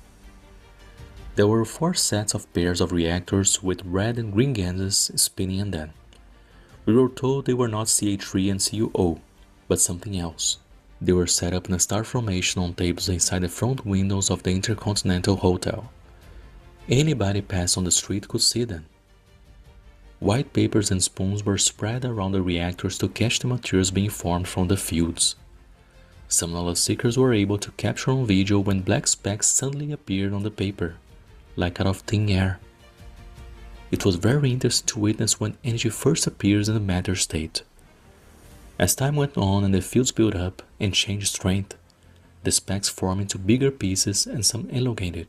Speaker 15: There were 4 sets of pairs of reactors with red and green gases spinning in them. We were told they were not CH3 and CuO, but something else. They were set up in a star formation on tables inside the front windows of the Intercontinental Hotel. Anybody passed on the street could see them. White papers and spoons were spread around the reactors to catch the materials being formed from the fields. Some knowledge seekers were able to capture on video when black specks suddenly appeared on the paper, like out of thin air. It was very interesting to witness when energy first appears in the matter state. As time went on and the fields built up and changed strength, the specks formed into bigger pieces and some elongated,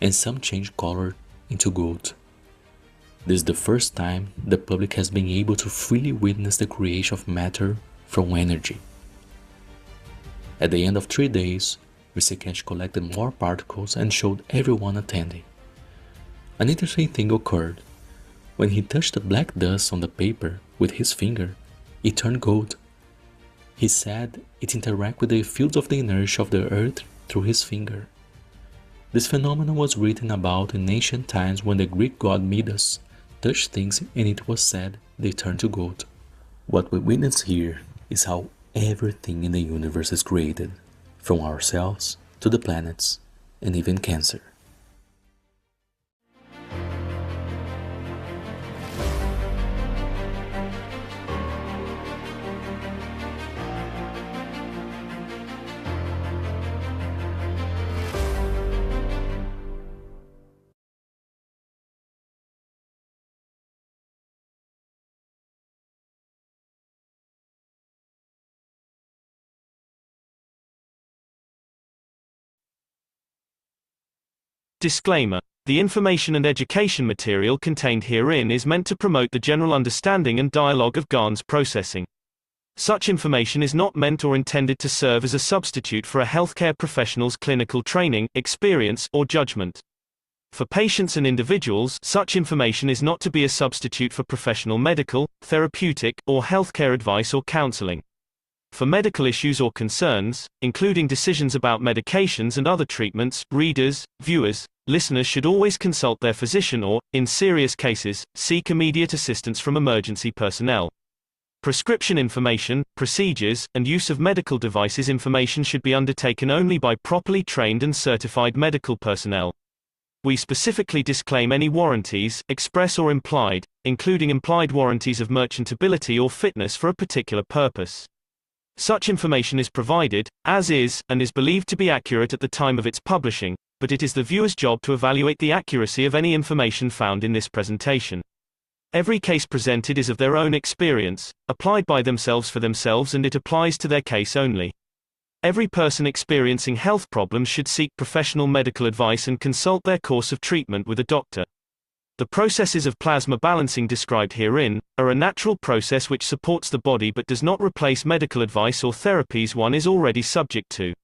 Speaker 15: and some changed color into gold. This is the first time the public has been able to freely witness the creation of matter from energy. At the end of 3 days, Mr. Keshe collected more particles and showed everyone attending. An interesting thing occurred. When he touched the black dust on the paper with his finger, it turned gold. He said it interacted with the fields of the inertia of the earth through his finger. This phenomenon was written about in ancient times when the Greek god Midas touched things and it was said they turned to gold. What we witness here is how everything in the universe is created, from ourselves to the planets and even cancer.
Speaker 2: Disclaimer: the information and education material contained herein is meant to promote the general understanding and dialogue of GAN's processing. Such information is not meant or intended to serve as a substitute for a healthcare professional's clinical training, experience, or judgment. For patients and individuals, such information is not to be a substitute for professional medical, therapeutic, or healthcare advice or counseling. For medical issues or concerns, including decisions about medications and other treatments, readers, viewers, listeners should always consult their physician or, in serious cases, seek immediate assistance from emergency personnel. Prescription information, procedures, and use of medical devices information should be undertaken only by properly trained and certified medical personnel. We specifically disclaim any warranties, express or implied, including implied warranties of merchantability or fitness for a particular purpose. Such information is provided, as is, and is believed to be accurate at the time of its publishing, but it is the viewer's job to evaluate the accuracy of any information found in this presentation. Every case presented is of their own experience, applied by themselves for themselves, and it applies to their case only. Every person experiencing health problems should seek professional medical advice and consult their course of treatment with a doctor. The processes of plasma balancing described herein are a natural process which supports the body but does not replace medical advice or therapies one is already subject to.